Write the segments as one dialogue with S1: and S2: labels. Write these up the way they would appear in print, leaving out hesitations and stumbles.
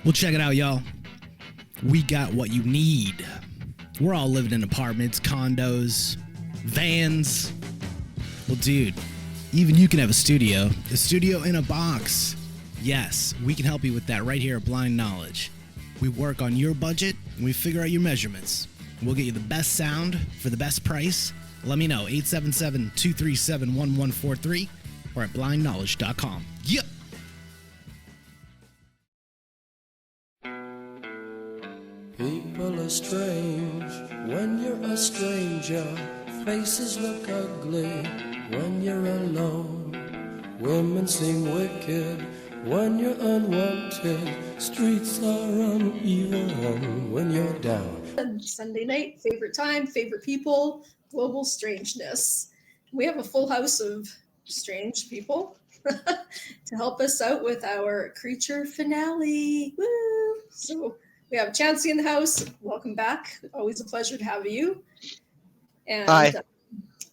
S1: Well, check it out, y'all. We got what you need. We're all living in apartments, condos, vans. Well, dude, even you can have a studio in a box. Yes, we can help you with that right here at Blind Knowledge. We work on your budget, and we figure out your measurements. We'll get you the best sound for the best price. Let me know, 877-237-1143 or at blindknowledge.com. Yep.
S2: People are strange when you're a stranger. Faces look ugly when you're alone. Women seem wicked when you're unwanted. Streets are uneven when you're down.
S3: Sunday night, favorite time, favorite people, global strangeness. We have a full house of strange people to help us out with our creature finale. Woo! So we have Chancy in the house. Welcome back. Always a pleasure to have you. And
S4: hi.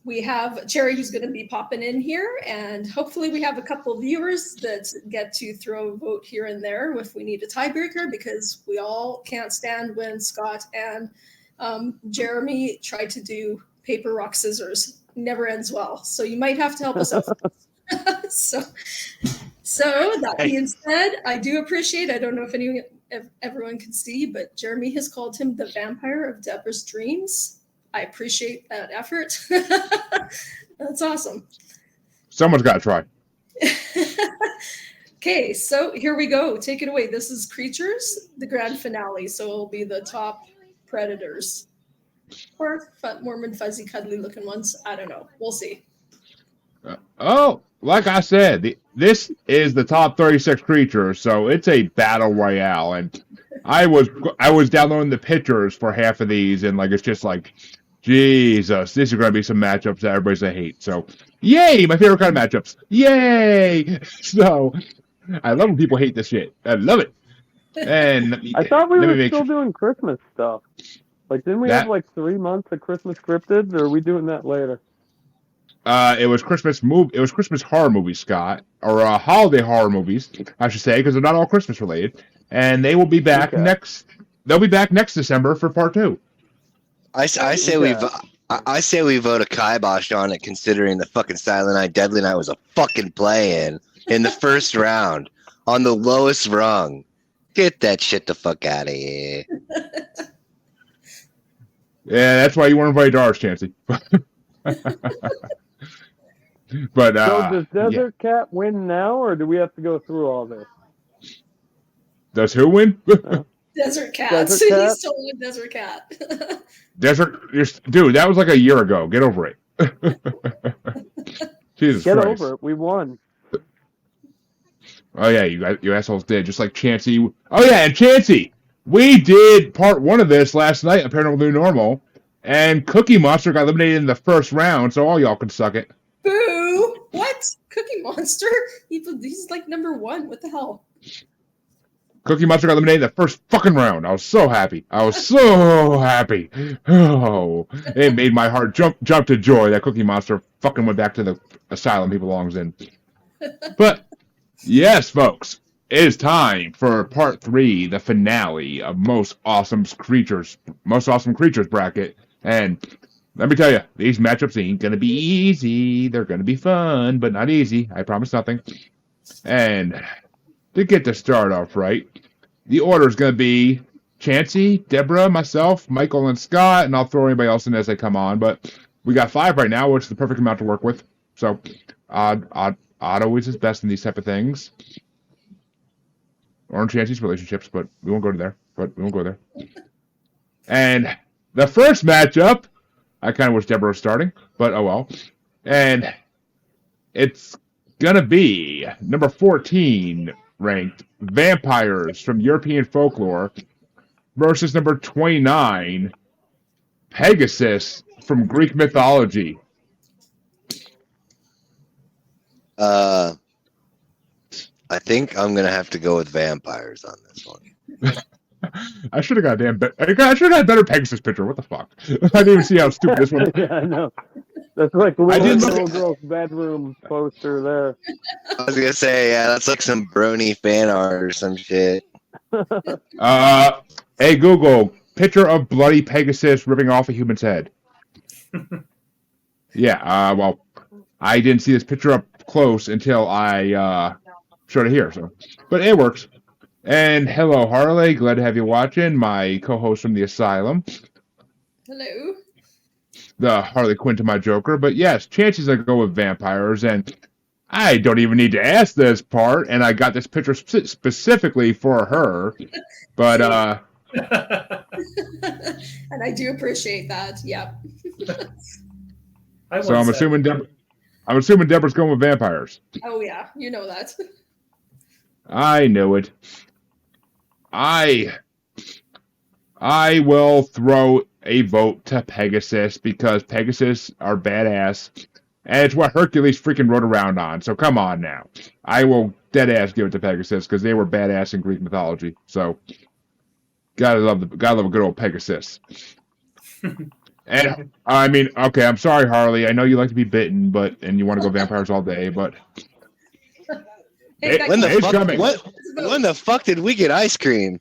S3: We have Cherry who's going to be popping in here, and hopefully we have a couple of viewers that get to throw a vote here and there if we need a tiebreaker, because we all can't stand when Scott and Jeremy try to do paper, rock, scissors. Never ends well. So you might have to help us out. So that being said, I do appreciate, I don't know if everyone can see, but Jeremy has called him the vampire of Deborah's dreams. I appreciate that effort. That's awesome.
S5: Someone's got to try.
S3: Okay, so here we go. Take it away. This is Creatures, the grand finale. So it'll be the top predators. Or warm and fuzzy, cuddly looking ones. I don't know. We'll see.
S5: Like I said, this is the top 36 creatures, so it's a battle royale. And I was downloading the pictures for half of these, and it's just like, Jesus, this is going to be some matchups that everybody's going to hate. So, yay, my favorite kind of matchups. Yay! So, I love when people hate this shit. I love it. And
S6: I thought we were still doing Christmas stuff. Didn't we have 3 months of Christmas scripted, or are we doing that later?
S5: It was Christmas horror movies, Scott, or holiday horror movies, I should say, because they're not all Christmas related. And they will be back next. They'll be back next December for part 2.
S4: I say we vote a kibosh on it, considering the fucking Silent Night, Deadly Night was a fucking play-in the first round on the lowest rung. Get that shit the fuck out of here.
S5: Yeah, that's why you weren't invited to ours, Chancy. But
S6: so does Desert Cat win now, or do we have to go through all this?
S5: Does who win?
S3: Desert Cat.
S6: Desert Cat?
S3: He's still a Desert Cat.
S5: Dude, that was like a year ago. Get over it. Jesus
S6: Get
S5: Christ.
S6: over it. We won.
S5: Oh yeah, you assholes did. Just like Chancy. Oh yeah, and Chancy. We did part 1 of this last night, Paranormal New Normal, and Cookie Monster got eliminated in the first round, so all y'all can suck it.
S3: Boo! What? Cookie Monster? He's like number 1. What the hell?
S5: Cookie Monster got eliminated the first fucking round. I was so happy. Oh, it made my heart jump to joy that Cookie Monster fucking went back to the asylum he belongs in. But, yes, folks, it is time for part 3, the finale of Most Awesome Creatures bracket. And let me tell you, these matchups ain't going to be easy. They're going to be fun, but not easy. I promise nothing. And to get the start off right, the order is going to be Chancy, Deborah, myself, Michael, and Scott, and I'll throw anybody else in as they come on. But we got 5 right now, which is the perfect amount to work with. So odd always is best in these type of things. Or in Chancy's relationships, but we won't go there. And the first matchup, I kind of wish Deborah was starting, but oh well. And it's going to be number 14 ranked Vampires from European Folklore versus number 29 Pegasus from Greek Mythology.
S4: I think I'm going to have to go with Vampires on this one.
S5: I should have got a better Pegasus picture. What the fuck? I didn't even see how stupid this one.
S6: Yeah, I know. That's like the little girl's bedroom poster there.
S4: I was gonna say, yeah, that's like some brony fan art or some shit.
S5: Hey Google, picture of bloody Pegasus ripping off a human's head. Yeah. Well, I didn't see this picture up close until I showed it here. So, but it works. And hello, Harley. Glad to have you watching. My co-host from the Asylum.
S3: Hello.
S5: The Harley Quinn to my Joker. But yes, chances I go with vampires, and I don't even need to ask this part. And I got this picture specifically for her. But
S3: and I do appreciate that. Yep.
S5: So I'm assuming Deborah's going with vampires.
S3: Oh yeah, you know that.
S5: I know it. I will throw a vote to Pegasus because Pegasus are badass, and it's what Hercules freaking rode around on. So come on now, I will dead ass give it to Pegasus because they were badass in Greek mythology. So gotta love a good old Pegasus. And I mean, okay, I'm sorry, Harley. I know you like to be bitten, and you want to go vampires all day, but
S4: when the fuck did we get ice cream?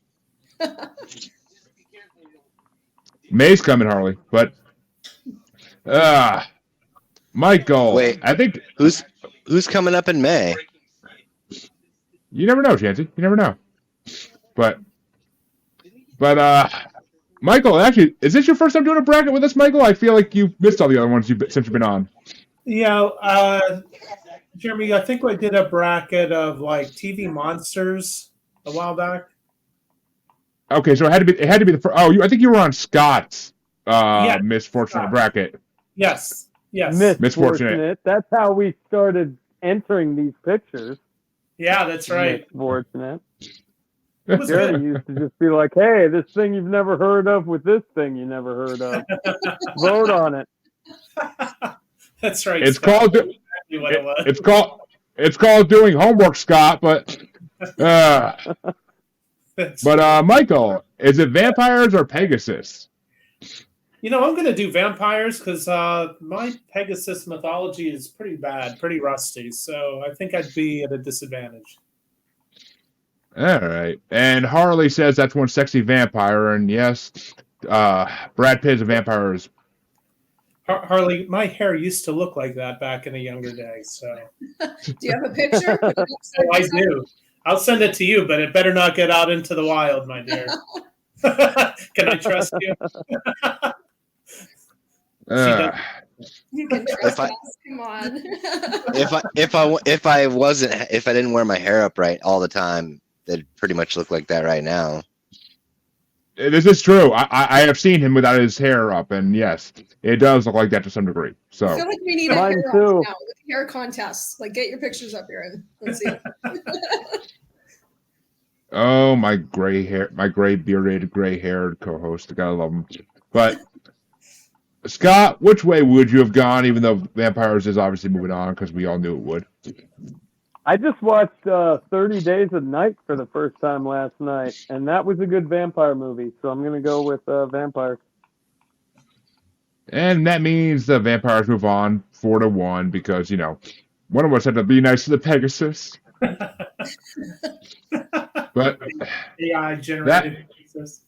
S5: May's coming, Harley, but Michael.
S4: Wait,
S5: I think
S4: who's coming up in May?
S5: You never know, Chancy. You never know. But Michael, actually, is this your first time doing a bracket with us, Michael? I feel like you missed all the other ones since you've been on.
S7: Yeah, Jeremy, I think I did a bracket of like TV monsters a while back.
S5: Okay, so it had to be the first. Oh, I think you were on Scott's misfortunate bracket.
S7: Yes.
S5: Misfortunate.
S6: That's how we started entering these pictures.
S7: Yeah, that's right.
S6: Misfortunate. Jerry used to just be like, "Hey, this thing you've never heard of with this thing you never heard of. Vote on it."
S7: That's right.
S5: It's
S7: Scott.
S5: called. It's called doing homework, Scott. But Michael, is it vampires or Pegasus?
S7: I'm going to do vampires because my Pegasus mythology is pretty bad, pretty rusty. So I think I'd be at a disadvantage.
S5: All right. And Harley says that's one sexy vampire. And yes, Brad Pitt's a vampire.
S7: Harley, my hair used to look like that back in a younger day. So,
S3: do you have a picture?
S7: I do. I'll send it to you, but it better not get out into the wild, my dear. Can I trust you?
S3: You can trust us. Come on.
S4: if I didn't wear my hair up right all the time, it'd pretty much look like that right now.
S5: This is true. I have seen him without his hair up, and yes, it does look like that to some degree. So
S3: I feel like we need a hair contest. Like, get your pictures up here and let's see.
S5: Oh, my gray bearded, gray-haired co-host. I gotta love him. But Scott, which way would you have gone? Even though vampires is obviously moving on because we all knew it would.
S6: I just watched 30 Days of Night for the first time last night, and that was a good vampire movie, so I'm going to go with vampires.
S5: And that means the vampires move on 4-1 because, one of us had to be nice to the Pegasus. But
S7: AI generated Pegasus.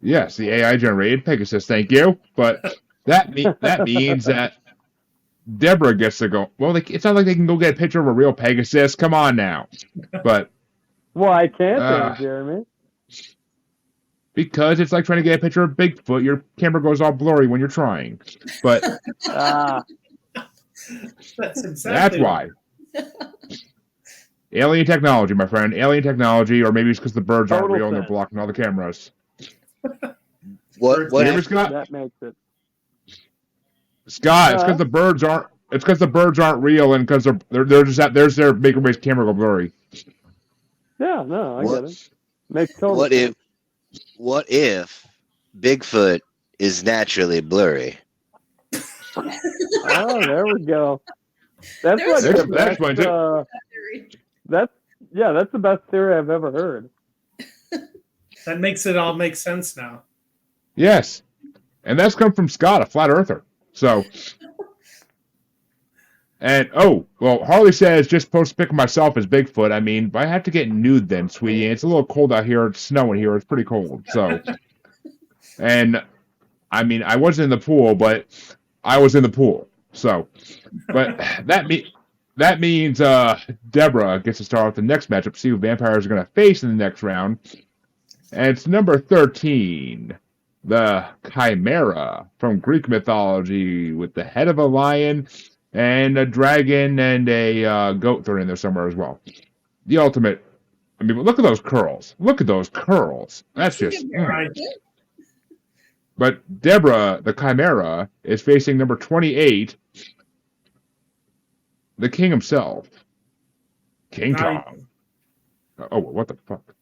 S5: Yes, the AI generated Pegasus, thank you. But that means that Deborah gets to go. Well, it's not like they can go get a picture of a real Pegasus. Come on now. But
S6: why can't they, Jeremy?
S5: Because it's like trying to get a picture of Bigfoot. Your camera goes all blurry when you're trying. But that's why. Alien technology, my friend. Alien technology, or maybe it's because the birds aren't real and they're blocking all the cameras.
S4: What
S5: Scott?
S6: That makes it.
S5: Scott, it's because the birds aren't. It's because the birds aren't real, and because they're just out. There's their making race camera go blurry.
S6: Yeah, no, I get it. Makes total sense.
S4: What if Bigfoot is naturally blurry?
S6: Oh, there we go. That's the best theory I've ever heard.
S7: That makes it all make sense now.
S5: Yes, and that's come from Scott, a flat earther. So, And Harley says just supposed to pick myself as Bigfoot. I mean, I have to get nude then, sweetie. It's a little cold out here. It's snowing here. It's pretty cold. So, and I mean, I wasn't in the pool, but I was in the pool. So, but that means Deborah gets to start off the next matchup. See who vampires are going to face in the next round. And it's number 13, the Chimera from Greek mythology, with the head of a lion and a dragon and a goat thrown in there somewhere as well. The ultimate. I mean, look at those curls. Look at those curls. That's just. But Deborah, the Chimera, is facing number 28, the king himself, King Kong. Oh, what the fuck?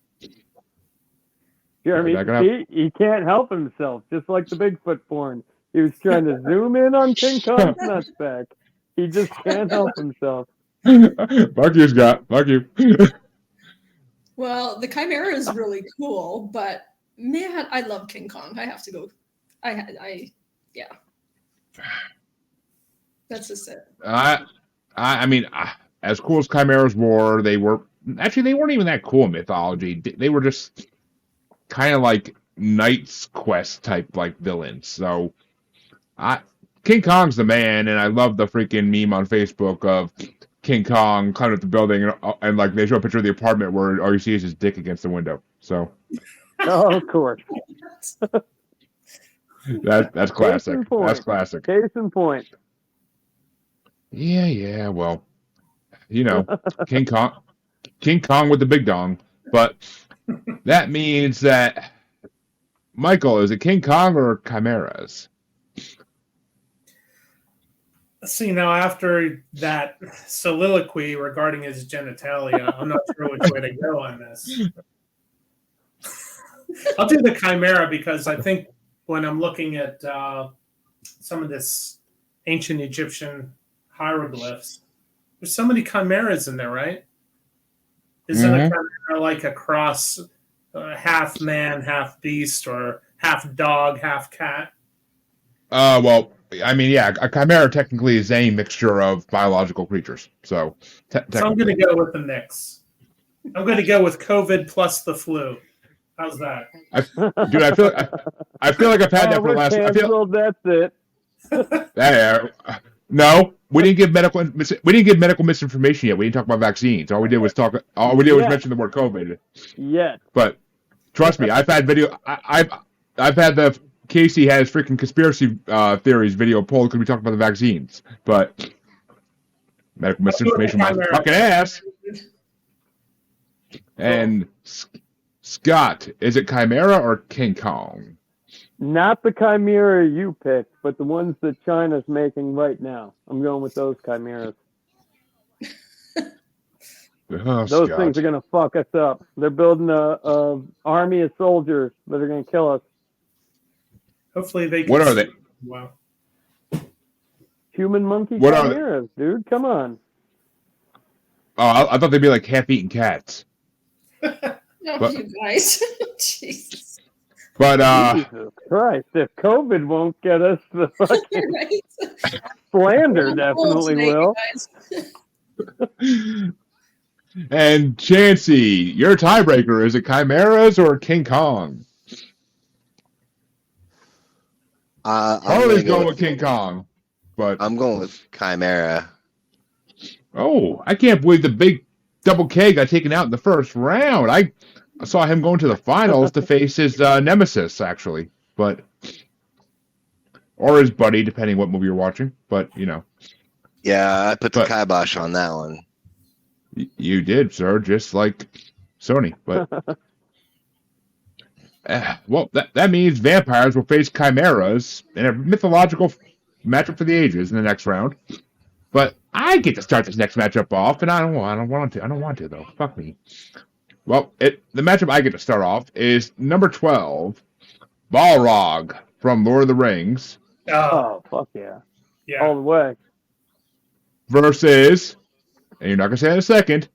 S6: Jeremy, he can't help himself, just like the Bigfoot porn. He was trying to zoom in on King Kong's nutsack. He just can't help himself.
S5: Fuck you, Scott. Fuck you.
S3: Well, the Chimera is really cool, but man, I love King Kong. I have to go. Yeah. That's just it.
S5: I mean, as cool as chimeras were, they weren't even that cool in mythology. They were just kind of like Knight's Quest type like villains. So, King Kong's the man, and I love the freaking meme on Facebook of King Kong climbing up the building, and like they show a picture of the apartment where all you see is his dick against the window. So,
S6: oh, of course.
S5: That's classic. That's classic.
S6: Case in point.
S5: Yeah. Well, you know, King Kong with the big dong. But that means that Michael, is it King Kong or chimeras?
S7: See, now after that soliloquy regarding his genitalia, I'm not sure which way to go on this. I'll do the chimera because I think when I'm looking at some of this ancient Egyptian hieroglyphs, there's so many chimeras in there, right? Isn't a chimera like a cross, half man, half beast, or half dog, half cat?
S5: Well, I mean, yeah, a chimera technically is a mixture of biological creatures. So
S7: I'm going to go with the mix. I'm going to go with COVID plus the flu. How's that?
S5: Dude, I feel like I've had that for the last.
S6: That's it.
S5: No, we didn't give medical misinformation yet. We didn't talk about vaccines. All we did was mention the word COVID.
S6: Yes.
S5: But trust me, I've had video. I've had the Casey has freaking conspiracy theories video pulled because we talked about the vaccines. But medical misinformation my fucking ass. And Scott, is it Chimera or King Kong?
S6: Not the chimera you picked, but the ones that China's making right now. I'm going with those chimeras. Those things are going to fuck us up. They're building a army of soldiers that are going to kill us.
S7: Hopefully they can.
S5: What are they?
S7: Wow.
S6: Human monkey chimeras, dude. Come on.
S5: Oh, I thought they'd be like half-eaten cats.
S3: No, you guys. Jesus.
S5: But
S6: Jesus Christ, if COVID won't get us, the fucking
S3: Right?
S6: slander definitely will.
S5: And Chancy, your tiebreaker, is it chimeras or King Kong? Harley's going with King Kong, but
S4: I'm going with chimera.
S5: Oh, I can't believe the big double K got taken out in the first round. I saw him going to the finals to face his nemesis, actually, or his buddy, depending what movie you're watching. But you know,
S4: yeah, I put the kibosh on that one.
S5: You did, sir, just like Sony. But well, that means vampires will face chimeras in a mythological matchup for the ages in the next round. But I get to start this next matchup off, and I don't want to though. Fuck me. Well, the matchup I get to start off is number 12, Balrog from Lord of the Rings.
S6: Oh, fuck yeah. All the way.
S5: Versus, and you're not going to say it in a second,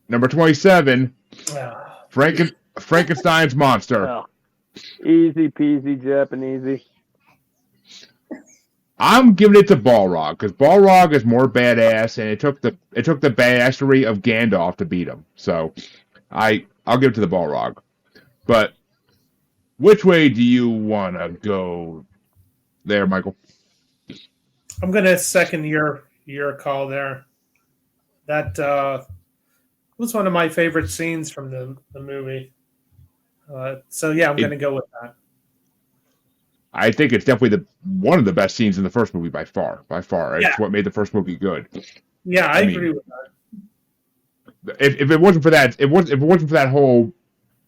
S5: number 27, Frankenstein's monster.
S6: Oh, easy peasy Japanesey.
S5: I'm giving it to Balrog because Balrog is more badass, and it took the badassery of Gandalf to beat him. So, I'll give it to the Balrog. But which way do you want to go, there, Michael?
S7: I'm going to second your call there. That was one of my favorite scenes from the movie. So yeah, I'm going to go with that.
S5: I think it's definitely one of the best scenes in the first movie by far. It's what made the first movie good.
S7: Yeah, I agree with that.
S5: If it wasn't for that, if it wasn't for that whole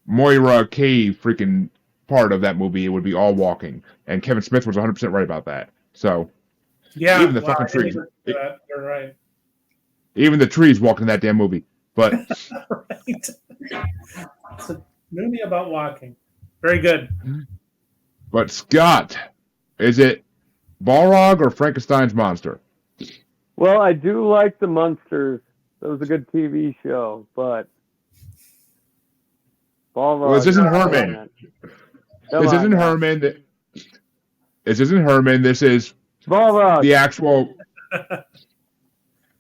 S5: Moira cave freaking part of that movie, it would be all walking. And Kevin Smith was 100% right about that. So
S7: yeah,
S5: even the fucking trees,
S7: you're right.
S5: Even the trees walked in that damn movie. But
S7: right. It's a movie about walking. Very good.
S5: But Scott, is it Balrog or Frankenstein's monster?
S6: Well, I do like the Munsters. That was a good TV show, but Balrog.
S5: Well, this isn't Herman. This isn't Herman. This isn't Herman. This is
S6: Balrog.
S5: The actual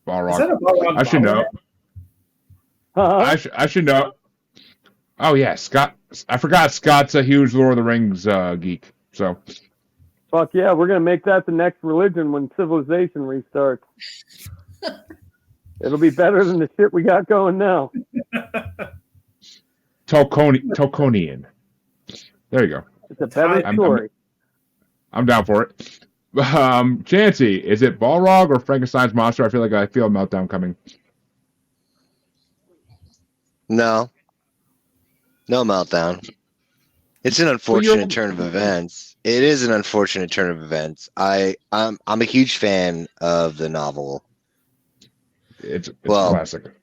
S5: Balrog.
S7: Is that a Balrog?
S5: I should know. I should know. Oh yeah, Scott. I forgot Scott's a huge Lord of the Rings geek. So.
S6: Fuck yeah, we're gonna make that the next religion when civilization restarts. It'll be better than the shit we got going now.
S5: Tolkienian. There you go.
S6: It's a better story.
S5: I'm down for it. Chancy, is it Balrog or Frankenstein's monster? I feel a meltdown coming.
S4: No meltdown. It's an unfortunate turn of events. It is an unfortunate turn of events. I'm a huge fan of the novel.
S5: It's classic.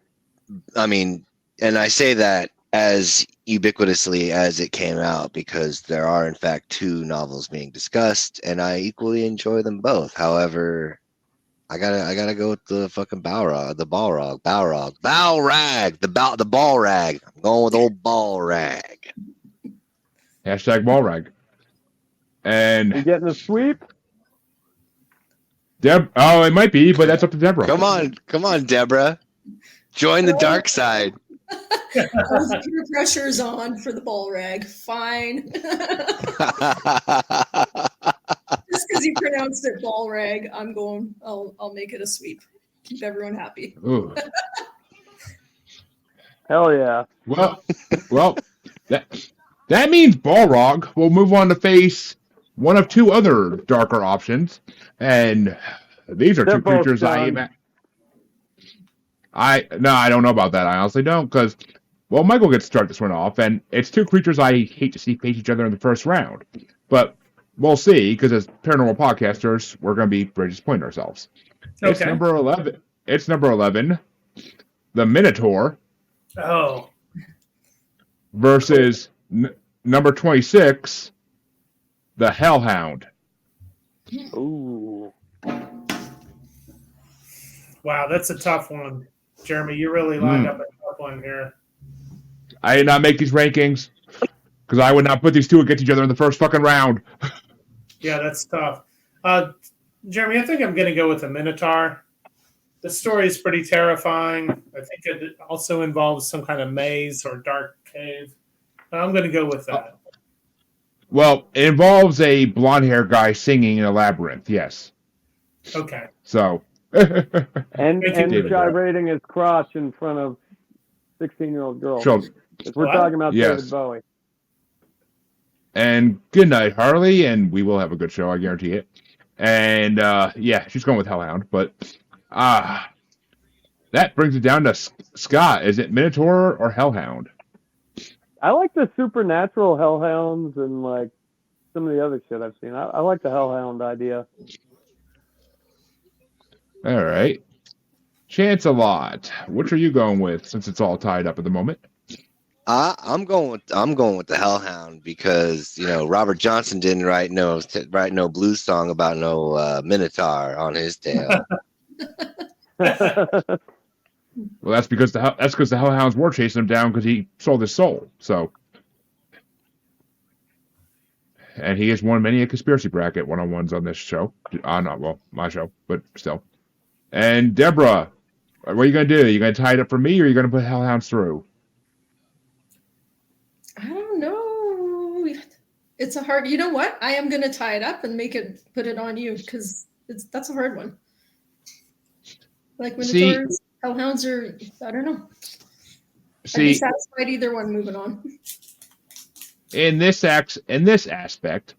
S4: I mean, and I say that as ubiquitously as it came out because there are in fact two novels being discussed, and I equally enjoy them both. However, I gotta go with the fucking Balrog. I'm going with old Balrag.
S5: Hashtag Balrag. And
S6: you getting a sweep?
S5: Oh, it might be, but that's up to Deborah.
S4: Come on, Deborah. Join the dark side.
S3: The peer pressure's on for the Balrag. Fine. Just because you pronounced it Balrag, I'll make it a sweep. Keep everyone happy.
S5: Ooh.
S6: Hell yeah.
S5: Well, that means Balrog will move on to face one of two other darker options, and these are two creatures I don't know about that. I honestly don't, because Michael gets to start this one off, and it's two creatures I hate to see face each other in the first round, but we'll see, because as paranormal podcasters, we're going to be ready to disappoint ourselves. Okay. It's number 11. The Minotaur.
S7: Oh.
S5: Versus number 26, the Hellhound.
S6: Ooh.
S7: Wow, that's a tough one. Jeremy, you really lined up a tough one here.
S5: I did not make these rankings because I would not put these two against each other in the first fucking round.
S7: Yeah, that's tough. Jeremy, I think I'm going to go with the Minotaur. The story is pretty terrifying. I think it also involves some kind of maze or dark cave. I'm going to go with that.
S5: Well, it involves a blonde-haired guy singing in a labyrinth, yes.
S7: Okay.
S5: So.
S6: and gyrating his crotch in front of 16-year-old girls. If we're talking about David Bowie.
S5: And good night, Harley, and we will have a good show, I guarantee it. And, she's going with Hellhound, but that brings it down to Scott. Is it Minotaur or Hellhound?
S6: I like the supernatural Hellhounds and, like, some of the other shit I've seen. I like the Hellhound idea.
S5: All right. Chance-a-Lot, which are you going with since it's all tied up at the moment?
S4: I'm going with the Hellhound because Robert Johnson didn't write no blues song about no Minotaur on his tail.
S5: Well, that's because the Hellhounds were chasing him down because he sold his soul. So and he has won many a conspiracy bracket one-on-ones on this show. My show, but still. And Deborah, what are you going to do? Are you going to tie it up for me, or are you going to put Hellhounds through?
S3: I don't know. It's a hard. You know what? I am going to tie it up and put it on you because that's a hard one. Like Minotaurs, Hellhounds, or I don't know. I'd be satisfied either one. Moving on.
S5: In this aspect,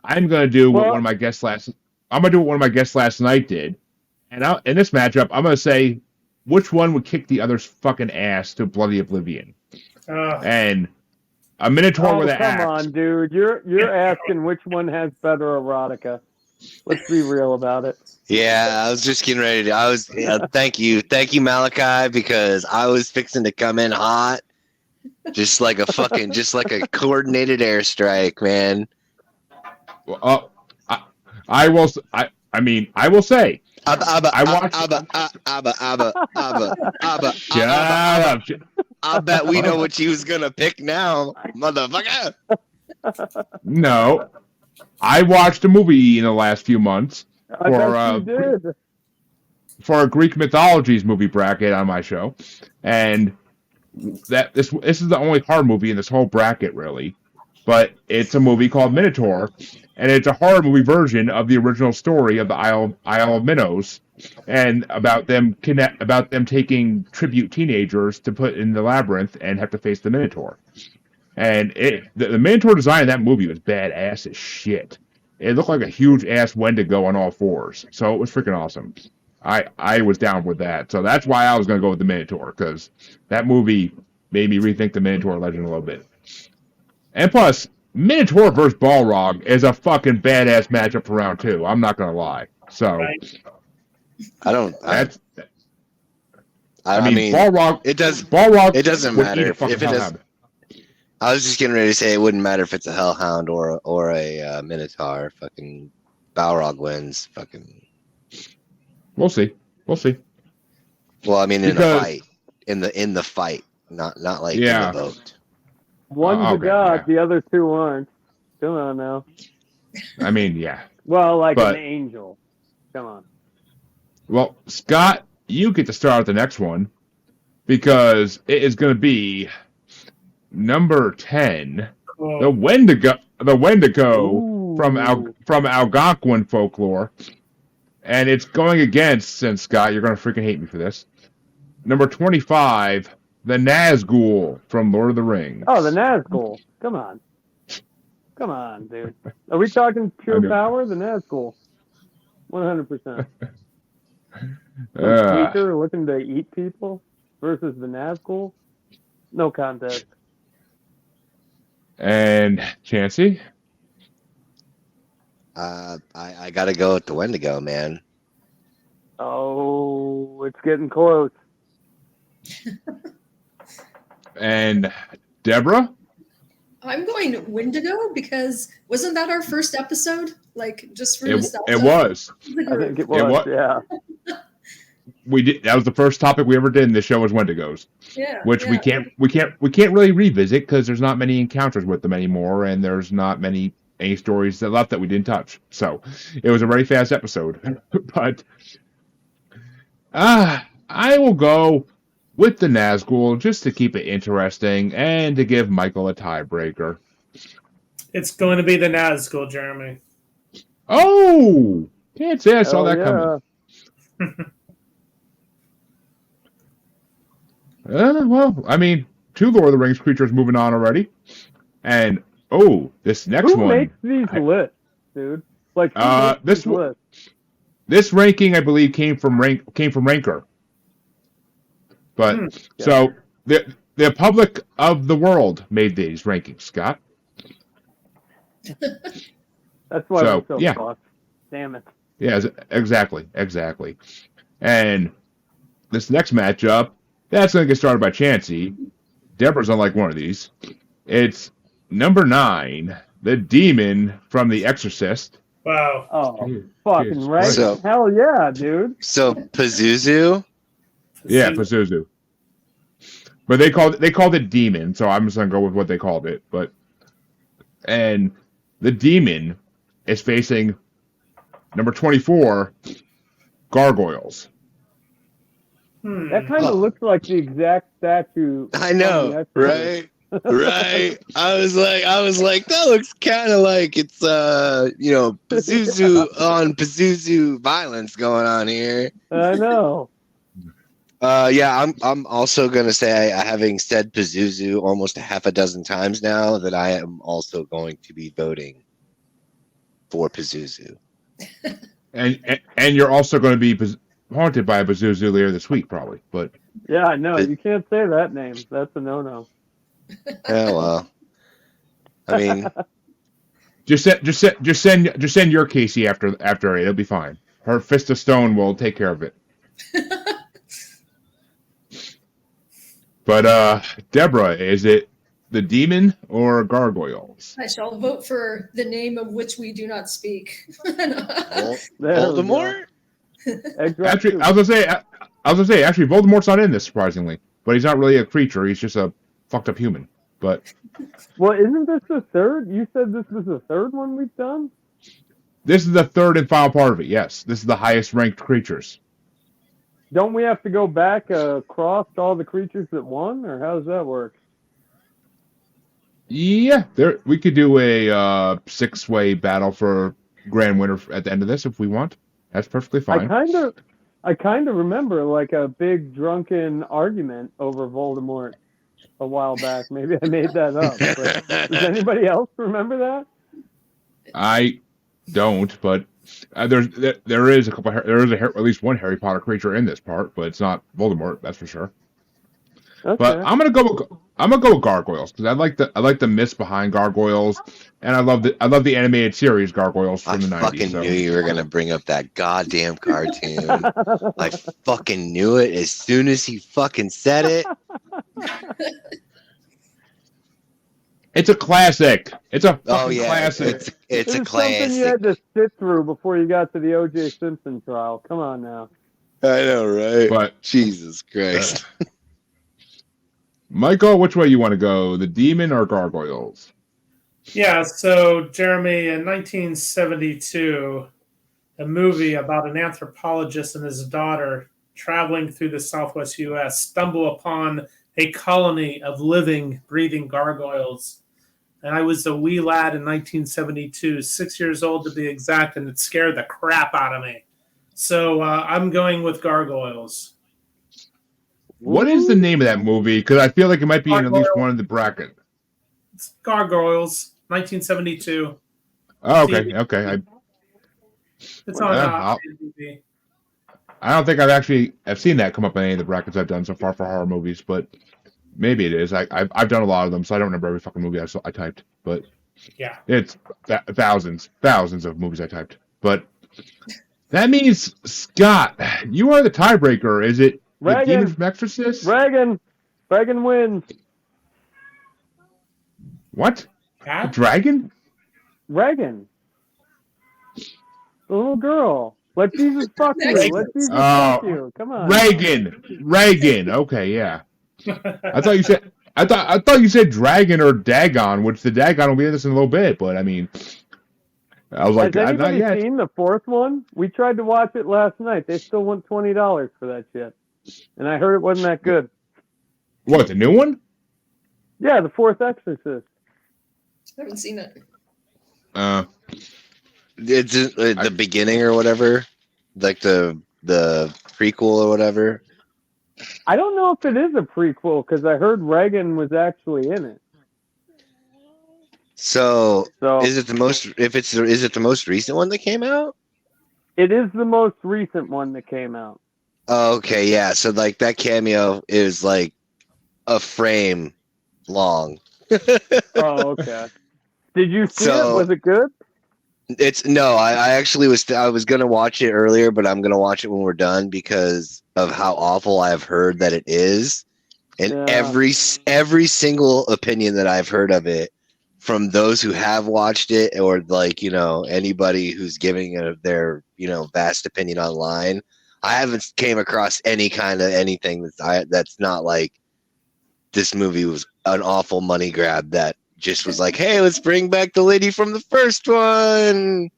S5: I'm going to do what one of my guests last. I'm going to do what one of my guests last night did, and in this matchup, I'm going to say which one would kick the other's fucking ass to bloody oblivion. And a Minotaur with an axe.
S6: Come on, dude. You're asking which one has better erotica. Let's be real about it.
S4: Yeah, I was just getting ready to. Thank you, Malachi, because I was fixing to come in hot, just like a coordinated airstrike, man.
S5: Well, I will say. Shut up.
S4: I bet we know what you was gonna pick now, motherfucker.
S5: No, I watched a movie in the last few months for a Greek mythologies movie bracket on my show, and this is the only horror movie in this whole bracket, really. But it's a movie called Minotaur, and it's a horror movie version of the original story of the Isle of Minos, and about them taking tribute teenagers to put in the labyrinth and have to face the Minotaur. And the Minotaur design in that movie was badass as shit. It looked like a huge ass Wendigo on all fours, so it was freaking awesome. I was down with that, so that's why I was going to go with the Minotaur, because that movie made me rethink the Minotaur legend a little bit. And plus, Minotaur versus Balrog is a fucking badass matchup for round 2. I'm not gonna lie. So,
S4: I mean,
S5: Balrog.
S4: It doesn't matter if it is. I was just getting ready to say it wouldn't matter if it's a Hellhound or a Minotaur. Fucking Balrog wins. Fucking.
S5: We'll see.
S4: Well, I mean, in the fight, in the fight, not like in the vote.
S6: One's a god, the other two aren't. Come on now.
S5: I mean, yeah.
S6: Well, an angel. Come on.
S5: Well, Scott, you get to start with the next one, because it is going to be number 10, the Wendigo from Algonquin folklore, and it's going against, and Scott, you're going to freaking hate me for this, number 25. The Nazgul from Lord of the Rings.
S6: Oh, the Nazgul. Come on, dude. Are we talking pure power? The Nazgul. 100%. Tweaker looking to eat people versus the Nazgul? No contest.
S5: And Chancy?
S4: I got to go with the Wendigo, man.
S6: Oh, it's getting close.
S5: And Deborah?
S3: I'm going Wendigo because wasn't that our first episode? Like just for nostalgia?
S5: It was.
S6: I think it was. Yeah.
S5: We did. That was the first topic we ever did in the show was Wendigos.
S3: Yeah.
S5: Which we can't really revisit because there's not many encounters with them anymore, and there's not any stories that left that we didn't touch. So it was a very fast episode. But I will go with the Nazgul, just to keep it interesting and to give Michael a tiebreaker.
S7: It's going to be the Nazgul, Jeremy.
S5: Oh! Can't say I saw that coming. Well, I mean, 2 Lord of the Rings creatures moving on already. And, this next one...
S6: Who makes these lists, dude?
S5: This ranking, I believe, came from Ranker. But so the public of the world made these rankings, Scott.
S6: That's why we're so fucked. Damn it.
S5: Yeah, exactly. And this next matchup, that's going to get started by Chancy. Deborah's unlike one of these. It's number 9, the demon from The Exorcist.
S7: Wow.
S6: Oh, fucking right. Hell yeah, dude.
S4: So Pazuzu.
S5: Yeah, Pazuzu. But they called it demon, so I'm just gonna go with what they called it. And the Demon is facing number 24, Gargoyles.
S6: That kind of looks like the exact statue.
S4: I know, right? Right. I was like, that looks kind of like it's Pazuzu on Pazuzu violence going on here.
S6: I know.
S4: Yeah, I'm also gonna say, having said Pazuzu almost a half a dozen times now, that I am also going to be voting for Pazuzu.
S5: And you're also going to be haunted by a Pazuzu later this week, probably. But
S6: yeah, I know. You can't say that name. That's a no-no.
S4: Yeah, well, I mean,
S5: just send your Casey after it. It'll be fine. Her Fist of Stone will take care of it. But Deborah, is it the Demon or Gargoyles?
S3: I shall vote for the name of which we do not speak.
S4: Voldemort?
S5: Actually, I was gonna say, actually, Voldemort's not in this, surprisingly. But he's not really a creature. He's just a fucked up human. But
S6: well, isn't this the third? You said this was the third one we've done?
S5: This is the third and final part of it, yes. This is the highest ranked creatures.
S6: Don't we have to go back across all the creatures that won, or how does that work?
S5: Yeah, we could do a 6-way battle for grand winner at the end of this if we want. That's perfectly fine.
S6: I kind of remember like a big drunken argument over Voldemort a while back. Maybe I made that up. But does anybody else remember that?
S5: I don't, but there is at least one Harry Potter creature in this part, but it's not Voldemort, that's for sure. Okay. But I'm gonna go with Gargoyles because I like the myths behind Gargoyles, and I love the animated series Gargoyles from the 90s. I
S4: fucking knew you were gonna bring up that goddamn cartoon. I fucking knew it as soon as he fucking said it.
S5: It's a classic. It's a fucking classic.
S4: It's a classic.
S6: Something you had to sit through before you got to the O.J. Simpson trial. Come on now.
S4: I know, right?
S5: But
S4: Jesus Christ.
S5: Michael, which way you want to go? The Demon or Gargoyles?
S7: Yeah, so Jeremy, in 1972, a movie about an anthropologist and his daughter traveling through the Southwest U.S. stumble upon a colony of living, breathing gargoyles. And I was a wee lad in 1972, 6 years old to be exact, and it scared the crap out of me. So I'm going with Gargoyles.
S5: What is the name of that movie? Because I feel like it might be in at least one of the bracket.
S7: It's Gargoyles, 1972.
S5: Oh, okay, okay.
S7: It's on IMDb.
S5: I don't think I've seen that come up in any of the brackets I've done so far for horror movies, but maybe it is. I've done a lot of them, so I don't remember every fucking movie I typed. But
S7: yeah,
S5: it's thousands of movies I typed. But that means, Scott, you are the tiebreaker. Is it the Demon from Exorcist?
S6: Reagan wins.
S5: What? A dragon?
S6: Reagan. The little girl. Let Jesus fuck you. Let Jesus fuck you. Come on.
S5: Reagan. Okay, yeah. I thought you said dragon or Dagon, which the Dagon will be in this in a little bit. But I mean, I was like,
S6: has anybody seen the fourth one? We tried to watch it last night. They still want $20 for that shit, and I heard it wasn't that good.
S5: What, the new one?
S6: Yeah, the fourth Exorcist.
S3: I haven't seen it.
S4: It's the beginning or whatever, like the prequel or whatever.
S6: I don't know if it is a prequel because I heard Reagan was actually in it.
S4: So is it the most? Is it the most recent one that came out?
S6: It is the most recent one that came out.
S4: Oh, okay, yeah. So like that cameo is like a frame long.
S6: Oh, okay. Did you see it? Was it good?
S4: I actually I was gonna watch it earlier, but I'm gonna watch it when we're done because of how awful I've heard that it is, and every single opinion that I've heard of it from those who have watched it, or like anybody who's giving their vast opinion online, I haven't came across any kind of anything that's not like this movie was an awful money grab that just was like, hey, let's bring back the lady from the first one.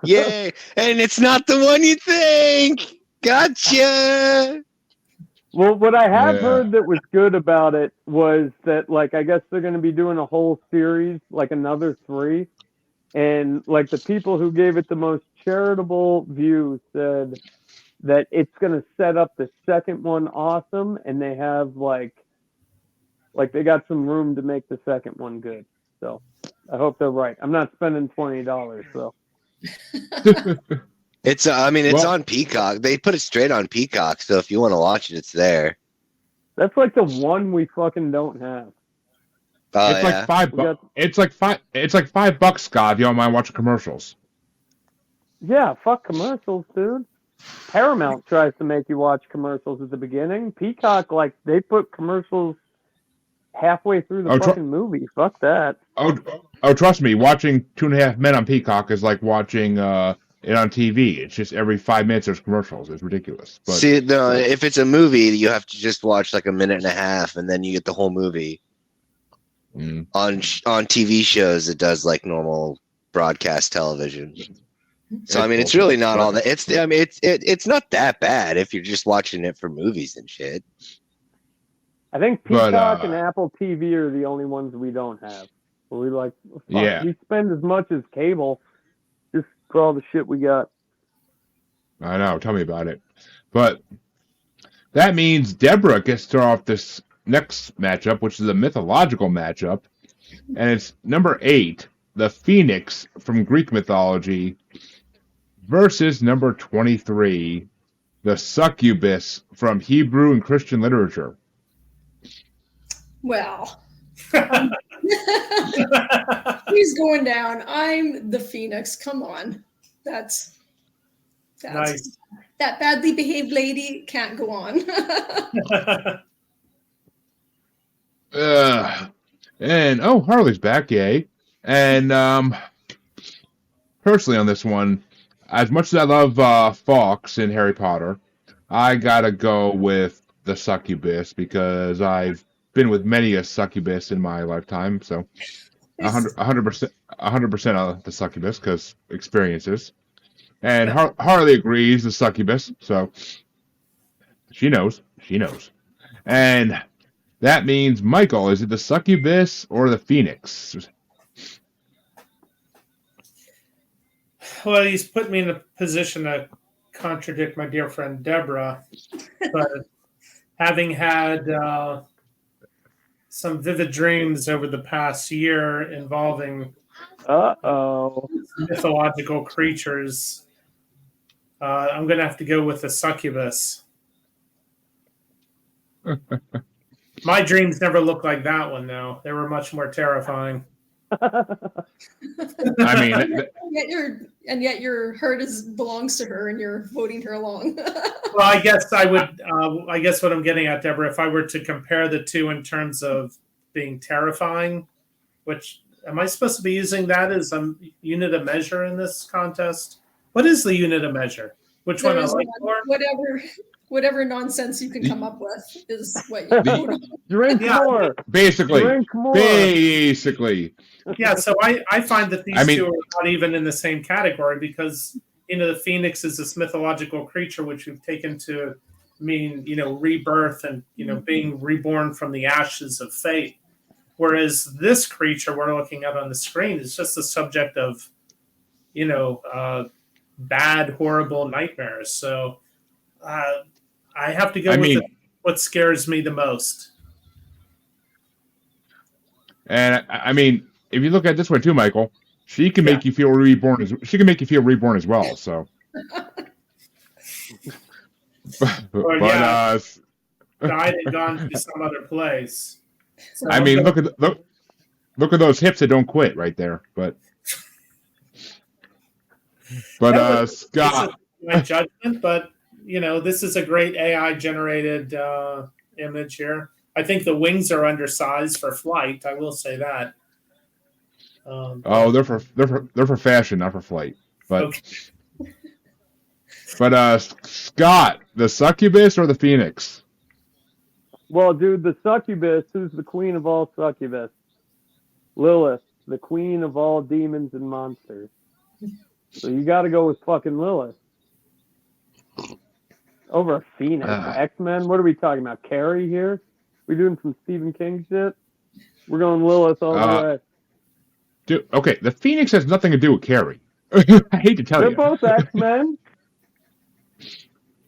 S4: Yay. And it's not the one you think. Gotcha.
S6: Well, what I have
S5: Yeah.
S6: heard that was good about it was that, like, I guess they're going to be doing a whole series, like another 3. And, like, the people who gave it the most charitable view said that it's going to set up the second one awesome. And they have, like they got some room to make the second one good. So I hope they're right. I'm not spending $20, so.
S4: It's on Peacock. They put it straight on Peacock, so if you want to watch it, it's there.
S6: That's like the one we fucking don't have.
S4: Oh,
S5: It's
S4: yeah.
S5: like $5. It's like $5, Scott. If you don't mind watching commercials.
S6: Yeah, fuck commercials, dude. Paramount tries to make you watch commercials at the beginning. Peacock, like, they put commercials halfway through the fucking movie. Fuck that.
S5: Oh, trust me. Watching 2.5 Men on Peacock is like watching it on TV. It's just every 5 minutes there's commercials. It's ridiculous. But,
S4: See, no, if it's a movie, you have to just watch like a minute and a half, and then you get the whole movie. On TV shows, it does like normal broadcast television. So it's really not all that. It's not that bad if you're just watching it for movies and shit.
S6: I think Peacock and Apple TV are the only ones we don't have. We we spend as much as cable just for all the shit we got.
S5: I know. Tell me about it. But that means Deborah gets to start off this next matchup, which is a mythological matchup, and it's number 8, the Phoenix from Greek mythology, versus number 23, the Succubus from Hebrew and Christian literature.
S3: Well, he's going down. I'm the Phoenix. Come on. That's
S7: Nice.
S3: That badly behaved lady can't go on.
S5: And Harley's back, yay. And personally on this one, as much as I love Fawkes in Harry Potter, I gotta go with the Succubus because I've been with many a Succubus in my lifetime. So 100% of the Succubus because experiences. And Harley agrees the Succubus, so she knows. And that means, Michael, is it the Succubus or the Phoenix?
S7: Well, he's put me in a position to contradict my dear friend Deborah, but having had some vivid dreams over the past year involving mythological creatures, I'm going to have to go with the Succubus. My dreams never looked like that one, though. They were much more terrifying.
S5: I mean,
S3: yet your heart belongs to her, and you're voting her along.
S7: Well, I guess I would. I guess what I'm getting at, Deborah, if I were to compare the two in terms of being terrifying, which am I supposed to be using that as a unit of measure in this contest? What is the unit of measure? Which one I like more?
S3: Whatever nonsense you can come up with is what you vote on.
S6: Drink more.
S5: Basically.
S6: Drink more.
S5: Basically.
S7: Yeah, so I find that these two are not even in the same category because, the Phoenix is this mythological creature which we've taken to mean, rebirth and, being reborn from the ashes of fate. Whereas this creature we're looking at on the screen is just the subject of, bad, horrible nightmares. So I have to go with what scares me the most.
S5: And if you look at it this way too, Michael, she can make you feel reborn. She can make you feel reborn as well. So,
S7: died and gone to some other place. So
S5: look at those hips that don't quit right there. But Scott,
S7: my judgment. But this is a great AI generated image here. I think the wings are undersized for flight. I will say that.
S5: They're for fashion, not for flight. But
S7: okay.
S5: But Scott, the Succubus or the Phoenix?
S6: Well, dude, the Succubus, who's the queen of all succubus? Lilith, the queen of all demons and monsters. So you got to go with fucking Lilith. Over a Phoenix. X-Men? What are we talking about? Carrie here? We doing some Stephen King shit? We're going Lilith all the way.
S5: Dude, okay, the Phoenix has nothing to do with Carrie. I hate to tell
S6: They're
S5: you.
S6: both X-Men.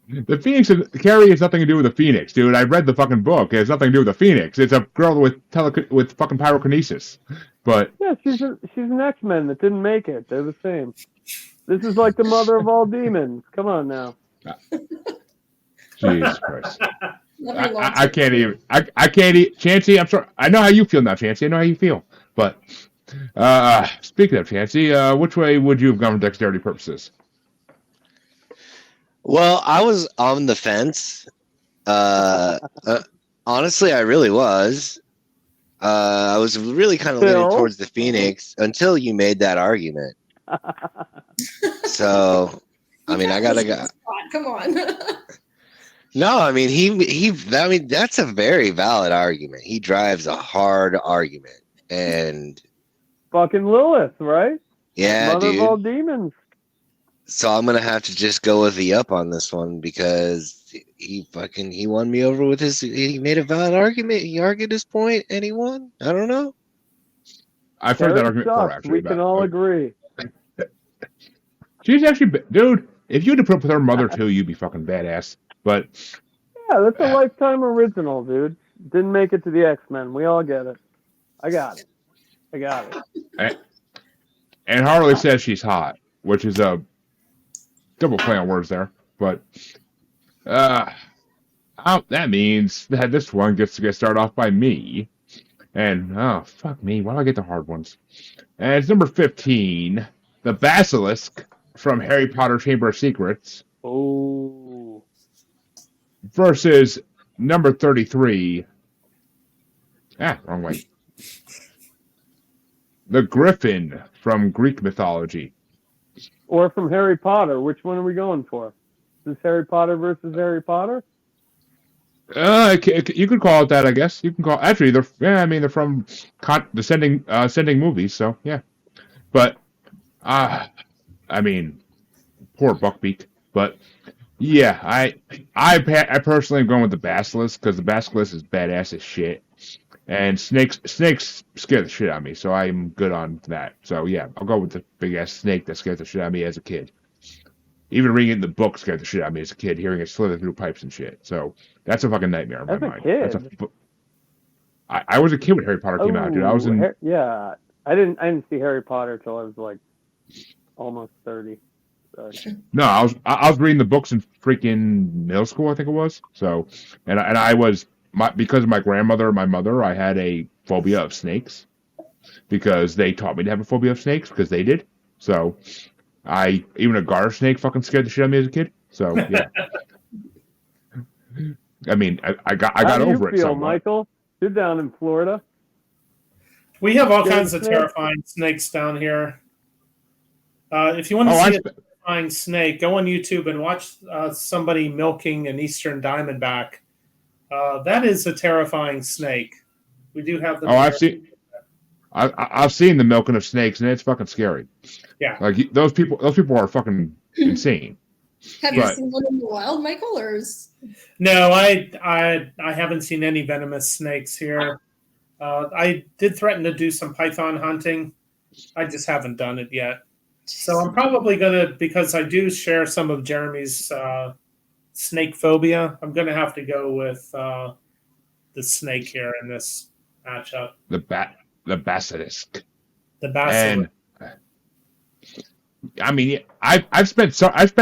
S5: The Phoenix and Carrie has nothing to do with the Phoenix, dude. I read the fucking book. It has nothing to do with the Phoenix. It's a girl with fucking pyrokinesis. But
S6: yeah, she's an X-Men that didn't make it. They're the same. This is like the mother of all demons. Come on now.
S5: Jesus Christ. I can't even. I can't even. Chancy, I'm sorry. I know how you feel now, Chancy. I know how you feel. But speaking of Chancy, which way would you have gone for dexterity purposes?
S4: Well, I was on the fence. Honestly, I really was. I was really kind of leaning towards the Phoenix until you made that argument. So, I mean, I gotta go.
S3: Come on.
S4: No, I mean I mean that's a very valid argument. He drives a hard argument, and
S6: fucking Lilith, right?
S4: Yeah,
S6: mother
S4: dude.
S6: of all demons.
S4: So I'm gonna have to just go with the up on this one because he won me over with he made a valid argument. He argued his point, and he won. I don't know.
S5: I've heard that argument before. Actually,
S6: we can all agree.
S5: She's actually, dude. If you'd have put up with her mother too, you'd be fucking badass. But
S6: yeah, that's a Lifetime original, dude. Didn't make it to the X-Men. We all get it. I got it.
S5: And Harley says she's hot, which is a double play on words there. But that means that this one gets to get started off by me. And oh fuck me, why do I get the hard ones? And it's number 15, the Basilisk from Harry Potter Chamber of Secrets.
S6: Oh.
S5: Versus number 33. Wrong way. The Griffin from Greek mythology.
S6: Or from Harry Potter. Which one are we going for? Is this Harry Potter versus Harry Potter?
S5: You could call it that, I guess. You can call actually they're from descending movies, so yeah. But I mean, poor Buckbeak. But yeah, I personally am going with the Basilisk because the Basilisk is badass as shit, and snakes scare the shit out of me, so I'm good on that. So yeah, I'll go with the big ass snake that scared the shit out of me as a kid. Even reading it in the book scared the shit out of me as a kid, hearing it slither through pipes and shit. So that's a fucking nightmare in my mind.
S6: Kid.
S5: I was a kid when Harry Potter came out, dude. I was in.
S6: Yeah, I didn't see Harry Potter till I was like almost 30.
S5: No, I was reading the books in freaking middle school, I think it was. So, and I was because of my grandmother and my mother, I had a phobia of snakes because they taught me to have a phobia of snakes because they did. So, even a garter snake fucking scared the shit out of me as a kid. So yeah. I mean, I got over it. How do you feel,
S6: Michael? You're down in Florida.
S7: We have all kinds of terrifying snakes down here. If you want to see a terrifying snake, go on YouTube and watch somebody milking an eastern diamondback. That is a terrifying snake. We do have the.
S5: I've seen the milking of snakes, and it's fucking scary.
S7: Yeah,
S5: like those people are fucking insane.
S3: Have you seen one in the wild, Michael?
S7: No, I haven't seen any venomous snakes here. I did threaten to do some python hunting. I just haven't done it yet. So I'm probably gonna, because I do share some of Jeremy's snake phobia, I'm gonna have to go with the snake here in this matchup.
S5: The basilisk.
S7: The basilisk.
S5: And, I mean, I've spent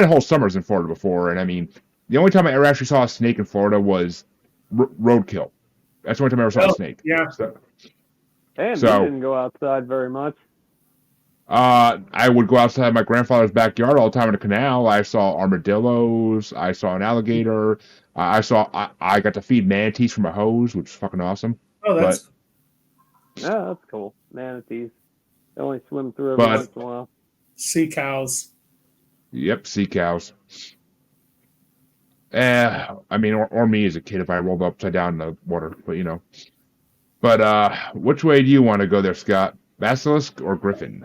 S5: whole summers in Florida before, and I mean, the only time I ever actually saw a snake in Florida was roadkill. That's the only time I ever saw a snake.
S7: Yeah.
S6: We didn't go outside very much.
S5: I would go outside my grandfather's backyard all the time in the canal. I saw armadillos. I saw an alligator. I got to feed manatees from a hose, which is fucking awesome.
S7: Oh, that's
S6: cool. Manatees. They only swim through every once in a while.
S7: Sea cows.
S5: Yep, sea cows. I mean, or me as a kid if I rolled upside down in the water, but you know. But which way do you want to go there, Scott? Basilisk or Griffin?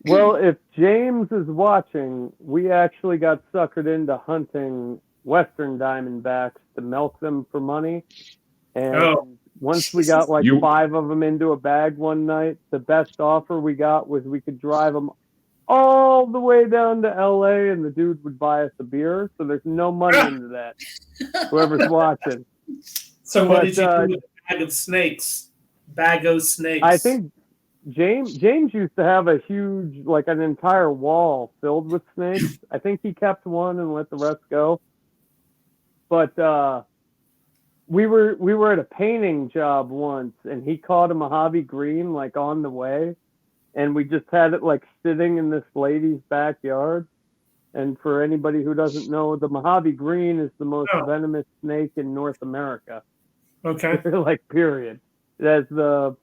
S6: Well, if James is watching, we actually got suckered into hunting Western Diamondbacks to milk them for money. And once we got like 5 of them into a bag one night, the best offer we got was we could drive them all the way down to LA and the dude would buy us a beer. So there's no money into that. Whoever's watching.
S7: So what did you do with a bag of snakes? Bag of snakes.
S6: I think James used to have a huge, like an entire wall filled with snakes. I think he kept one and let the rest go. But we were at a painting job once, and he caught a Mojave green like on the way, and we just had it like sitting in this lady's backyard. And for anybody who doesn't know, the Mojave green is the most venomous snake in North America.
S7: Okay.
S6: Like period. It has the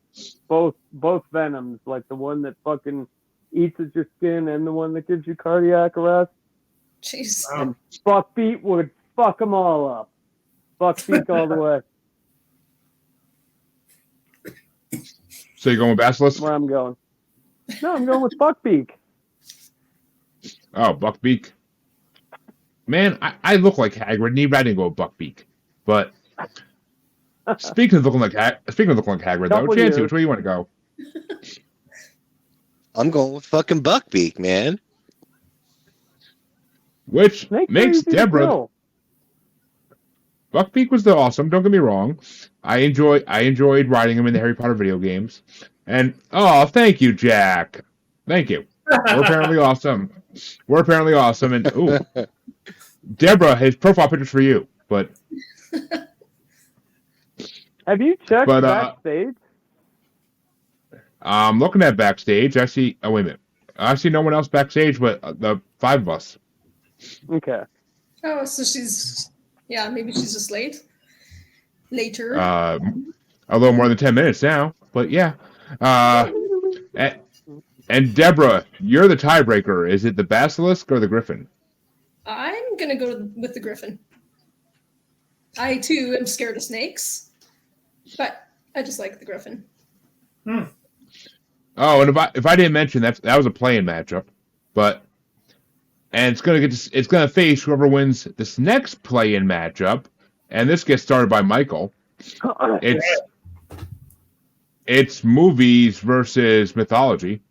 S6: both venoms, like the one that fucking eats at your skin and the one that gives you cardiac arrest.
S3: Jeez.
S6: And Buckbeak would fuck them all up. Buckbeak all the way.
S5: So you're going with Basilisk?
S6: Where I'm going. No, I'm going with Buckbeak.
S5: Oh, Buckbeak. Man, I look like Hagrid. Maybe I didn't go with Buckbeak. But speaking of looking like Hagrid, though, Chancy, which way you want to go?
S4: I'm going with fucking Buckbeak, man.
S5: Which makes Deborah. Buckbeak was still awesome. Don't get me wrong. I enjoyed riding him in the Harry Potter video games. And thank you, Jack. Thank you. We're apparently awesome. And ooh, Deborah, his profile picture's for you. But
S6: have you checked backstage?
S5: I'm looking at backstage. I see. Oh, wait a minute. I see no one else backstage but the 5 of us.
S6: Okay.
S3: Oh, so maybe she's just later.
S5: A little more than 10 minutes now, but yeah. And Deborah, you're the tiebreaker. Is it the Basilisk or the Griffin?
S3: I'm gonna go with the Griffin. I too am scared of snakes, but I just like the Griffin.
S5: Oh, and if I didn't mention that was a play-in matchup, and it's gonna face whoever wins this next play-in matchup, and this gets started by Michael. It's movies versus mythology,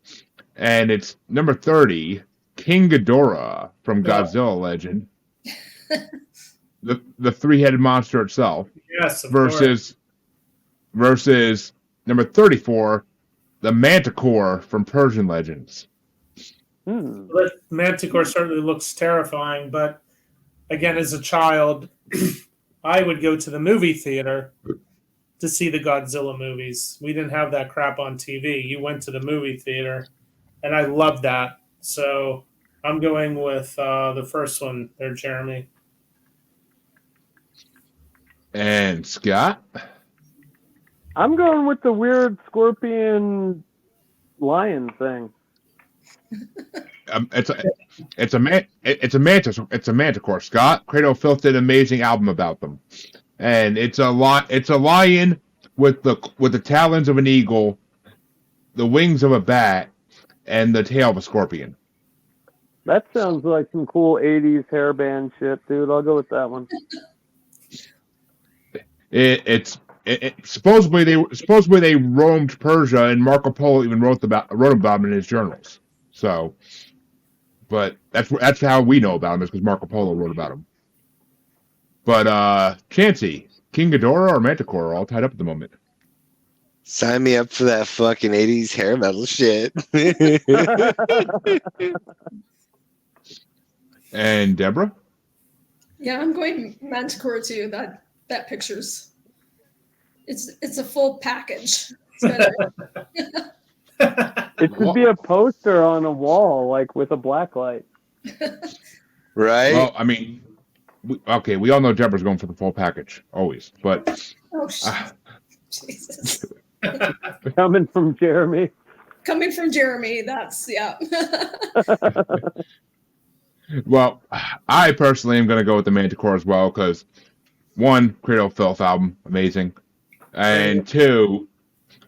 S5: and it's number 30, King Ghidorah from Godzilla Legend, the 3-headed monster itself.
S7: Yes,
S5: versus number 34, the Manticore from Persian Legends.
S7: Manticore certainly looks terrifying, but again, as a child, I would go to the movie theater to see the Godzilla movies. We didn't have that crap on TV. You went to the movie theater, and I loved that. So I'm going with the first one there, Jeremy.
S5: And Scott?
S6: I'm going with the weird scorpion lion thing.
S5: It's a manticore. Scott Cradle Filth did an amazing album about them, and it's a lion with the talons of an eagle, the wings of a bat, and the tail of a scorpion.
S6: That sounds like some cool 80s hairband shit, dude. I'll go with that one.
S5: Supposedly they roamed Persia, and Marco Polo even wrote about them in his journals. So, but that's how we know about him, is because Marco Polo wrote about him. But Chancy, King Ghidorah or Manticore are all tied up at the moment.
S4: Sign me up for that fucking 80s hair metal shit.
S5: And Deborah?
S3: Yeah, I'm going Manticore too. That picture's it's a full package.
S6: It should be a poster on a wall, like with a black light.
S4: Right?
S5: Well, I mean, we all know Deborah's going for the full package, always. But
S3: Jesus.
S6: Coming from Jeremy.
S3: That's
S5: Well, I personally am going to go with the Manticore as well, because 1, Cradle of Filth album, amazing. And 2,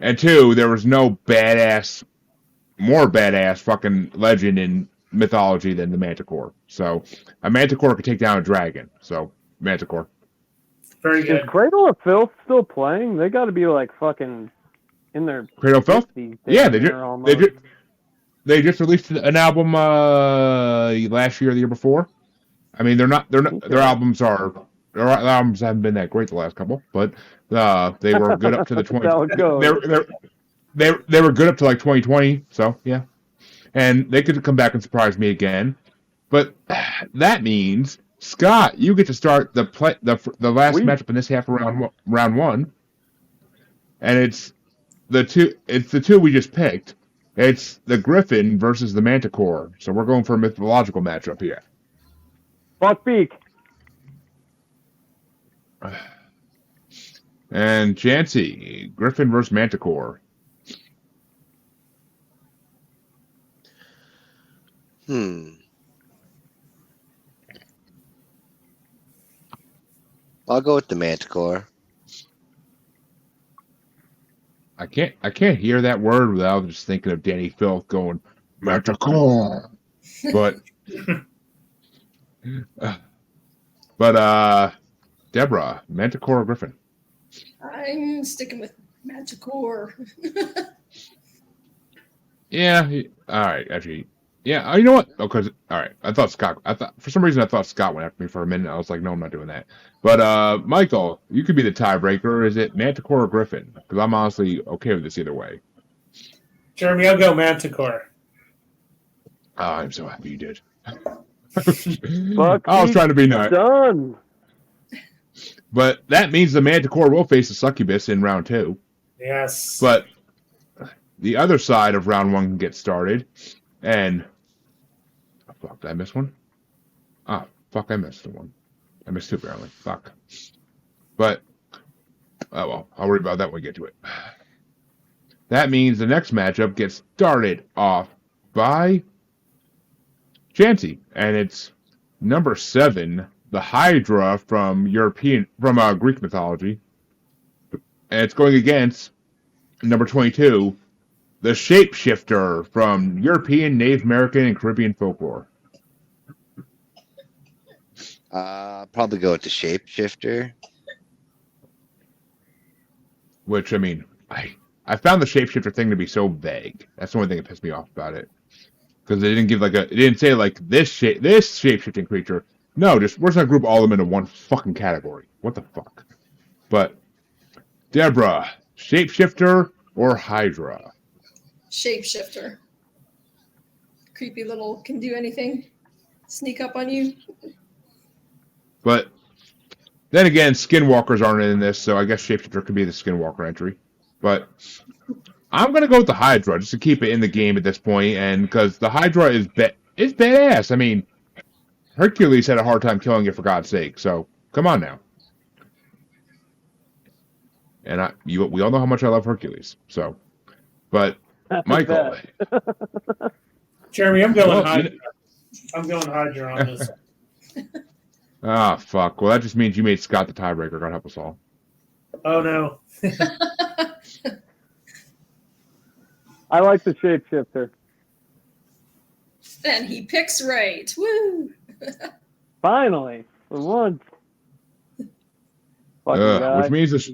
S5: And 2, there was no more badass fucking legend in mythology than the Manticore. So a Manticore could take down a dragon. So Manticore.
S7: Very
S6: Is
S7: good.
S6: Cradle of Filth still playing? They got to be like fucking in their
S5: Cradle of Filth?
S6: 50s.
S5: Yeah, they just released an album last year or the year before. I mean, their albums haven't been that great the last couple, but they were good up to the 20.
S6: That's how it goes.
S5: They were good up to like 2020. So yeah, and they could come back and surprise me again. But that means Scott, you get to start the last matchup in this half of round 1, and it's the two we just picked. It's the Griffin versus the Manticore. So we're going for a mythological matchup here.
S6: Buckbeak.
S5: And Chancy, Griffin versus Manticore.
S4: I'll go with the Manticore.
S5: I can't hear that word without just thinking of Danny Filth going Manticore. But Deborah, Manticore or Griffin?
S3: I'm sticking with Manticore.
S5: Yeah. All right. Actually, yeah. You know what? Oh, because all right. I thought for some reason I thought Scott went after me for a minute. I was like, no, I'm not doing that. But Michael, you could be the tiebreaker. Is it Manticore or Griffin? Because I'm honestly okay with this either way.
S7: Jeremy, I'll go Manticore.
S5: Oh, I'm so happy you did.
S6: Buckbeak
S5: I was trying to be nice.
S6: Done.
S5: But that means the Manticore will face the Succubus in round 2.
S7: Yes.
S5: But the other side of round 1 can get started. And fuck, did I miss one? Ah, fuck, I missed one. I missed 2 apparently. Fuck. But oh well, I'll worry about that when we get to it. That means the next matchup gets started off by Chancy, and it's number 7, the Hydra from Greek mythology, and it's going against number 22, the Shapeshifter from European, Native American, and Caribbean folklore.
S4: Probably go with the Shapeshifter.
S5: Which, I mean, I found the Shapeshifter thing to be so vague. That's the only thing that pissed me off about it. Because they didn't give it didn't say like this shape-shifting creature. No, we're just gonna group all of them into one fucking category. What the fuck? But Deborah, Shapeshifter or Hydra?
S3: Shapeshifter. Creepy little, can do anything. Sneak up on you.
S5: But then again, Skinwalkers aren't in this, so I guess Shapeshifter could be the Skinwalker entry. But I'm gonna go with the Hydra just to keep it in the game at this point, and because the Hydra is badass. I mean, Hercules had a hard time killing it, for God's sake. So come on now. And we all know how much I love Hercules. So, but Michael,
S7: Jeremy, I'm going Hydra. I'm going Hydra on this.
S5: Ah, fuck. Well, that just means you made Scott the tiebreaker. God help us all.
S7: Oh no.
S6: I like the Shapeshifter.
S3: And he picks right. Woo!
S6: Finally, for once.
S5: Which means this.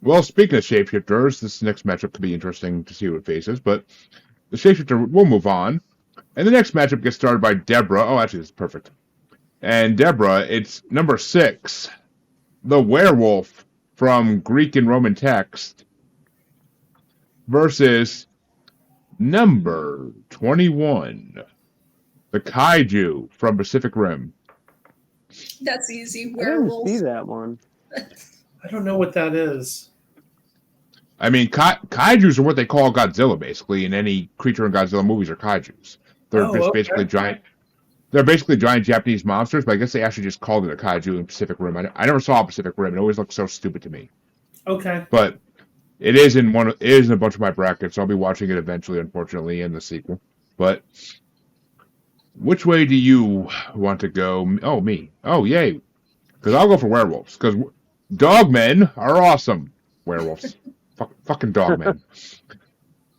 S5: Well, speaking of Shapeshifters, this next matchup could be interesting to see who it faces, but the Shapeshifter will move on. And the next matchup gets started by Deborah. Oh, actually, this is perfect. And Deborah, it's number 6, the Werewolf from Greek and Roman text, versus number 21, the Kaiju from Pacific Rim.
S3: That's easy.
S6: I didn't
S3: Werewolf.
S6: see that one.
S7: I don't know what that is.
S5: I mean, kaijus are what they call Godzilla, basically, and any creature in Godzilla movies are kaijus. They're basically giant. They're basically giant Japanese monsters, but I guess they actually just called it a kaiju in Pacific Rim. I never saw Pacific Rim. It always looked so stupid to me.
S7: Okay.
S5: But it is in a bunch of my brackets. So I'll be watching it eventually, unfortunately, in the sequel. But which way do you want to go? Oh, me. Oh, yay. Because I'll go for werewolves. Because dogmen are awesome. Werewolves. fucking dog, man.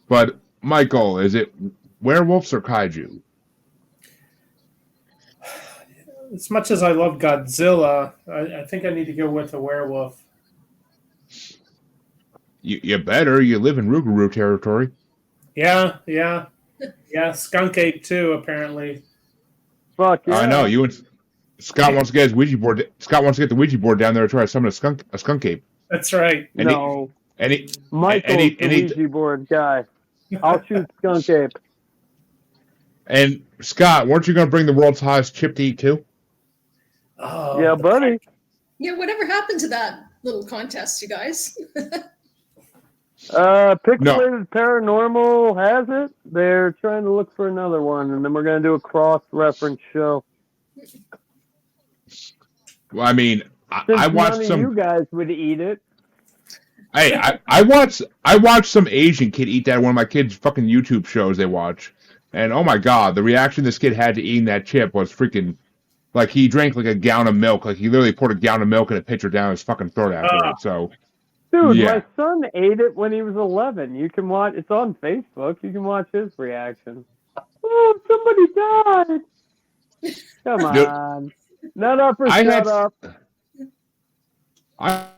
S5: But Michael, is it werewolves or kaiju?
S7: As much as I love Godzilla, I think I need to go with a werewolf.
S5: You better. You live in Rougarou territory.
S7: Yeah. Skunk ape too, apparently.
S6: Fuck yeah.
S5: I know. You and Scott wants to get his Ouija board. Scott wants to get the Ouija board down there to try to summon a skunk ape.
S7: That's right.
S6: No.
S5: Michael's
S6: the Ouija board guy. I'll shoot skunk ape.
S5: And Scott, weren't you going to bring the world's highest chip to eat too?
S7: Oh,
S6: Yeah, buddy.
S3: Yeah, whatever happened to that little contest, you guys?
S6: Pixelated Paranormal has it. They're trying to look for another one, and then we're going to do a cross-reference show.
S5: Well, I mean, I watched some.
S6: You guys would eat it.
S5: Hey, I watched some Asian kid eat that at one of my kids' fucking YouTube shows they watch, and oh my god, the reaction this kid had to eating that chip was freaking. Like, he drank like a gallon of milk. Like, he literally poured a gallon of milk in a pitcher down his fucking throat after it. So,
S6: dude,
S5: yeah.
S6: My son ate it when he was 11. You can watch. It's on Facebook. You can watch his reaction. Oh, somebody died. Come on. Not up or shut up.
S5: I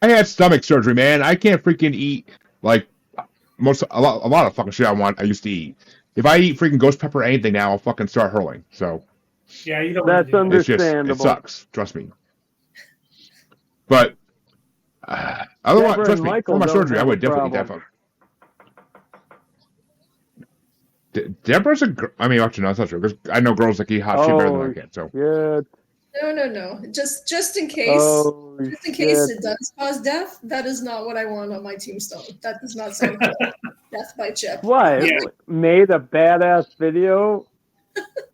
S5: had stomach surgery, man. I can't freaking eat like a lot of fucking shit I used to eat. If I eat freaking ghost pepper or anything now, I'll fucking start hurling. So
S7: yeah, you don't.
S6: That's understandable.
S5: It sucks. Trust me. But otherwise, trust me, for my surgery, I would definitely eat that fuck. Deborah's I mean, actually, no, that's not true. Because I know girls that eat hot shit better than I can. So
S6: yeah.
S3: No. Just in case. Just in case it does cause death, that is not what I want on my tombstone. That does not sound cool. Death by chip.
S6: What?
S7: Yeah.
S6: Made a badass video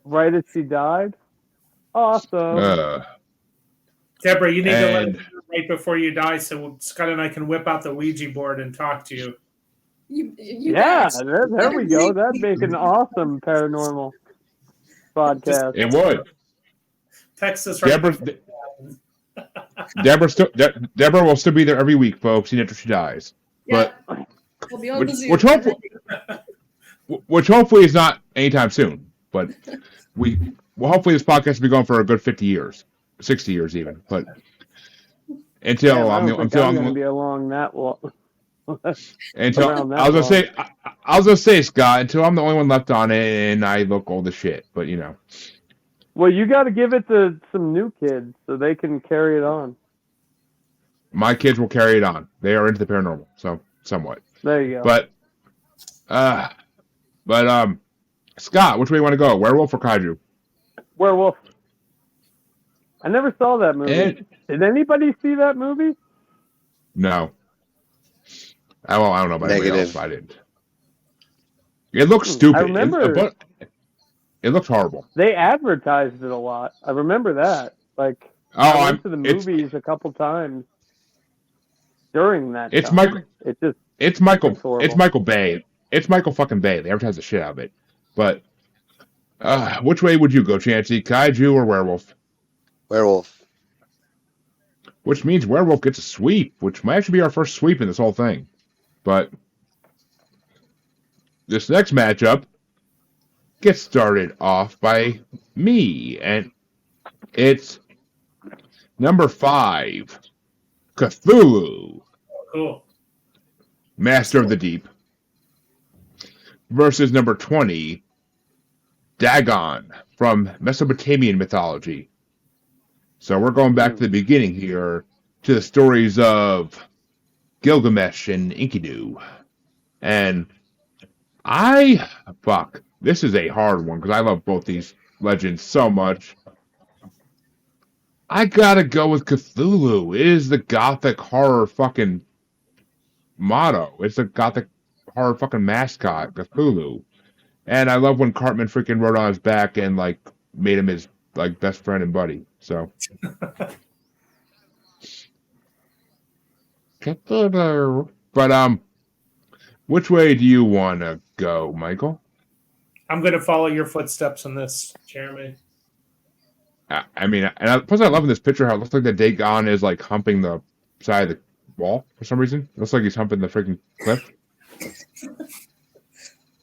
S6: right as she died? Awesome.
S7: Deborah, you need to let us know right before you die so Scott and I can whip out the Ouija board and talk to you.
S6: Yeah, there we go. That'd make an awesome paranormal podcast.
S5: It would.
S7: Text us right.
S5: Deborah will still be there every week, folks, even after she dies.
S3: Yeah.
S5: But
S3: We'll be on the Zoom.
S5: which hopefully is not anytime soon. But hopefully this podcast will be going for a good 50 years, 60 years even. But until I'm going to be along that long. Until I was gonna say, Scott, until I'm the only one left on it and I look old as shit. But you know.
S6: Well, you got to give it to some new kids so they can carry it on.
S5: My kids will carry it on. They are into the paranormal, so somewhat.
S6: There you go.
S5: But Scott, which way you want to go? Werewolf or kaiju?
S6: Werewolf. I never saw that movie. Did anybody see that movie?
S5: No. I don't know about anybody else, but I didn't. It looks stupid.
S6: I remember.
S5: It looks horrible.
S6: They advertised it a lot. I remember that. Like, I went to the movies a couple times during that.
S5: It's
S6: time.
S5: Michael.
S6: It's
S5: Michael Bay. It's Michael fucking Bay. They advertise the shit out of it. But which way would you go, Chancy? Kaiju or werewolf?
S4: Werewolf.
S5: Which means werewolf gets a sweep, which might actually be our first sweep in this whole thing. But this next matchup gets started off by me, and it's number 5, Cthulhu,
S7: cool.
S5: Master of the Deep, versus number 20, Dagon from Mesopotamian mythology. So we're going back to the beginning here, to the stories of Gilgamesh and Enkidu. And this is a hard one, because I love both these legends so much. I gotta go with Cthulhu. It is the gothic horror fucking motto. It's the gothic horror fucking mascot, Cthulhu. And I love when Cartman freaking rode on his back and, like, made him his, like, best friend and buddy. So. But, which way do you want to go, Michael?
S7: I'm going to follow your footsteps on this, Jeremy.
S5: I mean, plus I love in this picture how it looks like the Dagon is, like, humping the side of wall for some reason. Looks like he's humping the freaking cliff.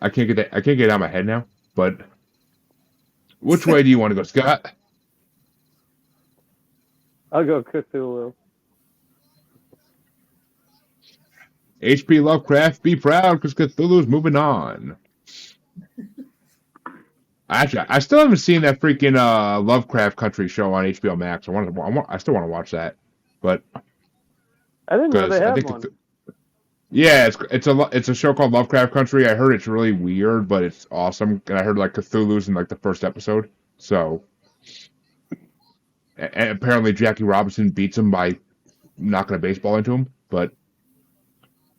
S5: I can't get it out of my head now. But which way do you want to go, Scott?
S6: I'll go Cthulhu.
S5: H.P. Lovecraft, be proud because Cthulhu's moving on. Actually, I still haven't seen that freaking Lovecraft Country show on HBO Max. I still want to watch that, but
S6: I didn't know they had one.
S5: Yeah, it's a show called Lovecraft Country. I heard it's really weird, but it's awesome. And I heard like Cthulhu's in like the first episode. So, and apparently Jackie Robinson beats him by knocking a baseball into him. But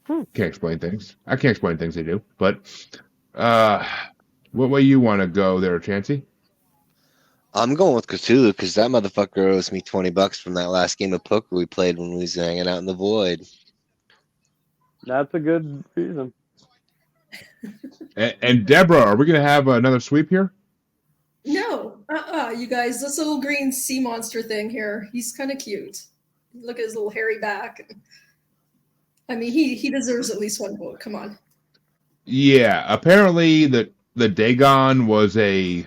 S5: can't explain things. I can't explain things they do. But what way you want to go there, Chancy?
S4: I'm going with Cthulhu because that motherfucker owes me $20 from that last game of poker we played when we was hanging out in the void.
S6: That's a good reason.
S5: And Deborah, are we going to have another sweep here?
S3: No, you guys, this little green sea monster thing here, he's kind of cute. Look at his little hairy back. I mean, he deserves at least one vote. Come on.
S5: Yeah, apparently the Dagon was a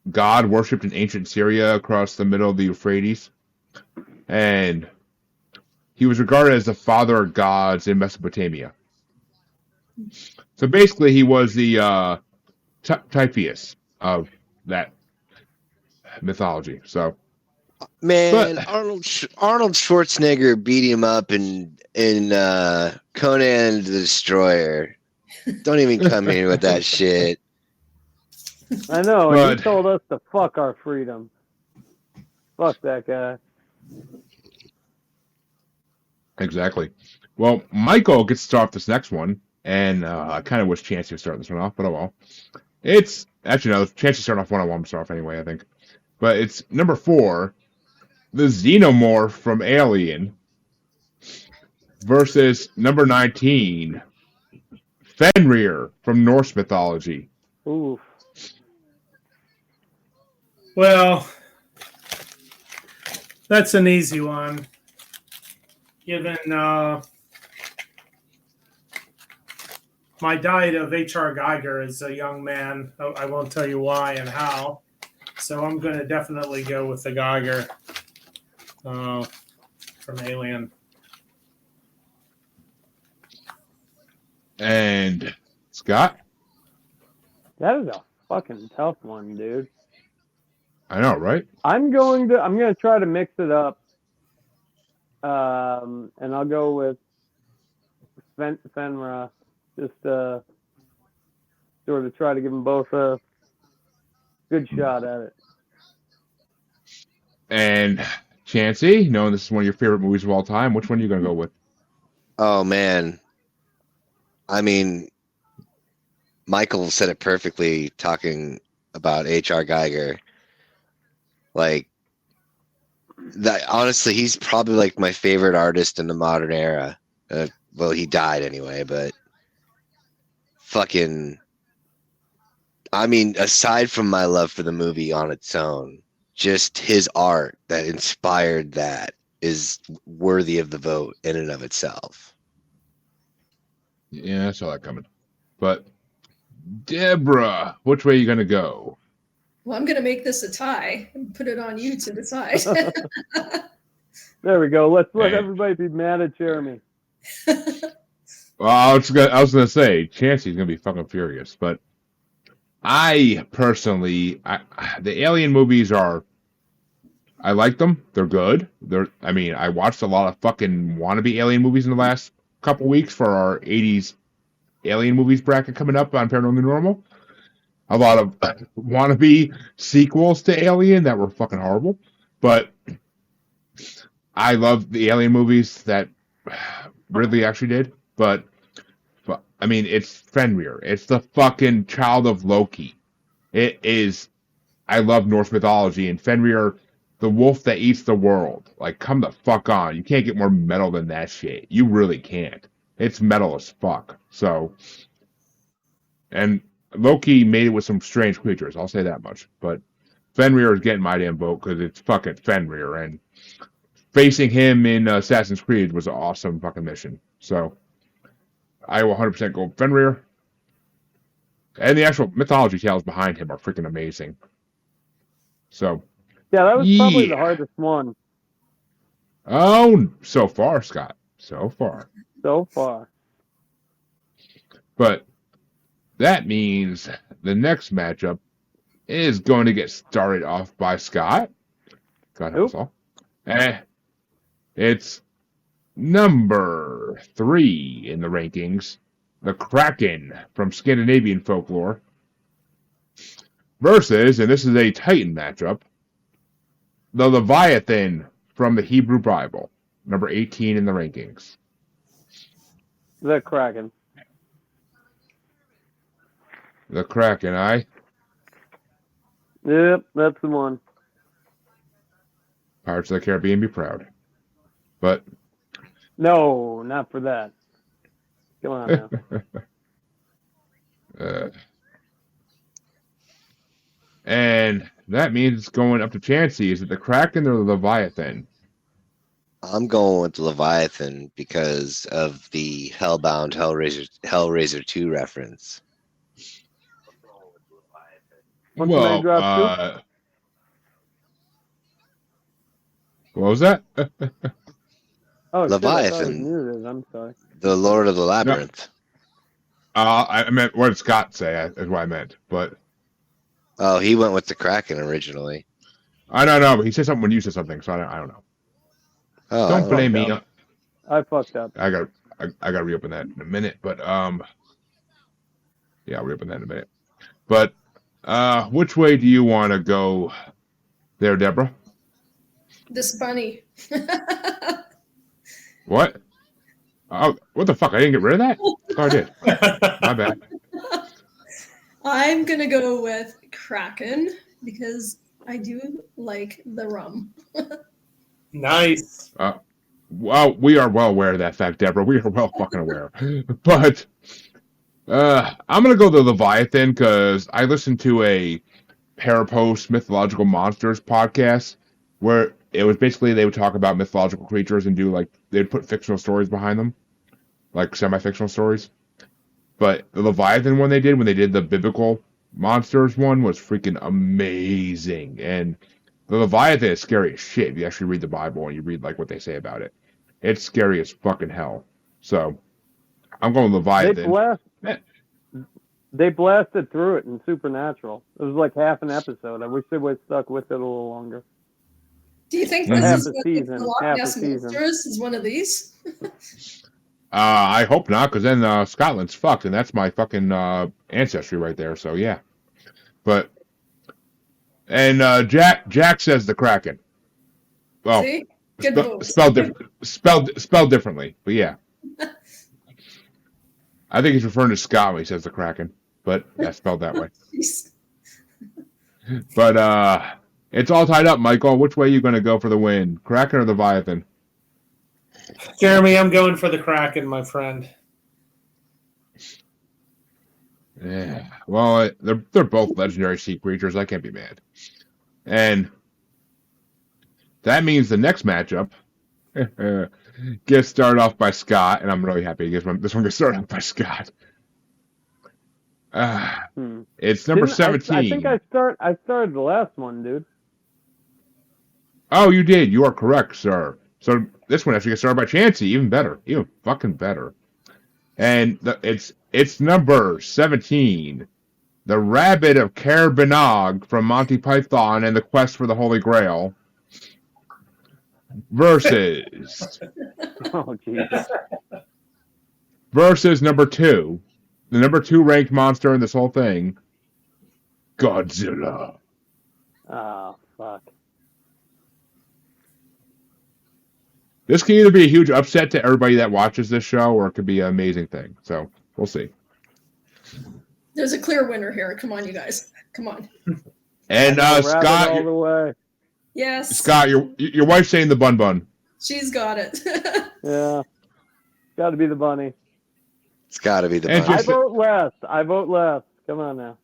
S5: god worshipped in ancient Syria across the middle of the Euphrates. And he was regarded as the father of gods in Mesopotamia. So basically, he was the Typhoeus of that mythology. So,
S4: man, Arnold Schwarzenegger beat him up in Conan the Destroyer. Don't even come here with that shit.
S6: I know. He told us to fuck our freedom. Fuck that guy.
S5: Exactly. Well, Michael gets to start off this next one, and I kind of wish Chancy would start this one off, but oh well. It's actually no, Chancy starting off one. I want to start off anyway, I think. But it's number 4, the Xenomorph from Alien versus number 19, Fenrir from Norse mythology.
S6: Ooh.
S7: Well, that's an easy one. Given my diet of H.R. Geiger as a young man, I won't tell you why and how. So I'm going to definitely go with the Geiger from Alien.
S5: And Scott?
S6: That is a fucking tough one, dude.
S5: I know, right?
S6: I'm going to try to mix it up. And I'll go with Fenrir. Just sort of try to give them both a good shot at it.
S5: And Chancy, knowing this is one of your favorite movies of all time, which one are you going to go with?
S4: Oh, man. I mean, Michael said it perfectly talking about H.R. Geiger. Like, that, honestly, he's probably like my favorite artist in the modern era. Well, he died anyway, but fucking, I mean, aside from my love for the movie on its own, just his art that inspired that is worthy of the vote in and of itself.
S5: Yeah, I saw that coming. But Deborah, which way are you going to go?
S3: Well, I'm going to make this a tie and put it on you to decide.
S6: There we go. Let's let everybody be mad at Jeremy.
S5: Well, I was gonna say Chancy's gonna be fucking furious, but I personally, the Alien movies I like them. They're good. I watched a lot of fucking wannabe Alien movies in the last couple weeks for our 80s Alien movies bracket coming up on Paranormal Normal. A lot of wannabe sequels to Alien that were fucking horrible, but I love the Alien movies that Ridley actually did. But I mean, it's Fenrir. It's the fucking child of Loki. It is. I love Norse mythology, and Fenrir, the wolf that eats the world. Like, come the fuck on. You can't get more metal than that shit. You really can't. It's metal as fuck. So, and Loki made it with some strange creatures. I'll say that much. But Fenrir is getting my damn vote because it's fucking Fenrir. And facing him in Assassin's Creed was an awesome fucking mission. So I will 100% go Fenrir. And the actual mythology tales behind him are freaking amazing. So
S6: Yeah, that was probably the hardest one
S5: Oh, so far, Scott. So far.
S6: so far.
S5: But that means the next matchup is going to get started off by Scott. God help us all. It's number 3 in the rankings, the Kraken from Scandinavian folklore, versus, and this is a Titan matchup, the Leviathan from the Hebrew Bible, number 18 in the rankings.
S6: The Kraken.
S5: The Kraken, aye?
S6: Yep, that's the one.
S5: Pirates of the Caribbean, be proud. But
S6: no, not for that. Come on now.
S5: And that means it's going up to Chancy. Is it the Kraken or the Leviathan?
S4: I'm going with the Leviathan because of the Hellbound Hellraiser 2 reference.
S6: What's the name drop to?
S5: What was that?
S6: Oh,
S4: Leviathan.
S6: Shit, muted. I'm sorry.
S4: The Lord of the Labyrinth.
S5: No. I meant, what did Scott say? Is what I meant. But
S4: oh, he went with the Kraken originally.
S5: I don't know, but he said something when you said something, so I don't know.
S4: Oh,
S5: don't blame me.
S6: I fucked up.
S5: I got to reopen that in a minute, but yeah, I'll reopen that in a minute. But which way do you want to go there, Deborah?
S3: This bunny.
S5: What? Oh, what the fuck? I didn't get rid of that? Oh, I did. My bad.
S3: I'm going to go with Kraken because I do like the rum.
S7: Nice.
S5: Well, we are well aware of that fact, Deborah. We are well fucking aware. But I'm going to go the Leviathan because I listened to a Parapost Mythological Monsters podcast where it was basically they would talk about mythological creatures and do they'd put fictional stories behind them, like semi-fictional stories. But the Leviathan one they did when they did the biblical monsters one was freaking amazing. And the Leviathan is scary as shit if you actually read the Bible and you read what they say about it. It's scary as fucking hell. So I'm going Leviathan.
S6: They blasted through it in Supernatural. It was like half an episode. I wish they would have stuck with it a little longer.
S3: Do you think
S6: Half
S3: this
S6: a
S3: is
S6: season,
S3: the Loch
S6: half a
S3: Ness
S6: season.
S3: Monsters is one of these?
S5: I hope not, because then Scotland's fucked, and that's my fucking ancestry right there. So yeah, Jack says the Kraken. Well,
S3: See? Good
S5: spelled differently, but yeah. I think he's referring to Scott when he says the Kraken, but that's spelled that way. But it's all tied up, Michael. Which way are you going to go for the win? Kraken or the Leviathan?
S7: Jeremy, I'm going for the Kraken, my friend.
S5: Yeah. Well, they're both legendary sea creatures. I can't be mad. And that means the next matchup gets started off by Scott, and I'm really happy this one gets started off by Scott. It's number 17.
S6: I think I started the last one, dude.
S5: Oh, you did. You are correct, sir. So this one actually gets started by Chancy. Even better. Even fucking better. And it's number 17. The Rabbit of Caerbannog from Monty Python and the Quest for the Holy Grail. Versus.
S6: Oh, Jesus.
S5: Versus number 2. The number 2 ranked monster in this whole thing. Godzilla.
S6: Oh, fuck.
S5: This can either be a huge upset to everybody that watches this show, or it could be an amazing thing. So we'll see.
S3: There's a clear winner here. Come on, you guys. Come on.
S5: And Scott,
S6: all the way.
S3: Yes.
S5: Scott, your wife's saying the bun.
S3: She's got it.
S6: Yeah. Got to be the bunny.
S4: It's got to be the
S5: And
S4: bunny.
S6: I vote less. Come on now.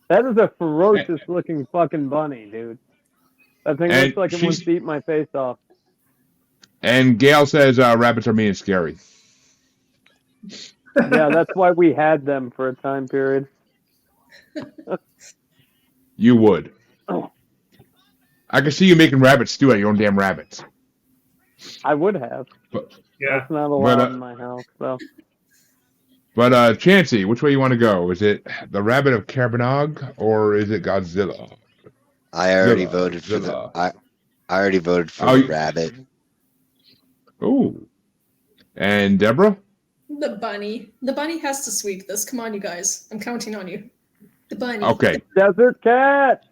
S6: That is a ferocious looking fucking bunny, dude. That thing
S5: And
S6: looks like it wants to eat my face off.
S5: And Gail says rabbits are mean and scary.
S6: Yeah, that's why we had them for a time period.
S5: You would.
S6: Oh.
S5: I can see you making rabbit stew at your own damn rabbits.
S6: I would have.
S7: Yeah.
S6: That's not allowed in my house, so.
S5: But Chancy, which way you want to go? Is it the Rabbit of Caerbannog or is it Godzilla?
S4: I already voted for the. I already voted for the rabbit.
S5: Ooh. And Deborah?
S3: The bunny. The bunny has to sweep this. Come on, you guys. I'm counting on you. The bunny.
S5: Okay.
S6: Desert cat.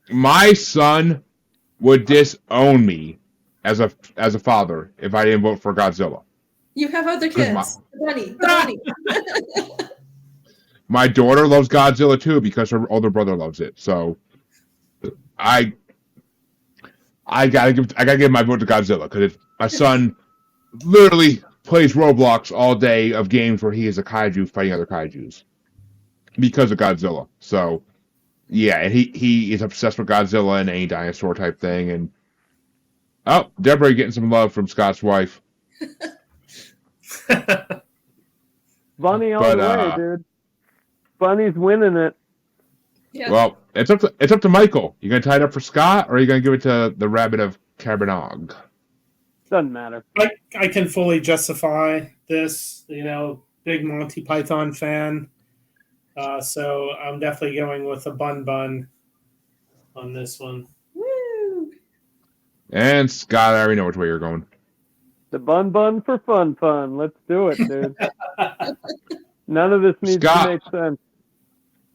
S5: My son would disown me as a father if I didn't vote for Godzilla.
S3: You have other kids. The bunny. The bunny.
S5: My daughter loves Godzilla too because her older brother loves it. So I gotta give my vote to Godzilla because my son literally plays Roblox all day of games where he is a kaiju fighting other kaijus because of Godzilla. So yeah, and he is obsessed with Godzilla and any dinosaur type thing. And oh, Deborah getting some love from Scott's wife.
S6: Bunny all the way, dude. Bunny's winning it.
S3: Yeah.
S5: Well, it's up to Michael. You gonna tie it up for Scott, or are you gonna give it to the Rabbit of Caerbannog?
S6: Doesn't matter.
S7: I can fully justify this. Big Monty Python fan. So I'm definitely going with a bun on this one.
S3: Woo!
S5: And Scott, I already know which way you're going.
S6: The bun for fun. Let's do it, dude. None of this needs to make sense.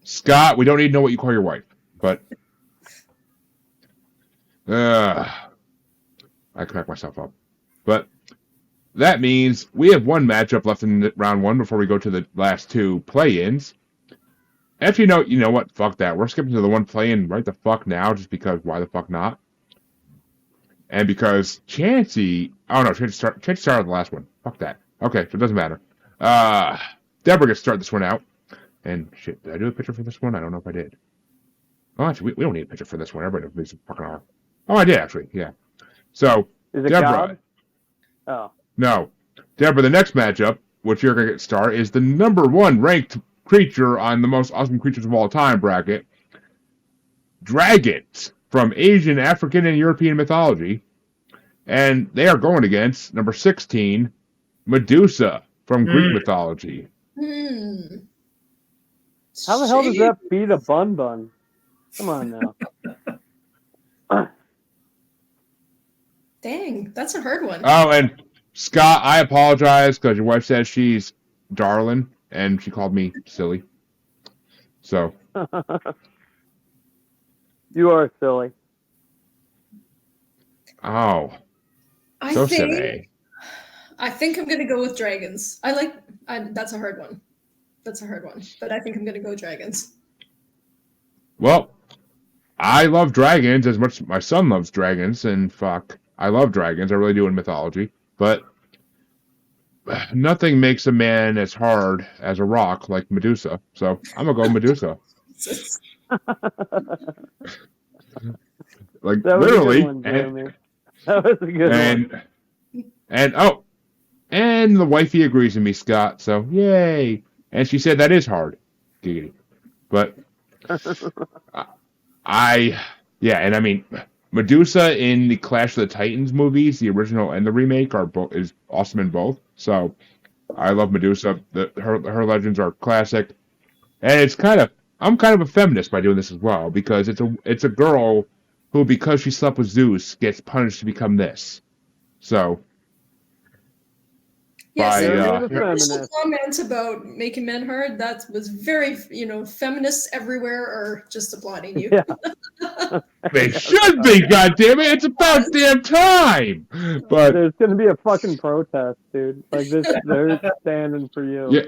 S5: Scott, we don't need to know what you call your wife, but I crack myself up. But that means we have one matchup left in round one before we go to the last two play-ins. Actually, you know what? Fuck that. We're skipping to the one play-in right the fuck now, just because why the fuck not? And because Chancy... Oh, no, Chancy started the last one. Fuck that. Okay, so it doesn't matter. Deborah gets to start this one out. And shit, did I do a picture for this one? I don't know if I did. Oh, actually, we don't need a picture for this one. Everybody knows fucking are. Oh, I did, actually, yeah. So,
S6: is it
S5: Deborah...
S6: God? Oh.
S5: No. Deborah, the next matchup, which you're going to get start, is the number one ranked creature on the most awesome creatures of all time bracket. Dragons from Asian, African, and European mythology. And they are going against number 16, Medusa from Greek mythology.
S6: How the hell does that beat a bun? Come on now.
S3: Dang, that's a hard one.
S5: Oh, and Scott, I apologize because your wife says she's darling, and she called me silly. So.
S6: You are silly.
S5: Oh.
S3: I think I'm going to go with dragons. That's a hard one. But I think I'm going to go dragons.
S5: Well, I love dragons as much as my son loves dragons, and fuck, I love dragons. I really do in mythology. But nothing makes a man as hard as a rock like Medusa. So I'm going to go Medusa. Like,
S6: that was
S5: literally.
S6: A good one, Jeremy. That was a good one.
S5: And the wifey agrees with me, Scott. So yay! And she said that is hard, giggity. But and I mean, Medusa in the Clash of the Titans movies, the original and the remake, is awesome in both. So I love Medusa. Her legends are classic, and I'm kind of a feminist by doing this as well because it's a girl who, because she slept with Zeus, gets punished to become this. So.
S3: Initial comment about making men hard, that was very, feminists everywhere are just applauding you.
S6: Yeah.
S5: They should be, goddammit. It's about damn time. But
S6: there's going to be a fucking protest, dude. Like this, they're standing for you.
S5: Yeah,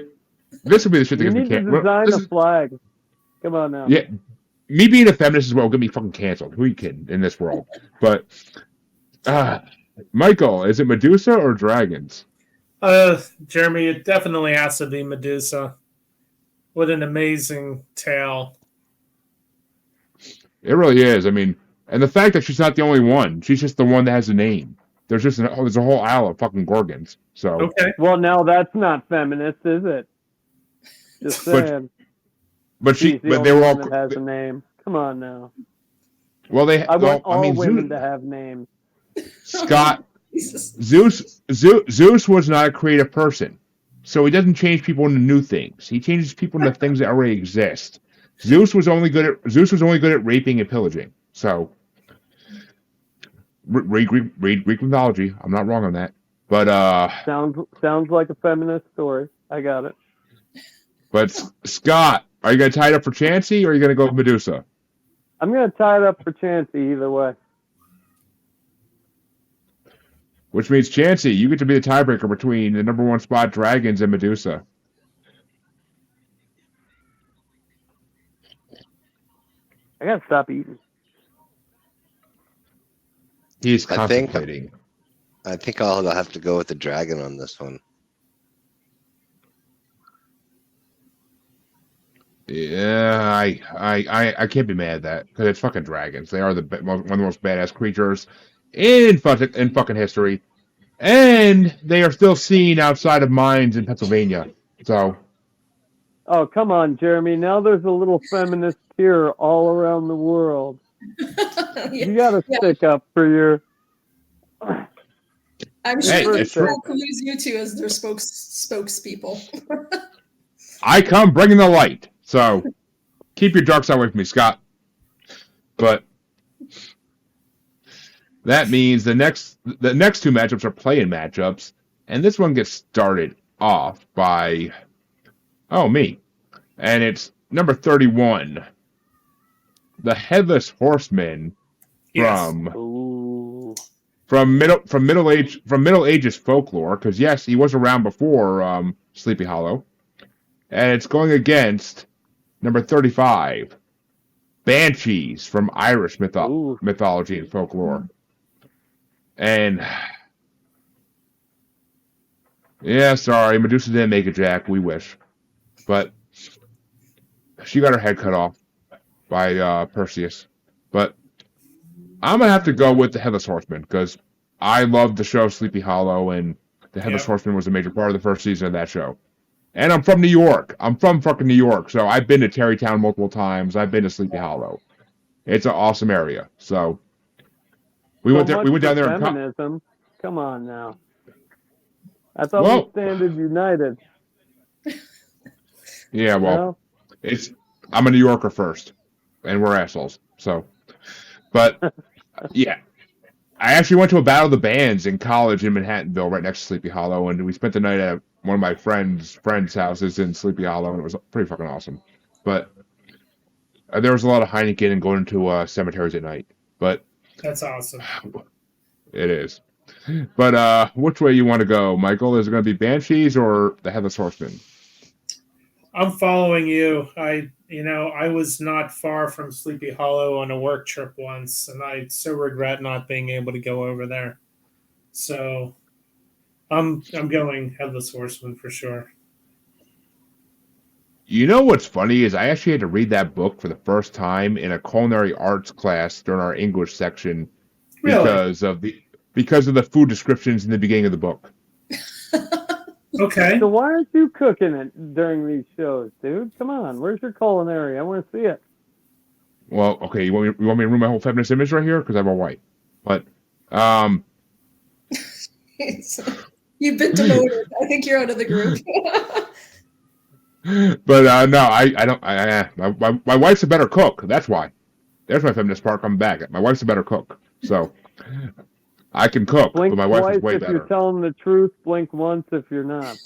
S5: this will be the shit that
S6: you
S5: gets me
S6: canceled. You need to design a flag. Come on now.
S5: Yeah, me being a feminist as well will get me fucking canceled. Who are you kidding in this world? But, Michael, is it Medusa or dragons?
S7: Jeremy, it definitely has to be Medusa. What an amazing tale.
S5: It really is. I mean, and the fact that she's not the only one. She's just the one that has a name. there's a whole aisle of fucking Gorgons. So
S7: Okay.
S6: Well, now that's not feminist, is it? Just saying.
S5: but
S6: She's the
S5: they
S6: only
S5: were all
S6: one that has a name. Come on now.
S5: well they
S6: I want all
S5: mean
S6: women to have names.
S5: Scott
S3: Jesus.
S5: Zeus was not a creative person, so he doesn't change people into new things. He changes people into things that already exist. Zeus was only good at raping and pillaging. So read Greek mythology. I'm not wrong on that. But
S6: Sounds like a feminist story. I got it.
S5: But Scott, are you gonna tie it up for Chancy or are you gonna go with Medusa?
S6: I'm gonna tie it up for Chancy either way.
S5: Which means Chancy, you get to be the tiebreaker between the number one spot Dragons and Medusa.
S6: I gotta stop eating.
S5: He's
S4: I think-
S5: contemplating.
S4: I think I'll have to go with the dragon on this one.
S5: Yeah, I can't be mad at that because it's fucking dragons. They are one of the most badass creatures in fucking history, and they are still seen outside of mines in Pennsylvania. So,
S6: Oh, come on, Jeremy. Now there's a little feminist here all around the world. You gotta stick up for your.
S3: I'm sure
S5: Hey,
S3: they
S5: it's true.
S3: will use you two as their spokespeople.
S5: I come bringing the light. So, keep your dark side away from me, Scott. But that means the next two matchups are play-in matchups, and this one gets started off by me, and it's number 31, the Headless Horseman
S7: Yes.
S5: from Middle Ages folklore, because yes, he was around before Sleepy Hollow, and it's going against number 35, Banshees from Irish mythology and folklore. And yeah, sorry, Medusa didn't make it, Jack. We wish, but she got her head cut off by Perseus. But I'm gonna have to go with the Headless Horseman because I loved the show Sleepy Hollow, and the Headless Horseman was a major part of the first season of that show. And I'm from New York. I'm from fucking New York, so I've been to Tarrytown multiple times. I've been to Sleepy Hollow. It's an awesome area. So we went there. We went down there.
S6: Feminism. Come on now. I thought we standed united.
S5: Yeah, well, I'm a New Yorker first, and we're assholes. So, but yeah, I actually went to a Battle of the Bands in college in Manhattanville, right next to Sleepy Hollow, and we spent the night at one of my friends' houses in Sleepy Hollow, and it was pretty fucking awesome. But there was a lot of Heineken and going to cemeteries at night. But
S7: That's awesome.
S5: It is. But which way you want to go, Michael? Is it going to be Banshees or the Headless Horseman?
S7: I'm following you. I was not far from Sleepy Hollow on a work trip once, and I so regret not being able to go over there. So I'm going Headless Horseman for sure.
S5: You know what's funny is I actually had to read that book for the first time in a culinary arts class during our English section because of the food descriptions in the beginning of the book.
S7: Okay.
S6: So why aren't you cooking it during these shows, dude? Come on, where's your culinary? I want to see it.
S5: Well, okay, you want me to ruin my whole feminist image right here because I'm a white, but
S3: You've been demoted. I think you're out of the group.
S5: But no, I don't. My wife's a better cook. That's why. There's my feminist part coming back. My wife's a better cook, so I can cook,
S6: Blink
S5: but my wife
S6: twice
S5: is way
S6: if
S5: better.
S6: you're telling the truth. Blink once if you're not.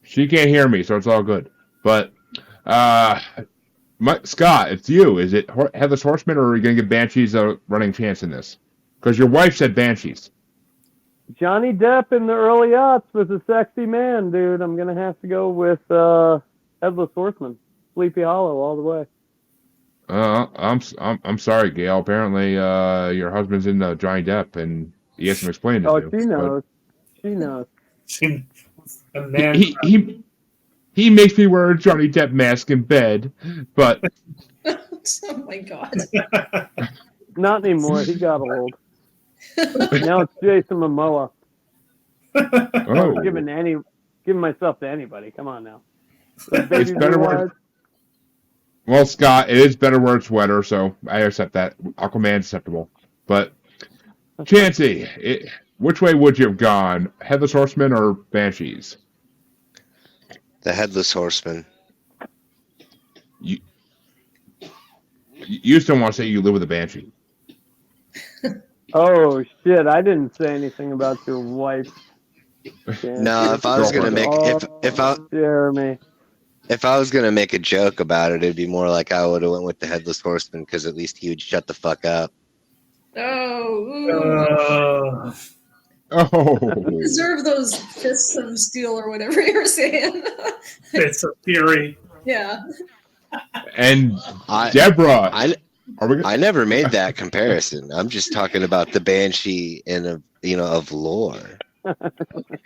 S5: She can't hear me, so it's all good. But Scott, it's you. Is it Headless Horseman, or are you going to give Banshees a running chance in this? Because your wife said Banshees.
S6: Johnny Depp in the early aughts was a sexy man, dude. I'm gonna have to go with Headless Horseman, Sleepy Hollow, all the way.
S5: I'm sorry, Gail. Apparently, your husband's into Johnny Depp, and he has some explaining to do.
S6: She knows. She knows.
S7: A man.
S5: He makes me wear a Johnny Depp mask in bed, but
S3: Oh my god.
S6: Not anymore. He got old. Now it's Jason Momoa. I
S5: Oh,
S6: was giving myself to anybody. Come on now. Those
S5: it's
S6: baby
S5: better
S6: blue
S5: where.
S6: eyes.
S5: Well, Scott, it is better where it's wetter, so I accept that. Aquaman's acceptable. But, Chancy, which way would you have gone? Headless Horseman or Banshees?
S4: The Headless Horseman.
S5: You still want to say you live with a Banshee.
S6: Oh shit! I didn't say anything about your wife.
S4: No, if I was gonna make
S6: Jeremy.
S4: if I was gonna make a joke about it, it'd be more like I would have went with the Headless Horseman because at least he would shut the fuck up.
S3: Oh,
S5: Oh,
S3: deserve those fists of steel or whatever you're saying.
S7: It's a theory.
S3: Yeah.
S5: and
S4: I
S5: Deborah,
S4: I never made that comparison. I'm just talking about the Banshee of lore.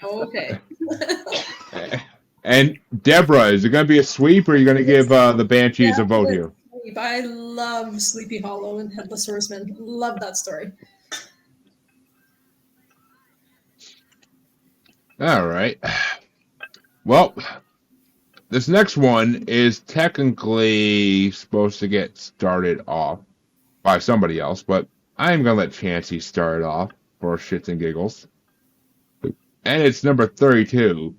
S3: Okay.
S5: And Deborah, is it going to be a sweep, or are you going to give the Banshees a vote here?
S3: I love Sleepy Hollow and Headless Horseman. Love that story.
S5: All right. Well, this next one is technically supposed to get started off by somebody else, but I'm going to let Chancy start off for shits and giggles. And it's number 32,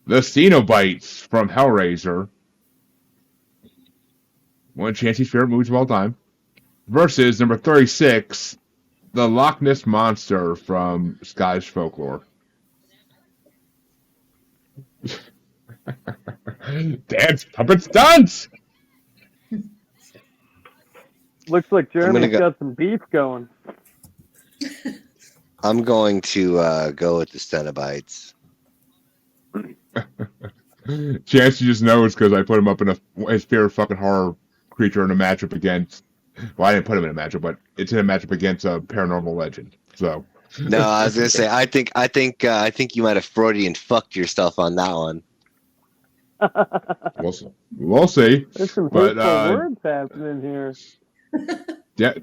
S5: The Cenobites from Hellraiser, one of Chancy's favorite movies of all time, versus number 36, The Loch Ness Monster from Scottish Folklore. Dance, puppet stunts!
S6: Looks like Jeremy's got some beef going.
S4: I'm going to go with the Cenobites.
S5: Chance just knows because I put him up in his favorite fucking horror creature in a matchup against. Well, I didn't put him in a matchup, but it's in a matchup against a paranormal legend. So.
S4: No, I was gonna say I think you might have Freudian fucked yourself on that one.
S5: We'll see.
S6: There's some hateful words happening here.
S5: Yeah,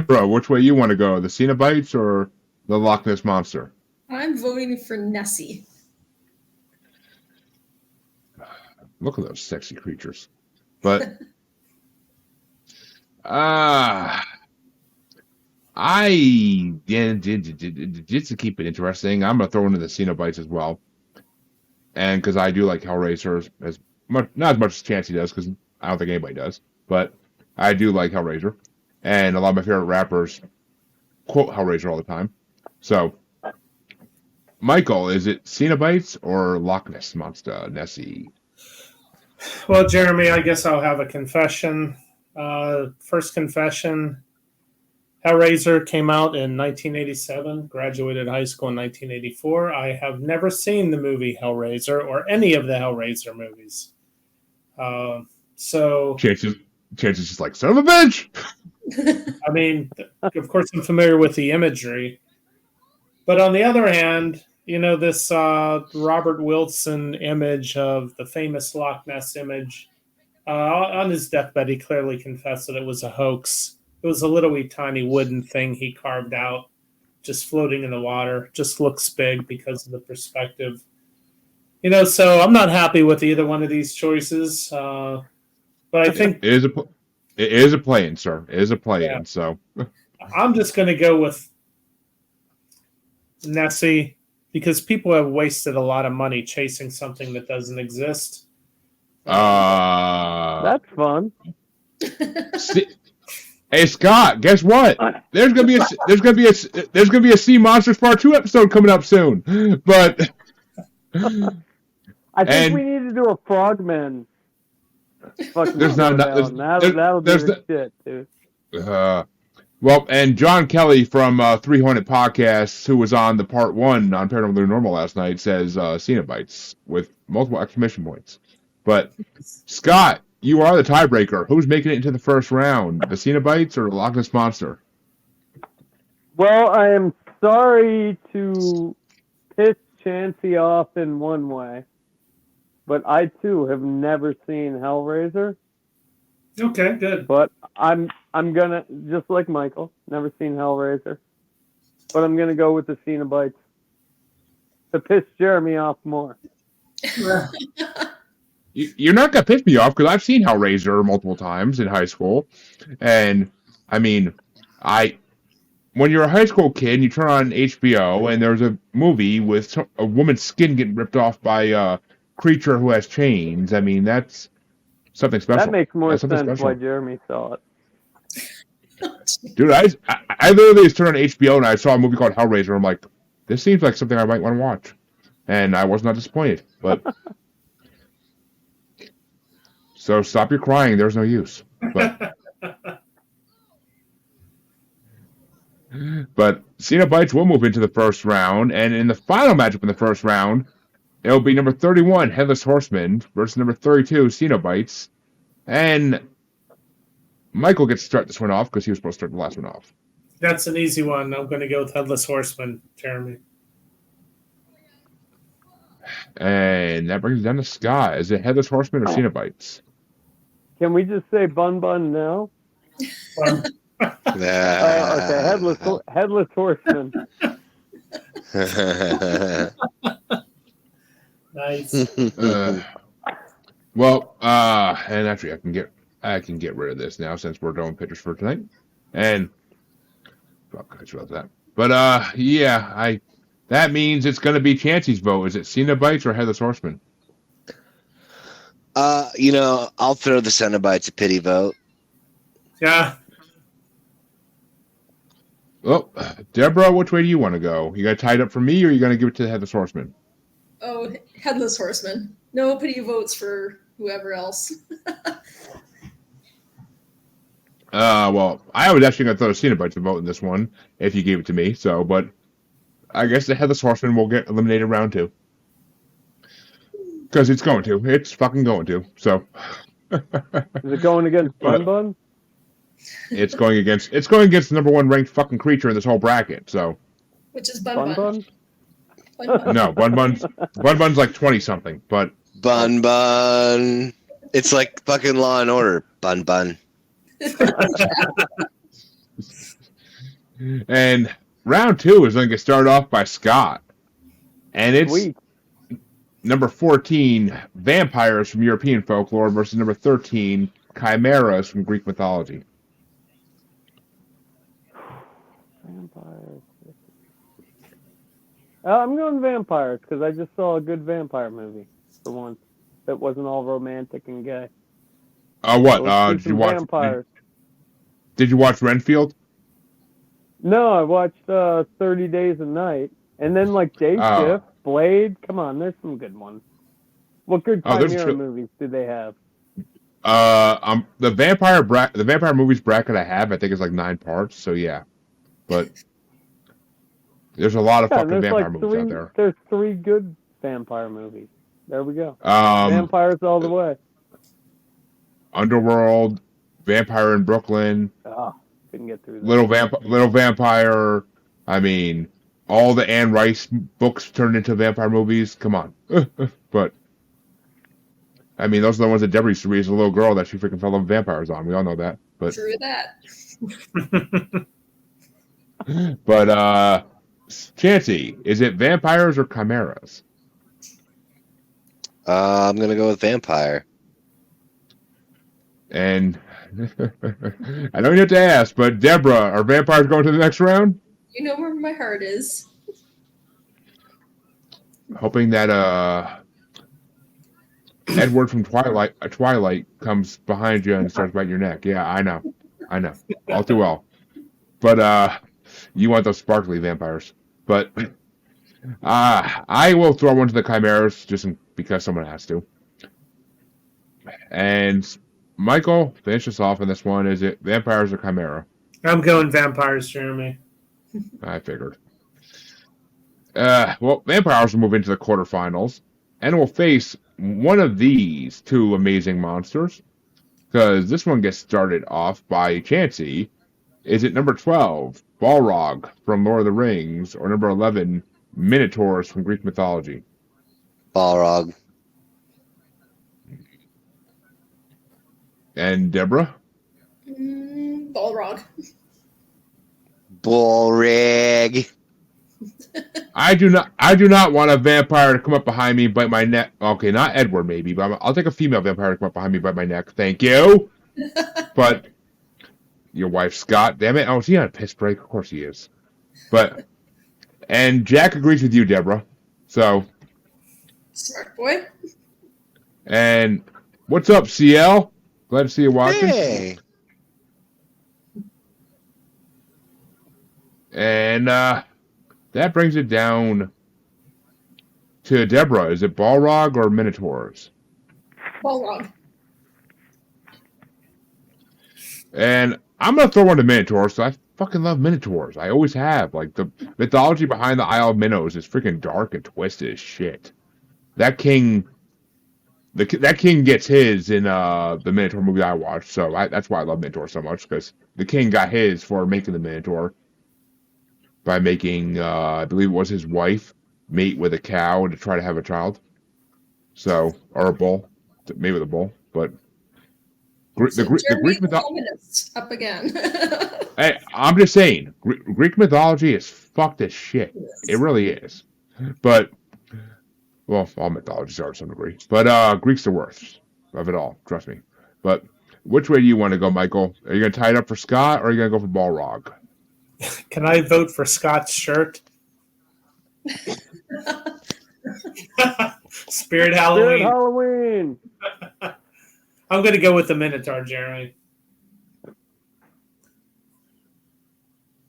S5: bro, which way you want to go? The Cenobites or the Loch Ness Monster?
S3: I'm voting for Nessie.
S5: Look at those sexy creatures. But just to keep it interesting, I'm gonna throw into the Cenobites as well. And because I do like Hellraiser as much, not as much as Chancy does, because I don't think anybody does, but I do like Hellraiser, and a lot of my favorite rappers quote Hellraiser all the time. So, Michael, is it Cenobites or Loch Ness Monster, Nessie?
S7: Well, Jeremy, I guess I'll have a confession. First confession, Hellraiser came out in 1987, graduated high school in 1984. I have never seen the movie Hellraiser or any of the Hellraiser movies. So
S5: Chances just like, son of a bitch!
S7: I mean, of course, I'm familiar with the imagery. But on the other hand, you know, this Robert Wilson image of the famous Loch Ness image, on his deathbed, he clearly confessed that it was a hoax. It was a little tiny wooden thing he carved out, just floating in the water. Just looks big because of the perspective. You know, so I'm not happy with either one of these choices. But I think
S5: it is a play-in, sir. It is a play-in. Yeah. So
S7: I'm just going to go with Nessie because people have wasted a lot of money chasing something that doesn't exist.
S6: That's fun.
S5: Hey Scott, guess what? There's gonna be a Sea Monsters Part 2 episode coming up soon. But
S6: I think we need to do a Frogman. That'll be the shit, dude.
S5: Well, and John Kelly from 300 Podcasts, who was on the Part 1 on Paranormal Normal last night, says Cenobites with multiple exclamation points. But Scott, you are the tiebreaker. Who's making it into the first round? The Cenobites or the Loch Ness Monster?
S6: Well, I am sorry to piss Chancy off in one way, but I too have never seen Hellraiser.
S7: Okay, good.
S6: But I'm gonna, just like Michael, never seen Hellraiser. but I'm going to go with the Cenobites to piss Jeremy off more.
S5: You're not gonna piss me off because I've seen Hellraiser multiple times in high school, and I mean, when you're a high school kid and you turn on HBO and there's a movie with a woman's skin getting ripped off by a creature who has chains. I mean, that's something special.
S6: That makes more
S5: That's something
S6: sense
S5: special.
S6: why Jeremy saw it.
S5: Dude, I literally just turned on HBO and I saw a movie called Hellraiser. I'm like, this seems like something I might want to watch, and I was not disappointed. But so stop your crying. There's no use. But Cenobites will move into the first round, and in the final matchup in the first round, it'll be number 31, Headless Horseman, versus number 32, Cenobites. And Michael gets to start this one off because he was supposed to start the last one off.
S7: That's an easy one. I'm going to go with Headless Horseman, Jeremy.
S5: And that brings us down to Scott. Is it Headless Horseman or Cenobites?
S6: Can we just say Bun Bun now? Okay, Headless Horseman.
S7: Nice.
S5: And actually, I can get rid of this now since we're doing pitchers for tonight. And fuck, I love that. But that means it's going to be Chancy's vote. Is it Cenobites or Headless Horseman?
S4: I'll throw the Cenobites a pity vote.
S7: Yeah.
S5: Well, Deborah, which way do you want to go? You got to tie it up for me, or you going to give it to the Headless Horseman?
S3: Oh, Headless Horseman. No pity votes for whoever else.
S5: Well, I was actually going to throw the Cenobites a vote in this one if you gave it to me. So, but I guess the Headless Horseman will get eliminated round 2 because it's going to. It's fucking going to. So,
S6: is it going against Bun Bun?
S5: It's going against the number 1 ranked fucking creature in this whole bracket. So,
S3: which is Bun Bun.
S5: No, Bun Bun's like 20 something, but
S4: Bun Bun. It's like fucking Law and Order. Bun Bun.
S5: And round 2 is going to get started off by Scott, and it's
S6: Sweet.
S5: Number 14, vampires from European folklore versus number 13, chimeras from Greek mythology.
S6: Vampires. I'm going vampires because I just saw a good vampire movie for once that wasn't all romantic and gay.
S5: What? Did you watch?
S6: Vampires.
S5: Did you watch Renfield?
S6: No, I watched 30 Days a Night, and then like Day Shift, Blade. Come on, there's some good ones. What good chimera movies do they have?
S5: The vampire movies bracket I have, I think is like 9 parts. So yeah, but there's a lot of fucking vampire movies out there.
S6: There's 3 good vampire movies. There we go. Vampires all the way.
S5: Underworld, Vampire in Brooklyn.
S6: Couldn't get through that.
S5: Little Vampire. I mean, all the Anne Rice books turned into vampire movies. Come on. But I mean, those are the ones that Deborah used to read as a little girl that she freaking fell in love with vampires on. We all know that. But
S3: true that.
S5: But Chancy, is it vampires or chimeras?
S4: I'm gonna go with vampire.
S5: And I don't have to ask, but Deborah, are vampires going to the next round?
S3: You know where my heart is.
S5: Hoping that Edward from Twilight comes behind you and starts biting your neck. Yeah, I know, all too well. But you want those sparkly vampires. But I will throw one to the chimeras just because someone has to. And Michael, finish us off on this one. Is it vampires or chimera?
S7: I'm going vampires, Jeremy.
S5: I figured. Well, vampires will move into the quarterfinals and will face one of these 2 amazing monsters. Because this one gets started off by Chancy. Is it number 12, Balrog from Lord of the Rings, or number 11, Minotaurs from Greek mythology?
S4: Balrog.
S5: And Deborah?
S3: Balrog.
S4: Bullrig.
S5: I do not want a vampire to come up behind me and bite my neck. Okay, not Edward, maybe, but I'll take a female vampire to come up behind me and bite my neck. Thank you. But your wife, Scott, damn it. Oh, is he on a piss break? Of course he is. And Jack agrees with you, Deborah. So.
S3: Smart boy.
S5: And what's up, CL? Glad to see you watching.
S4: Hey.
S5: And that brings it down to Deborah. Is it Balrog or Minotaurs?
S3: Balrog.
S5: And I'm going to throw one to Minotaurs, so I fucking love Minotaurs. I always have. Like, the mythology behind the Isle of Minnows is freaking dark and twisted as shit. That king gets his in the Minotaur movie I watched, so that's why I love Minotaur so much, because the king got his for making the Minotaur by making, I believe it was his wife, mate with a cow to try to have a child. So, or a bull, mate with a bull, but the Greek mythology
S3: up again.
S5: Hey, I'm just saying, Greek mythology is fucked as shit.
S3: Yes.
S5: It really is. But, well, all mythologies are to some degree. But Greek's the worst of it all, trust me. But which way do you want to go, Michael? Are you going to tie it up for Scott, or are you going to go for Balrog?
S7: Can I vote for Scott's shirt? Spirit Halloween.
S6: Spirit Halloween.
S7: I'm going to go with the Minotaur, Jeremy.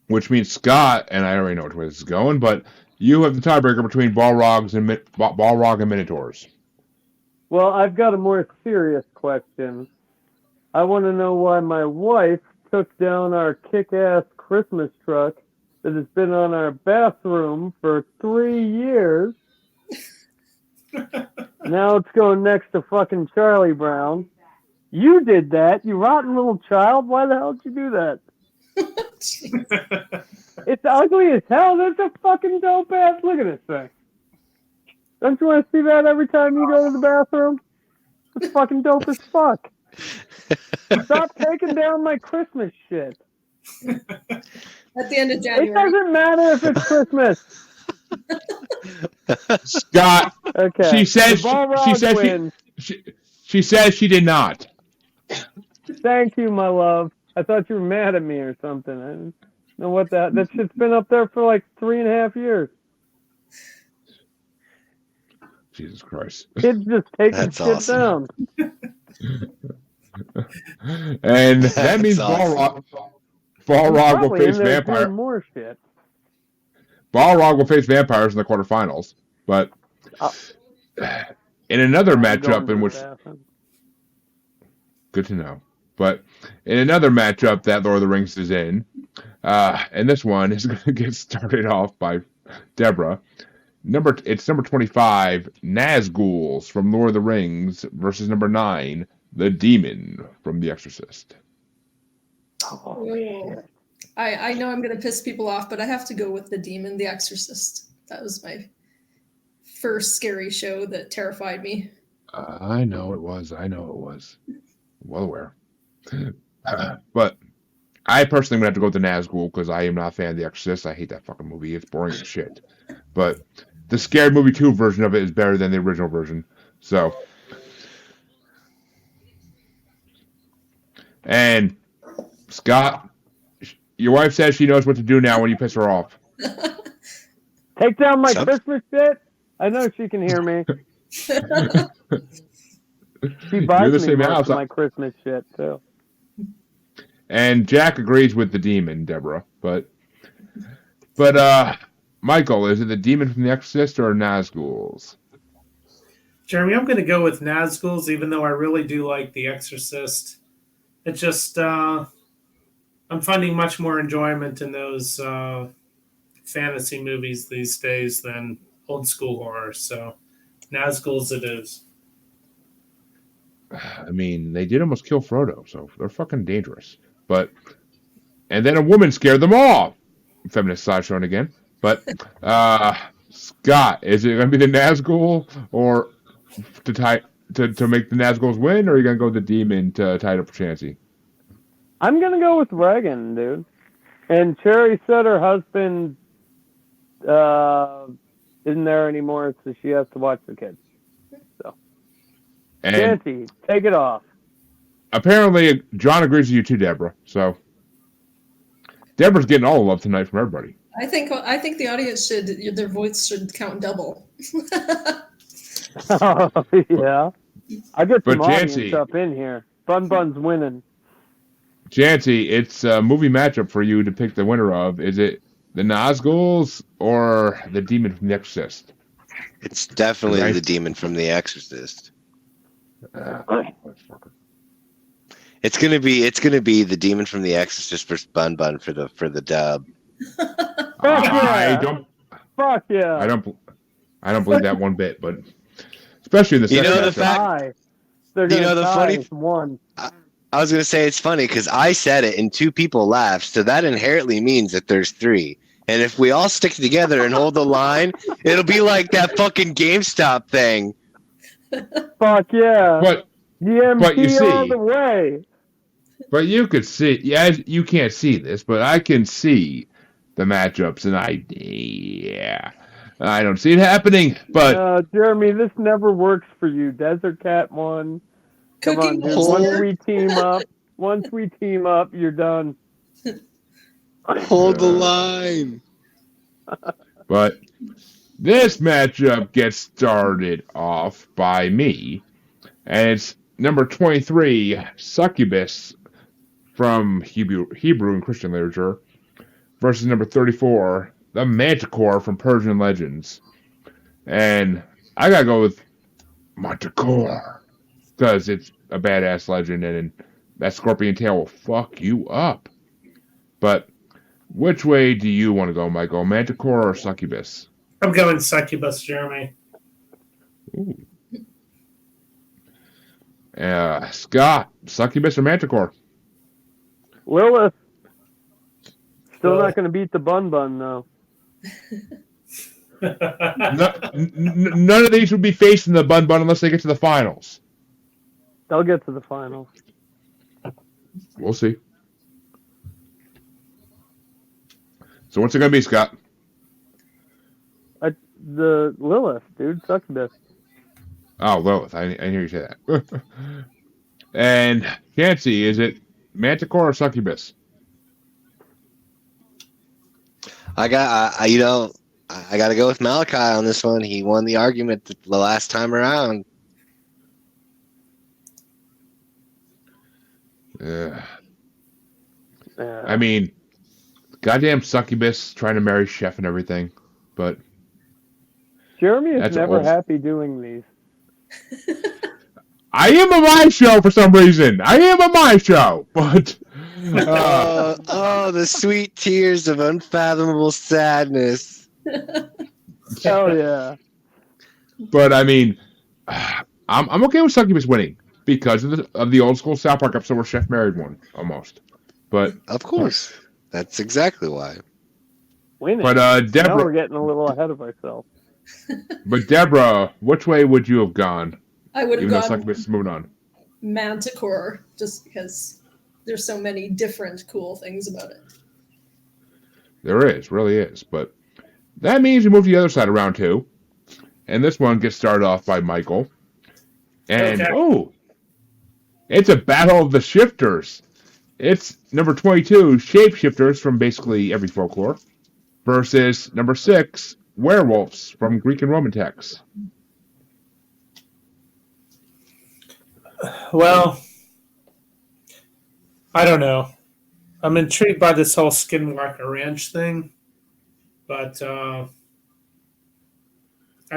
S5: Which means Scott, and I already know which way this is going, but you have the tiebreaker between Balrog and Minotaurs.
S6: Well, I've got a more serious question. I want to know why my wife took down our kick-ass Christmas truck that has been on our bathroom for 3 years. Now it's going next to fucking Charlie Brown. You did that, you rotten little child. Why the hell did you do that? It's ugly as hell. That's a fucking dope ass. Look at this thing. Don't you want to see that every time you go to the bathroom? It's fucking dope as fuck. Stop taking down my Christmas shit.
S3: At the end of January.
S6: It doesn't matter if it's Christmas.
S5: Scott.
S6: Okay.
S5: She says she did not.
S6: Thank you, my love. I thought you were mad at me or something. I didn't know what that shit's been up there for like 3.5 years.
S5: Jesus Christ.
S6: Kids just taking
S4: That's
S6: shit
S4: awesome.
S6: down.
S5: And that means
S4: awesome.
S5: Balrog will
S6: Probably
S5: face
S6: in there
S5: vampire.
S6: doing more shit.
S5: Balrog will face vampires in the quarterfinals, but in another
S6: I'm
S5: matchup
S6: going
S5: in
S6: to
S5: which,
S6: the bathroom.
S5: good to know, but in another matchup that Lord of the Rings is in, and this one is going to get started off by Deborah. It's number 25, Nazguls from Lord of the Rings versus number 9, the Demon from The Exorcist.
S6: Oh,
S3: Ooh. I know I'm going to piss people off, but I have to go with The Demon, The Exorcist. That was my first scary show that terrified me.
S5: I know it was. Well aware. But I personally would have to go with the Nazgul because I am not a fan of The Exorcist. I hate that fucking movie. It's boring as shit. But the Scared Movie 2 version of it is better than the original version. So. And Scott, your wife says she knows what to do now when you piss her off.
S6: Take down my Christmas shit? I know she can hear me. She buys me most of my Christmas shit, too.
S5: And Jack agrees with the Demon, Deborah. But Michael, is it the Demon from The Exorcist or Nazguls?
S7: Jeremy, I'm going to go with Nazguls, even though I really do like The Exorcist. It just, I'm finding much more enjoyment in those fantasy movies these days than old school horror. So, Nazguls it is.
S5: I mean, they did almost kill Frodo, so they're fucking dangerous. And then a woman scared them all. Feminist side showing again. But, Scott, is it going to be the Nazgul or to make the Nazguls win, or are you going to go with the Demon to tie it up for Chancy?
S6: I'm going to go with Reagan, dude. And Cherry said her husband isn't there anymore, so she has to watch the kids. So,
S5: And
S6: Chancy, take it off.
S5: apparently, John agrees with you too, Deborah. So, Deborah's getting all the love tonight from everybody.
S3: I think the audience their votes should count double.
S6: Oh, yeah. I get some
S5: But
S6: audience
S5: Chancy-
S6: up in here. Bun's winning.
S5: Chancy, it's a movie matchup for you to pick the winner of. Is it the Nazguls or the Demon from The Exorcist?
S4: It's definitely
S5: Right.
S4: the demon from The Exorcist. It's gonna be the demon from The Exorcist versus Bun for the dub.
S6: Fuck
S5: I
S6: yeah.
S5: don't.
S6: Fuck yeah.
S5: I don't believe that one bit, but especially in the
S4: You
S5: second
S4: know the
S5: matchup.
S4: fact-
S6: They're
S4: You
S6: gonna
S4: know the
S6: tie
S4: funny-
S6: as one.
S4: I was gonna say it's funny because I said it and 2 people laughed, so that inherently means that there's 3. And if we all stick together and hold the line, it'll be like that fucking GameStop thing.
S6: Fuck yeah.
S5: But
S6: GMT
S5: you
S6: all
S5: see-
S6: the way.
S5: But you could see, yeah, you can't see this, but I can see the matchups, and I don't see it happening. But
S6: Jeremy, this never works for you. Desert Cat won. Come on,
S3: Cooking
S6: dude.
S3: Monster?
S6: Once we team up, you're done.
S4: Hold the line.
S5: But this matchup gets started off by me, and it's number 23, Succubus from Hebrew and Christian literature, versus number 34, the Manticore from Persian legends. And I gotta go with Manticore because it's a badass legend, and that scorpion tail will fuck you up. But which way do you want to go, Michael? Manticore or Succubus?
S7: I'm going Succubus, Jeremy.
S5: Ooh. Scott, Succubus or Manticore?
S6: Lilith. Still
S7: Lilith.
S6: not going to beat the Bun though.
S5: None of these would be facing the Bun unless they get to the finals.
S6: They'll get to the finals.
S5: We'll see. So what's it going to be, Scott?
S6: The Lilith, dude. Succubus.
S5: Oh, Lilith. I hear you say that. And Chancy, is it Manticore or Succubus?
S4: I got to go with Malachi on this one. He won the argument the last time around.
S5: I mean, goddamn Succubus trying to marry Chef and everything, but
S6: Jeremy is
S5: That's
S6: never
S5: old.
S6: happy doing these.
S5: I am a my show for some reason. I am a my show, but
S4: The sweet tears of unfathomable sadness.
S6: Hell yeah.
S5: but I mean, I'm okay with Succubus winning because of the old school South Park episode where Chef married one almost. But
S4: Of course. That's exactly why.
S6: Winning.
S5: but
S6: Now
S5: Deborah,
S6: we're getting a little ahead of ourselves.
S5: which way would you have gone?
S3: I would have
S5: Even though
S3: gone
S5: Succubus is moving on.
S3: Manticore just because there's so many different cool things about it.
S5: There is, really is. But that means we move to the other side of round 2. And this one gets started off by Michael. And,
S7: Okay.
S5: It's a battle of the shifters. It's number 22, Shapeshifters from basically every folklore, versus number 6, Werewolves from Greek and Roman texts.
S7: Well, I don't know. I'm intrigued by this whole Skinwalker Ranch thing, but I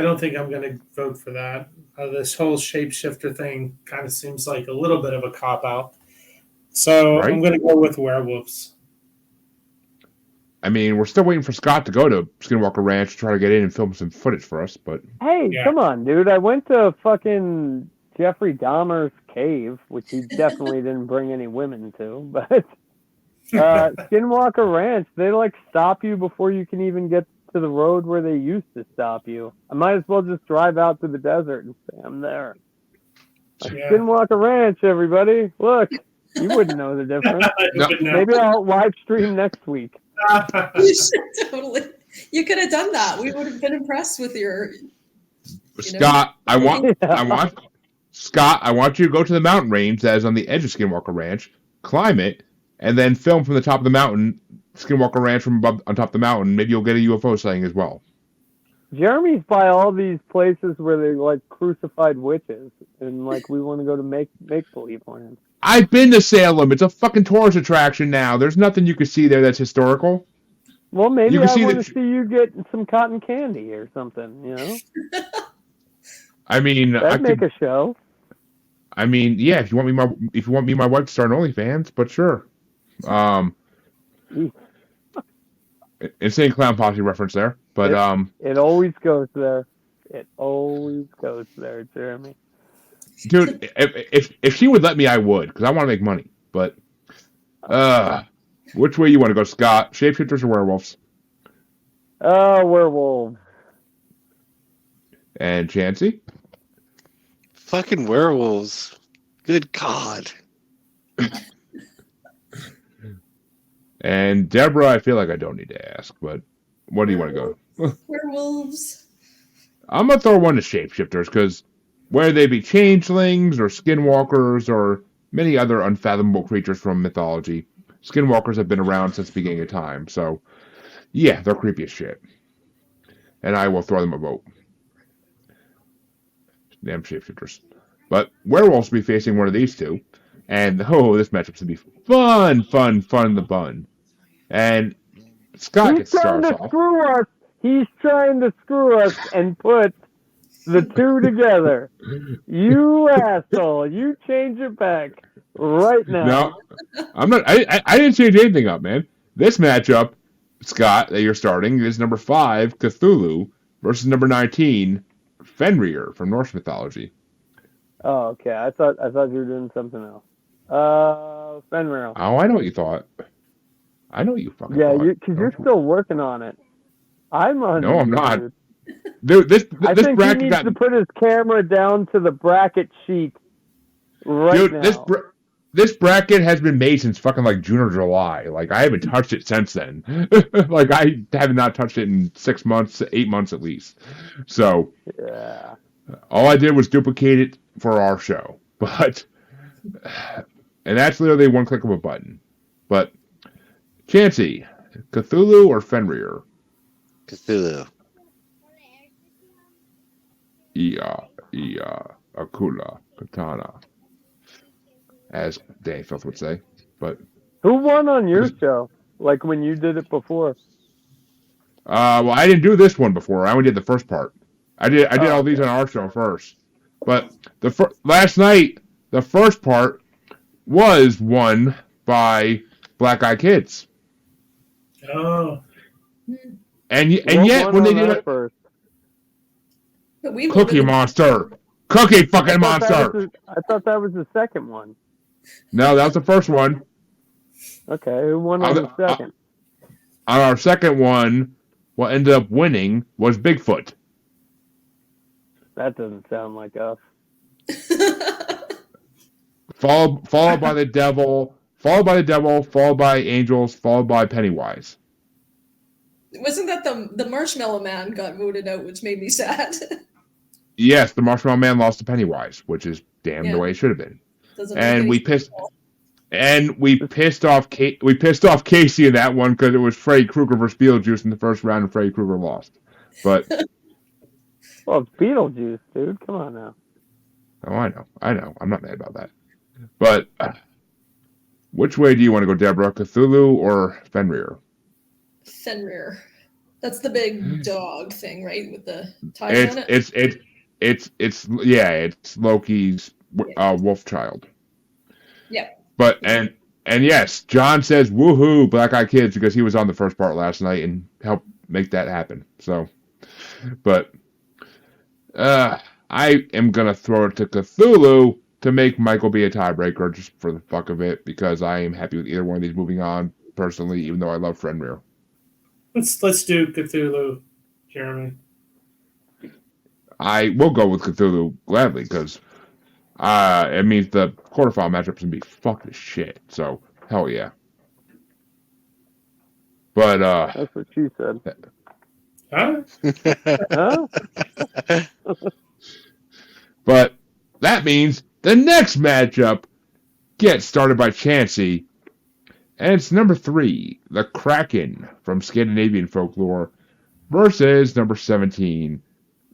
S7: don't think I'm going to vote for that. This whole shapeshifter thing kind of seems like a little bit of a cop-out. So
S5: Right.
S7: I'm going to go with Werewolves.
S5: I mean, we're still waiting for Scott to go to Skinwalker Ranch to try to get in and film some footage for us, but
S6: Hey,
S7: Yeah.
S6: come on, dude. I went to fucking Jeffrey Dahmer's cave, which he definitely didn't bring any women to, but Skinwalker Ranch, they like stop you before you can even get to the road where they used to stop you. I might as well just drive out to the desert and say I'm there.
S7: Yeah.
S6: Skinwalker Ranch, everybody. Look, you wouldn't know the difference.
S5: No.
S7: But no.
S6: Maybe I'll live stream next week.
S3: You should totally. You could have done that. We would have been impressed with your.
S5: Scott, I want you to go to the mountain range that is on the edge of Skinwalker Ranch, climb it, and then film from the top of the mountain, Skinwalker Ranch from above on top of the mountain. Maybe you'll get a UFO sighting as well.
S6: Jeremy's by all these places where they like crucified witches, and like we want to go to make believe land.
S5: I've been to Salem. It's a fucking tourist attraction now. There's nothing you can see there that's historical.
S6: Well, maybe I want to
S5: see
S6: you get some cotton candy or something. You know.
S5: I mean,
S6: that'd make a show.
S5: I mean, yeah. If you want me and my wife to start an OnlyFans, but sure. Insane Clown Posse reference there, but
S6: it always goes there. It always goes there, Jeremy.
S5: Dude, if she would let me, I would, because I want to make money. But which way you want to go, Scott? Shapeshifters or werewolves?
S6: Werewolves.
S5: And Chancy?
S4: Fucking werewolves. Good God.
S5: And Deborah, I feel like I don't need to ask, but what do you want to go?
S3: Werewolves.
S5: I'm going to throw one to shapeshifters, because whether they be changelings or skinwalkers or many other unfathomable creatures from mythology, skinwalkers have been around since the beginning of time. So, yeah, they're creepy as shit. And I will throw them a vote. Damn shapeshifters. But werewolves will be facing one of these two. And, this matchup's going to be fun in the bun. And Scott gets started off.
S6: He's trying to screw us and put the two together. You asshole. You change it back right now.
S5: No, I'm not. I didn't change anything up, man. This matchup, Scott, that you're starting is number 5, Cthulhu, versus number 19, Fenrir from Norse mythology.
S6: Oh, okay. I thought you were doing something else. Fenrir.
S5: Oh, I know what you thought. I know what you fucking thought.
S6: Yeah, because you're still working on it.
S5: No, I'm not. Dude, this
S6: I think
S5: bracket
S6: he needs to put his camera down to the bracket sheet right now.
S5: This bracket has been made since fucking like June or July. Like, I haven't touched it since then. Like, I have not touched it in 6 months, 8 months at least. So,
S6: yeah.
S5: All I did was duplicate it for our show. But, and that's literally one click of a button. But, Chancy, Cthulhu or Fenrir?
S4: Cthulhu.
S5: Akula, Katana, as Danny Filth would say. But
S6: who won on your show? Like when you did it before?
S5: Well, I didn't do this one before. I only did the first part. I did all these on our show first. But last night, the first part was won by Black Eyed Kids.
S7: Oh.
S5: And yet when they did it
S6: first.
S5: Cookie Monster. Cookie fucking Monster.
S6: I thought that was the second one.
S5: No, that was the first one.
S6: Okay, who won on the second?
S5: On our second one, what ended up winning was Bigfoot.
S6: That doesn't sound like us.
S5: Followed by the devil, followed by angels, followed by Pennywise.
S3: Wasn't that the Marshmallow Man got voted out, which made me sad?
S5: Yes, the Marshmallow Man lost to Pennywise, which is damn the way it should have been. We pissed off Casey in that one because it was Freddy Krueger versus Beetlejuice in the first round, and Freddy Krueger lost. But
S6: well, it's Beetlejuice, dude. Come on now.
S5: Oh, I know. I'm not mad about that. But which way do you want to go, Deborah? Cthulhu or Fenrir?
S3: Fenrir. That's the big dog thing, right? With the tie on it.
S5: It's Loki's wolf child.
S3: Yeah.
S5: But and yes, John says woohoo, Black Eyed Kids, because he was on the first part last night and helped make that happen. So, but I am gonna throw it to Cthulhu to make Michael be a tiebreaker just for the fuck of it, because I am happy with either one of these moving on personally, even though I love Fenrir.
S7: Let's do Cthulhu, Jeremy.
S5: I will go with Cthulhu gladly because it means the quarterfinal matchup's gonna be fucked as shit. So hell yeah. But
S6: that's what she said.
S7: Huh?
S6: Huh?
S5: But that means the next matchup gets started by Chancy. And it's number 3, the Kraken from Scandinavian folklore, versus number 17,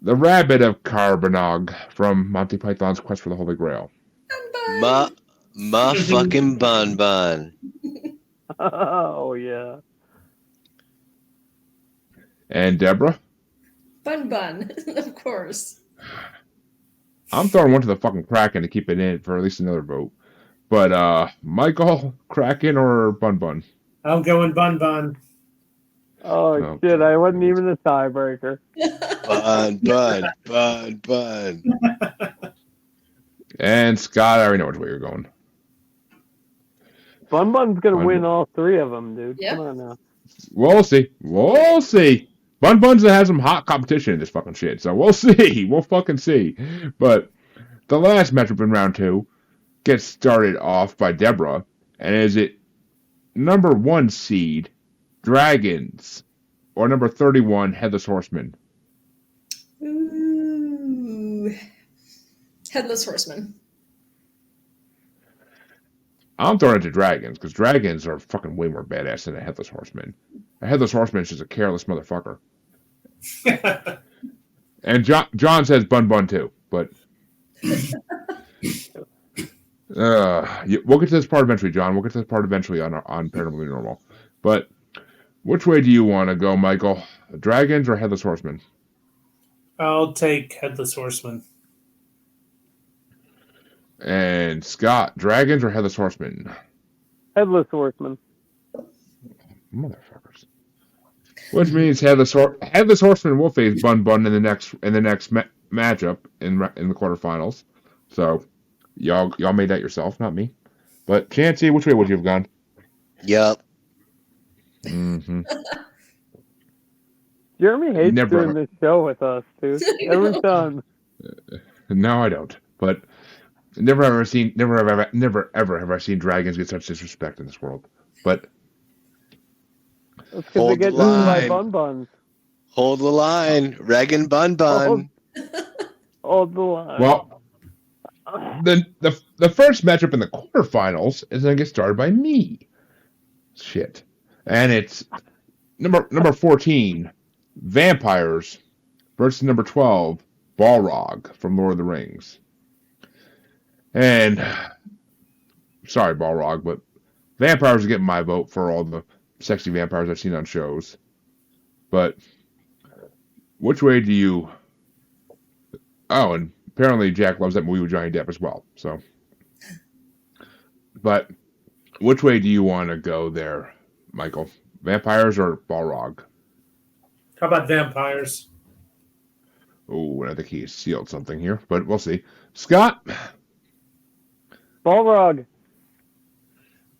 S5: the Rabbit of Caerbannog from Monty Python's Quest for the Holy Grail.
S4: Ma fucking bun bun.
S6: Oh, yeah.
S5: And Deborah?
S3: Bun, of course.
S5: I'm throwing one to the fucking Kraken to keep it in for at least another vote. But, Michael, Kraken or Bun?
S7: I'm going Bun.
S6: Oh,
S5: Okay.
S6: shit. I wasn't even a tiebreaker.
S4: Bun.
S5: And Scott, I already know which way you're going.
S6: Bun Bun's going to
S5: Bun
S6: win
S5: Bun.
S6: all 3 of them, dude.
S3: Yep.
S6: Come on now.
S5: We'll see. Bun's has some hot competition in this fucking shit, so we'll see. We'll fucking see. But the last matchup in round 2 gets started off by Deborah, and is it number 1 seed, Dragons, or number 31, Headless Horseman?
S3: Ooh. Headless Horseman.
S5: I'm throwing it to Dragons, because Dragons are fucking way more badass than a Headless Horseman. A Headless Horseman is just a careless motherfucker. And John says Bun too, but we'll get to this part eventually, John. We'll get to this part eventually on Paranormally Normal. But which way do you want to go, Michael? Dragons or Headless Horseman?
S7: I'll take Headless Horseman.
S5: And Scott, Dragons or Headless Horseman?
S6: Headless Horseman.
S5: Motherfuckers. Which means Headless Horseman will face Bun in the next matchup in the quarterfinals. So y'all made that yourself, not me. But Chancy, which way would you have gone?
S4: Yup.
S5: Mm-hmm.
S6: Jeremy hates
S5: Never.
S6: doing this show with us, dude. Every time.
S5: No, I don't. But never ever have I seen dragons get such disrespect in this world. But
S6: That's because they
S4: Hold
S6: get
S4: the
S6: eaten by
S4: line.
S6: Bun Buns.
S4: Hold the line. Regan Bun.
S6: Hold the line.
S5: well, the first matchup in the quarterfinals is going to get started by me. Shit. And it's number 14, Vampires, versus number 12, Balrog from Lord of the Rings. And sorry, Balrog, but Vampires are getting my vote for all the sexy vampires I've seen on shows. But which way do you... Oh, and apparently Jack loves that movie with Johnny Depp as well. So, but which way do you want to go there, Michael? Vampires or Balrog?
S7: How about Vampires?
S5: Oh, and I think he sealed something here, but we'll see. Scott?
S6: Balrog.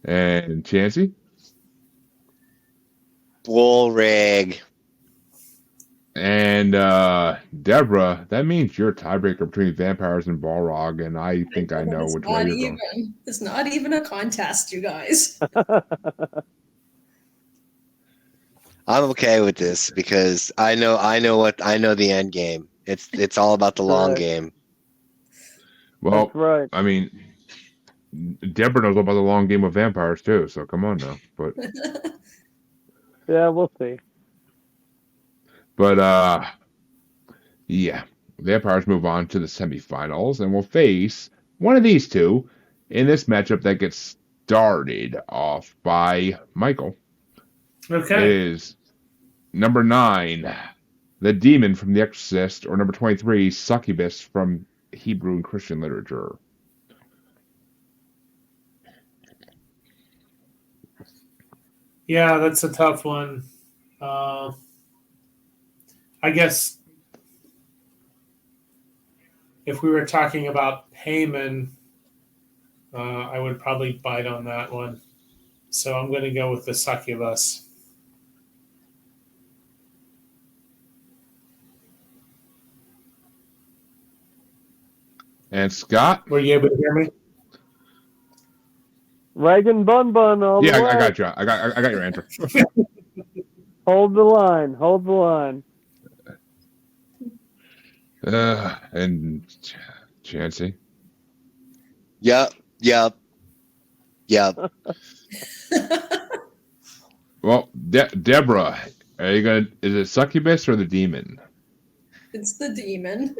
S5: And Chancy?
S4: Bull rig.
S5: And Deborah, that means you're a tiebreaker between Vampires and Balrog, and I think I know which way you're going.
S3: It's not even a contest, you guys.
S4: I'm okay with this because I know the end game. It's all about the long game.
S5: Well,
S6: That's right.
S5: I mean, Deborah knows about the long game of vampires too, so come on now. But
S6: Yeah, we'll see.
S5: But yeah, Vampires move on to the semifinals and will face one of these two in this matchup that gets started off by Michael.
S7: Okay.
S5: Is number 9, the demon from The Exorcist, or number 23, succubus from Hebrew and Christian literature.
S7: Yeah, that's a tough one. I guess if we were talking about Haman, I would probably bite on that one. So I'm going to go with the succubus.
S5: And Scott?
S7: Were you able to hear me?
S6: Reagan Bun all the way.
S5: I got you. I got your answer.
S6: Hold the line. Hold the line.
S5: And Chancy.
S4: Yep.
S5: Well, Deborah, are you gonna? Is it succubus or the demon?
S3: It's the demon.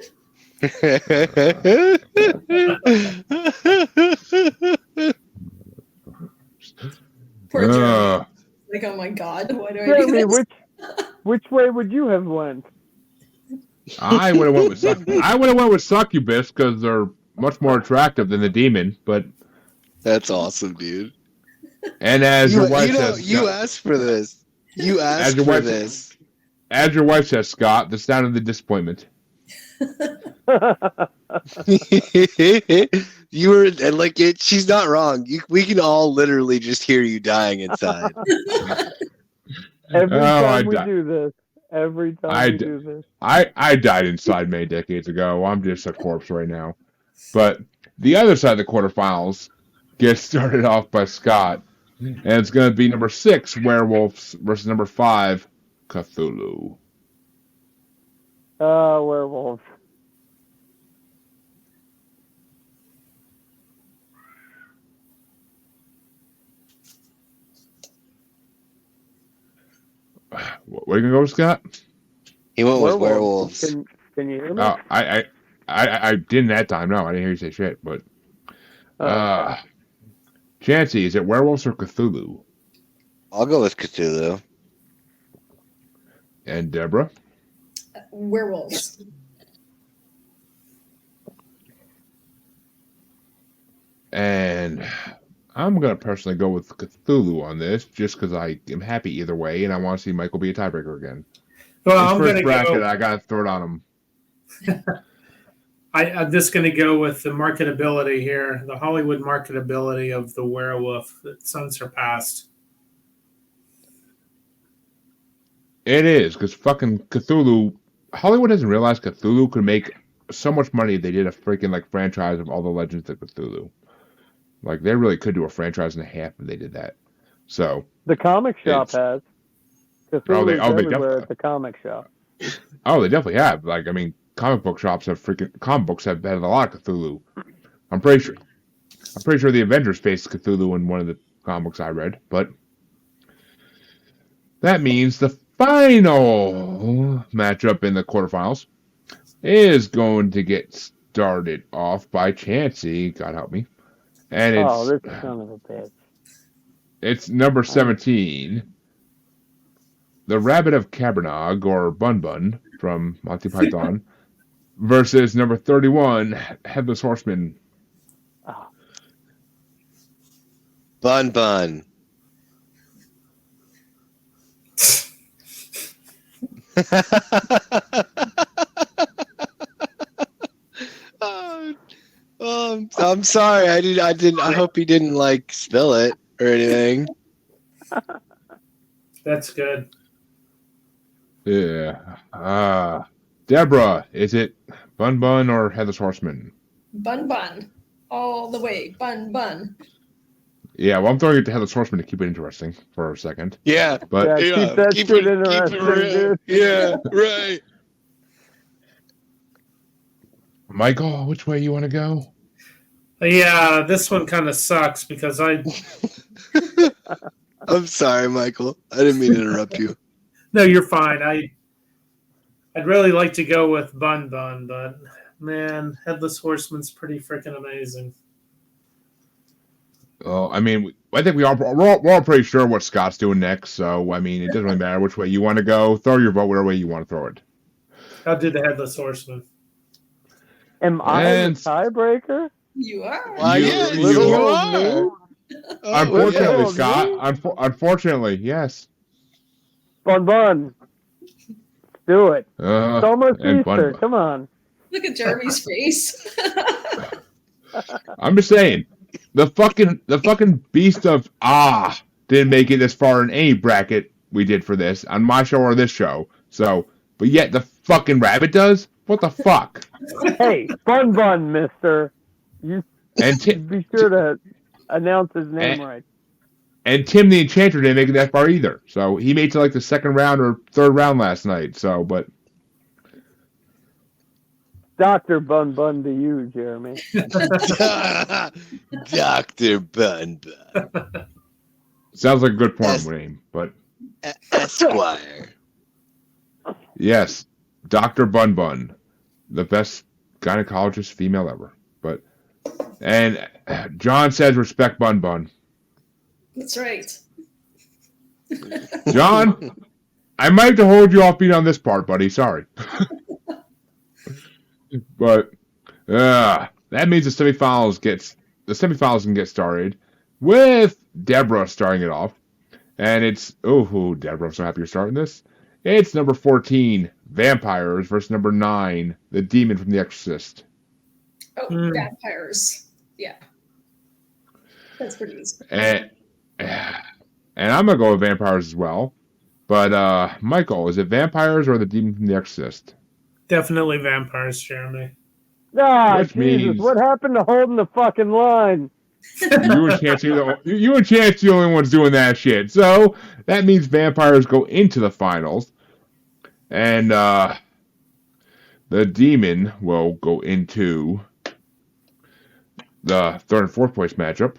S3: Poor Jeremy. Like, oh my God, why do I do
S6: Jeremy,
S3: this?
S6: which way would you have went?
S5: I would have went with succubus because they're much more attractive than the demon. But
S4: That's awesome, dude.
S5: and as your wife says,
S4: you asked for this. You asked for this.
S5: As your wife says, Scott, the sound of the disappointment.
S4: You were and like it. She's not wrong. We can all literally just hear you dying inside.
S6: Every time we do this.
S5: I died inside many decades ago. I'm just a corpse right now. But the other side of the quarterfinals gets started off by Scott, and it's going to be number 6 Werewolves versus number 5 Cthulhu.
S6: Werewolves.
S5: Where are you gonna go with, Scott?
S4: He went with werewolves.
S6: Can you hear me?
S5: Oh, I didn't that time. No, I didn't hear you say shit. But Chancy, is it werewolves or Cthulhu?
S4: I'll go with Cthulhu.
S5: And Deborah?
S3: Werewolves.
S5: And I'm going to personally go with Cthulhu on this, just because I am happy either way, and I want to see Michael be a tiebreaker again.
S7: Well, I'm going to
S5: bracket, I got to throw it on him.
S7: I'm just going to go with the marketability here, the Hollywood marketability of the werewolf. It's unsurpassed.
S5: It is, because fucking Cthulhu, Hollywood hasn't realized Cthulhu could make so much money if they did a freaking like franchise of all the Legends of Cthulhu. Like, they really could do a franchise and a half if they did that. So
S6: the comic shop has. Cthulhu's everywhere at the comic shop.
S5: Oh, they definitely have. Like, I mean, comic books have had a lot of Cthulhu. I'm pretty sure the Avengers faced Cthulhu in one of the comics I read, but that means the final matchup in the quarterfinals is going to get started off by Chancy. God help me. And
S6: this son of a bitch.
S5: It's number 17, the Rabbit of Caerbannog, or Bun Bun from Monty Python, versus number 31, Headless Horseman.
S4: Bun Bun. I'm sorry. I didn't. I hope he didn't like spill it or anything.
S7: That's good.
S5: Yeah. Deborah, is it Bun Bun or Headless Horseman?
S3: Bun Bun. All the way. Bun Bun.
S5: Yeah, well, I'm throwing it to Headless Horseman to keep it interesting for a second.
S4: Yeah.
S5: But
S6: keep that shit interesting, dude.
S4: Yeah, right.
S5: Michael, which way you want to go?
S7: Yeah, this one kind of sucks because
S4: I'm sorry, Michael. I didn't mean to interrupt you.
S7: No, you're fine. I'd really like to go with Bun Bun, but man, Headless Horseman's pretty freaking amazing.
S5: Oh, I mean, I think we're all pretty sure what Scott's doing next. So, I mean, it doesn't really matter which way you want to go. Throw your vote whatever way you want to throw it.
S7: I'll do the Headless Horseman.
S6: Am I the tiebreaker?
S3: You are.
S4: You are.
S5: Unfortunately, Scott. Unfortunately, yes.
S6: Bun Bun. Do it. It's almost Easter.
S5: Bun.
S6: Come on.
S3: Look at Jeremy's face.
S5: I'm just saying, the fucking beast of didn't make it this far in any bracket we did for this on my show or this show. So, but yet the fucking rabbit does. What the fuck?
S6: Hey, Bun Bun, mister. You be sure to announce his name right.
S5: And Tim the Enchanter didn't make it that far either. So he made it to like the second round or third round last night. So, but
S6: Dr. Bun Bun to you, Jeremy.
S4: Dr. Bun Bun.
S5: Sounds like a good porn name, but
S4: Esquire.
S5: yes, Dr. Bun Bun, the best gynecologist female ever. And John says respect Bun Bun.
S3: That's right.
S5: John, I might have to hold you off beat on this part, buddy. Sorry. But that means the semifinals can get started with Deborah starting it off. And it's Deborah, I'm so happy you're starting this. It's number 14, Vampires, versus number 9, The Demon from The Exorcist.
S3: Oh, vampires. Yeah. That's pretty easy.
S5: And I'm gonna go with Vampires as well. But Michael, is it Vampires or The Demon from The Exorcist?
S7: Definitely vampires, Jeremy.
S6: Ah,
S5: Which
S6: Jesus,
S5: means-
S6: what happened to holding the fucking line?
S5: You and Chancy the only ones doing that shit. So that means Vampires go into the finals, and the Demon will go into the third and fourth place matchup.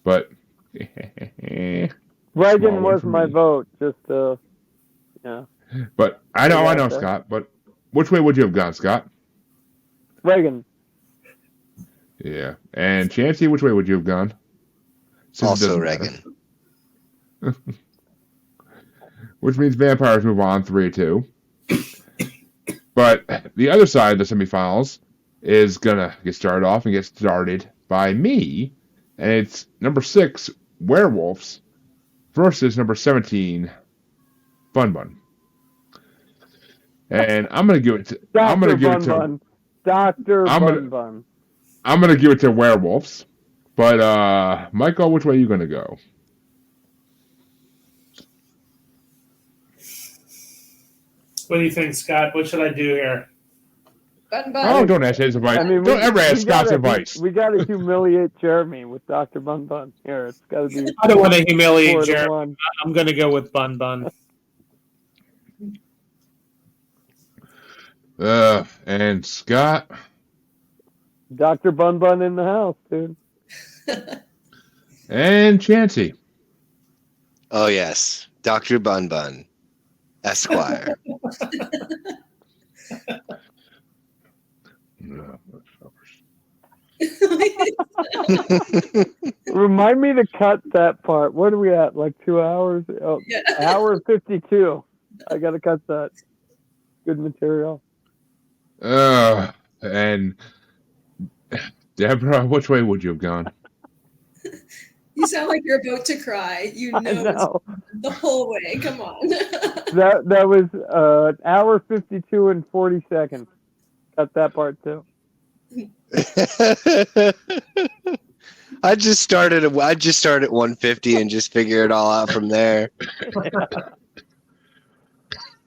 S5: But
S6: Reagan was my vote. Just yeah.
S5: But I know,
S6: Yeah,
S5: Scott. But which way would you have gone, Scott?
S6: Reagan.
S5: Yeah, and Chancy, which way would you have gone? Since it
S4: Also
S5: doesn't
S4: Reagan.
S5: matter. Which means Vampires move on 3-2. But the other side of the semifinals is gonna get started by me, and it's number 6, Werewolves, versus number 17, Bun Bun. And I'm gonna give it to
S6: Dr. Bun Bun.
S5: I'm gonna give it to Werewolves. But Michael, which way are you gonna go?
S7: What do you think, Scott? What should I do here?
S3: Bun Bun.
S5: Oh, don't ask his advice.
S6: I mean,
S5: don't ever ask Scott's advice.
S6: We gotta humiliate Jeremy with Dr. Bun Bun. Here, it's gotta be.
S7: I don't want to humiliate
S6: 4-1.
S7: Jeremy. I'm going to go with Bun Bun.
S5: And Scott.
S6: Dr. Bun Bun in the house, dude.
S5: And Chancy.
S4: Oh, yes. Dr. Bun Bun. Esquire.
S6: Remind me to cut that part. What are we at? Like 2 hours? Oh,
S3: Yeah.
S6: hour 52. I gotta cut that. Good material.
S5: And Deborah, which way would you have gone?
S3: You sound like you're about to cry. You
S6: I
S3: know,
S6: know.
S3: the whole way. Come on.
S6: That was hour 52 and 40 seconds. Cut that part too.
S4: I just started at 150 and just figure it all out from there.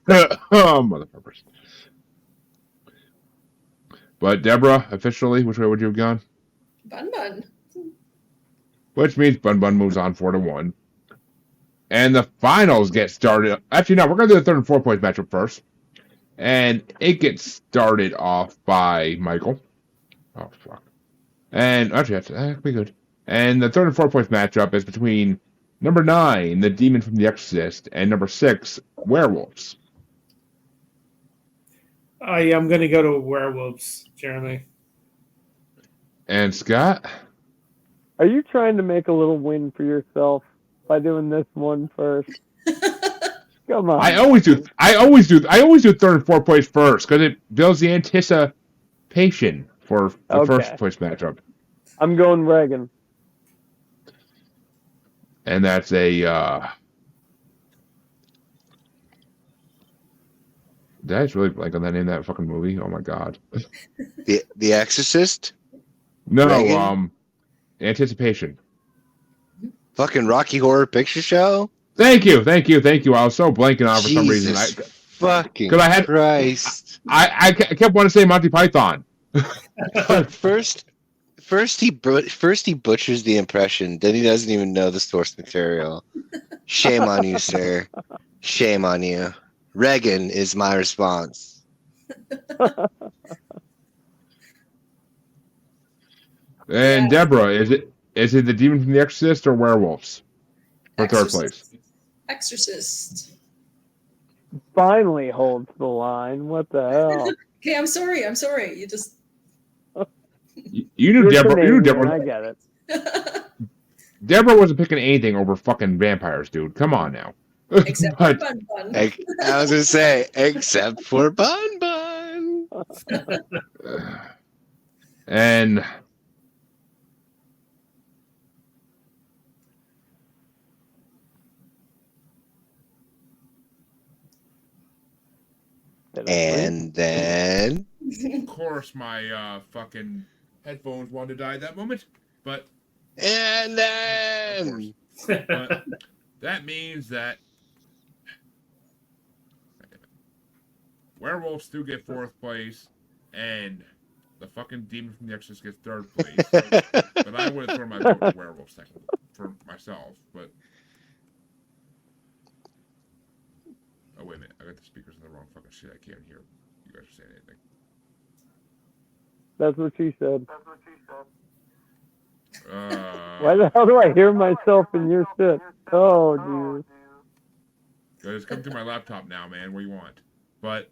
S5: Oh, motherfuckers. But Deborah, officially, which way would you have gone?
S3: Bun Bun.
S5: Which means Bun Bun moves on 4-1. And the finals get started. Actually, no, we're going to do the third and fourth place matchup first. And it gets started off by Michael. Oh, fuck. And actually, that'd be good. And the third and fourth place matchup is between number 9, The Demon from The Exorcist, and number 6, Werewolves.
S7: Yeah, I'm going to go to Werewolves, Jeremy.
S5: And Scott?
S6: Are you trying to make a little win for yourself by doing this one first? Come on.
S5: I always do third and fourth place first because it builds the anticipation for the first place matchup.
S6: I'm going Reagan.
S5: And that's a did I just really blank on that name of that fucking movie? Oh my god.
S4: The Exorcist?
S5: No,
S4: Reagan?
S5: Anticipation.
S4: Fucking Rocky Horror Picture Show?
S5: Thank you. I was so blanking on it for some reason.
S4: Fucking Christ.
S5: I kept wanting to say Monty Python.
S4: First he butchers the impression, then he doesn't even know the source material. Shame on you, sir. Shame on you. Reagan is my response.
S5: And
S3: Yeah.
S5: Deborah, is it the Demon from The Exorcist or Werewolves for third place?
S3: Exorcist.
S6: Finally holds the line. What the hell?
S3: Okay, I'm sorry. You just.
S5: You knew
S6: You're
S5: Deborah. You knew
S6: Canadian, I
S5: Deborah.
S6: get it.
S5: Deborah wasn't picking anything over fucking vampires, dude. Come on now.
S3: Except for
S5: But
S3: Bun Bun.
S4: I was gonna say, except for Bun Bun.
S5: and
S4: And then
S5: of course my fucking headphones wanted to die at that moment. But
S4: and then
S5: but that means that Werewolves do get fourth place, and the fucking Demon from the Exorcist gets third place. But I would have thrown my vote to Werewolves technically for myself. But oh wait a minute, I got the speakers in the wrong fucking shit. I can't hear you guys are saying anything.
S6: That's what she said.
S5: Why
S6: the hell do I hear myself in your shit? Oh, dude.
S5: It's coming through my laptop now, man. What do you want? But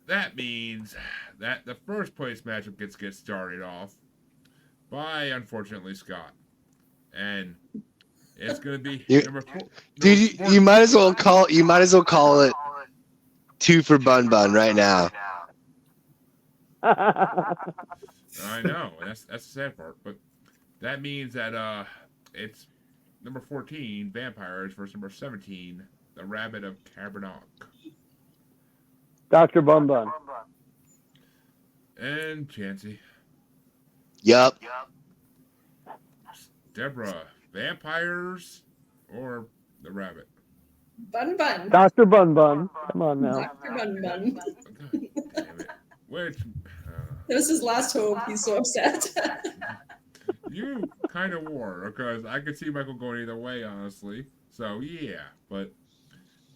S5: that means that the first place matchup gets started off by, unfortunately, Scott. And it's gonna be number 4.
S4: Dude, you might as well call it 2 for Bun Bun right now.
S5: I know, that's the sad part. But that means that it's number 14, Vampires, versus number 17, the Rabbit of Caerbannog.
S6: Dr. Bun Bun.
S5: And Chancy.
S4: Yup.
S5: Deborah, Vampires or the Rabbit?
S3: Bun Bun.
S6: Dr. Bun Bun. Come on now.
S3: Dr. Bun Bun.
S5: God damn it. Which,
S3: That was his last hope. He's so upset.
S5: you kind of wore, because I could see Michael going either way, honestly. So, yeah. But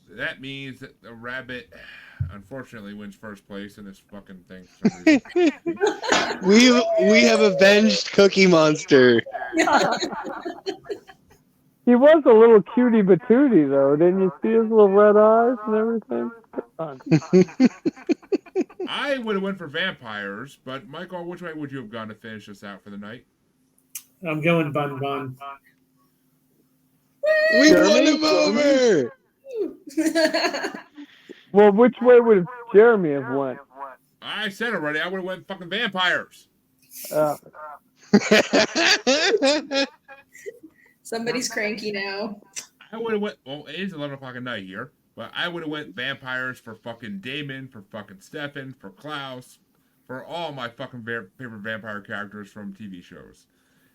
S5: that means that the Rabbit, unfortunately, wins first place in this fucking thing for some reason.
S4: we have avenged Cookie Monster.
S6: He was a little cutie patootie, though. Didn't you see his little red eyes and everything? Come on.
S5: I would have went for Vampires, but Michael, which way would you have gone to finish this out for the night?
S7: I'm going Bun Bun.
S4: We won him over.
S6: Well, which way would Jeremy have went?
S5: I said already, I would have went fucking Vampires.
S3: Somebody's cranky now.
S5: I would have went. Well, it is 11 o'clock at night here, but I would have went Vampires for fucking Damon, for fucking Stefan, for Klaus, for all my fucking favorite vampire characters from TV shows,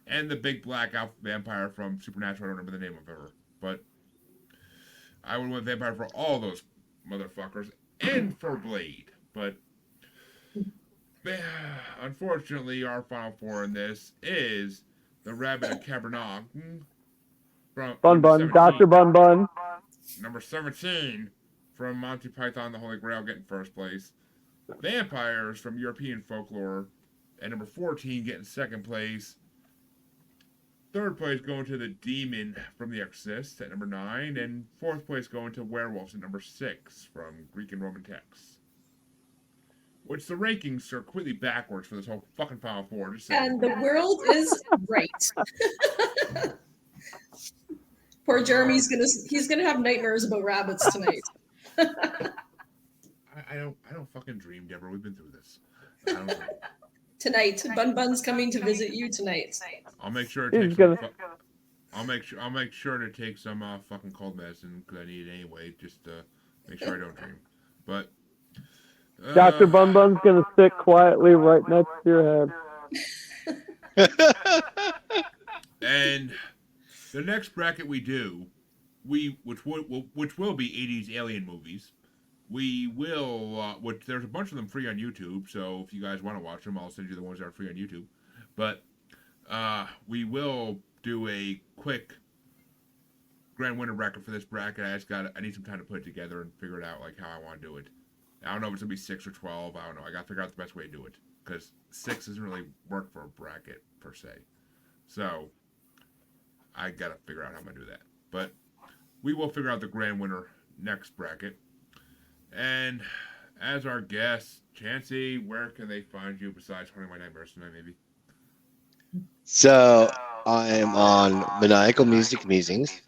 S5: and the big black elf vampire from Supernatural. I don't remember the name of her, but I would have went Vampire for all those motherfuckers, and for Blade. But unfortunately, our final four in this is the Rabbit of Caerbannog.
S6: Bun Bun, Dr. Bun Bun.
S5: Number 17 from Monty Python, The Holy Grail, getting first place. Vampires from European Folklore at number 14, getting second place. Third place going to The Demon from The Exorcist at number 9. And fourth place going to Werewolves at number 6 from Greek and Roman texts. Which the rankings are completely backwards for this whole fucking Final Four.
S3: And the world is right. Poor Jeremy's gonna have nightmares about rabbits tonight.
S5: I don't fucking dream, Deborah. We've been through this.
S3: Tonight, Bun Bun's coming to visit you tonight.
S5: I'll make sure to take I'll make sure to take some fucking cold medicine because I need it anyway, just to make sure I don't dream. But
S6: Dr. Bun Bun's gonna sit quietly right next to your head.
S5: And the next bracket we do, which will be 80s alien movies. We will, which there's a bunch of them free on YouTube. So if you guys want to watch them, I'll send you the ones that are free on YouTube. But we will do a quick grand winner bracket for this bracket. I need some time to put it together and figure it out like how I want to do it. I don't know if it's gonna be 6 or 12. I don't know. I gotta figure out the best way to do it because 6 doesn't really work for a bracket per se. So I gotta figure out how I'm gonna do that. But we will figure out the grand winner next bracket. And as our guest, Chancy, where can they find you besides Haunting My Nightmares tonight, maybe?
S4: So I'm on Maniacal Music Musings.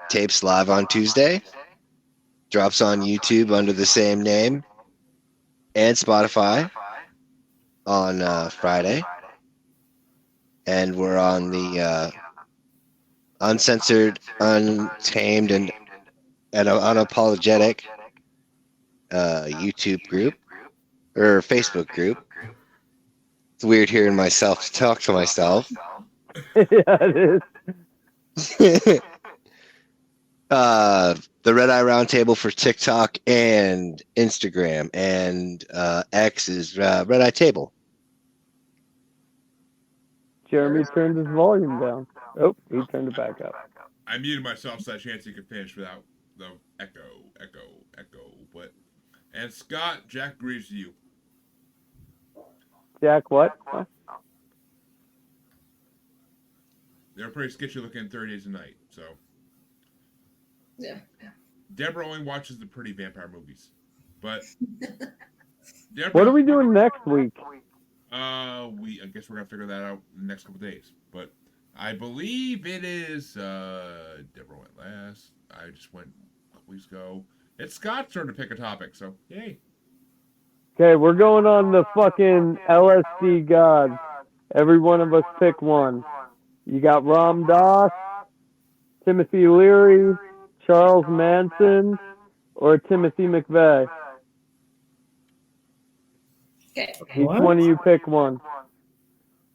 S4: Tapes live on Tuesday. Drops on YouTube under the same name. And Spotify on Friday. And we're on the uncensored, untamed, and unapologetic YouTube group or Facebook group. It's weird hearing myself talk to myself.
S6: Yeah, it is.
S4: The Red Eye Roundtable for TikTok and Instagram, and X is Red Eye Table.
S6: Jeremy turned his volume down. Oh, he turned it back up.
S5: I muted myself so that Chancy could finish without the echo. But and Scott, Jack agrees with you.
S6: Jack, what?
S5: They're pretty sketchy looking 30 Days a Night. So
S3: Yeah.
S5: Deborah only watches the pretty vampire movies. But Deborah,
S6: What are we doing next week?
S5: I guess we're gonna figure that out in the next couple days. But I believe it is Deborah went last. I just went a couple weeks ago. It's Scott's turn to pick a topic, so yay.
S6: Okay, we're going on the fucking LSD gods. Every one of us pick one. You got Ram Dass, Timothy Leary, Charles Manson, or Timothy McVeigh.
S3: Okay.
S6: Each one of you pick one.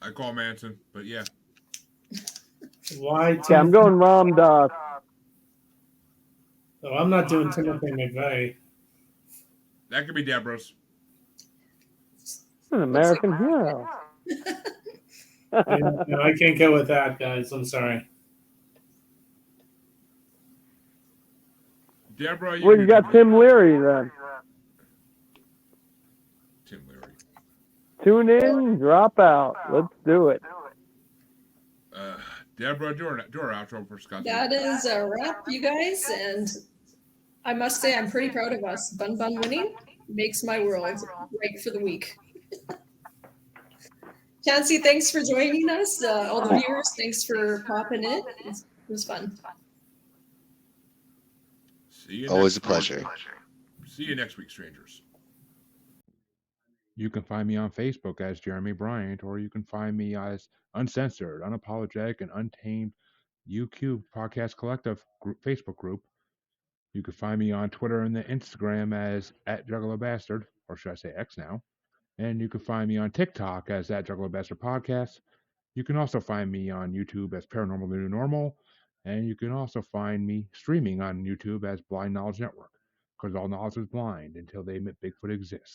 S5: I call Manson, but yeah.
S7: Why?
S6: Okay, I'm going Ram Dass.
S7: Oh, I'm not doing Timothy McVeigh.
S5: That could be Deborah's.
S6: An American hero.
S7: No, I can't go with that, guys. I'm sorry.
S5: Deborah,
S6: Well, you got Tim Leary then.
S5: Tim Leary.
S6: Tune in, drop out. Let's do it.
S5: Deborah, do our outro for Scott.
S3: That is a wrap, you guys. And I must say, I'm pretty proud of us. Bun Bun winning makes my world great for the week. Chancy, thanks for joining us. All the viewers, thanks for popping in. It was fun.
S5: See you
S4: Always a
S5: next
S4: pleasure.
S5: week. See you next week, strangers. You can find me on Facebook as Jeremy Bryant, or you can find me as Uncensored, Unapologetic, and Untamed UQ Podcast Collective Facebook group. You can find me on Twitter and the Instagram as @JuggaloBastard, or should I say X now. And you can find me on TikTok as @JuggaloBastard Podcast. You can also find me on YouTube as Paranormal The New Normal. And you can also find me streaming on YouTube as Blind Knowledge Network, because all knowledge is blind until they admit Bigfoot exists.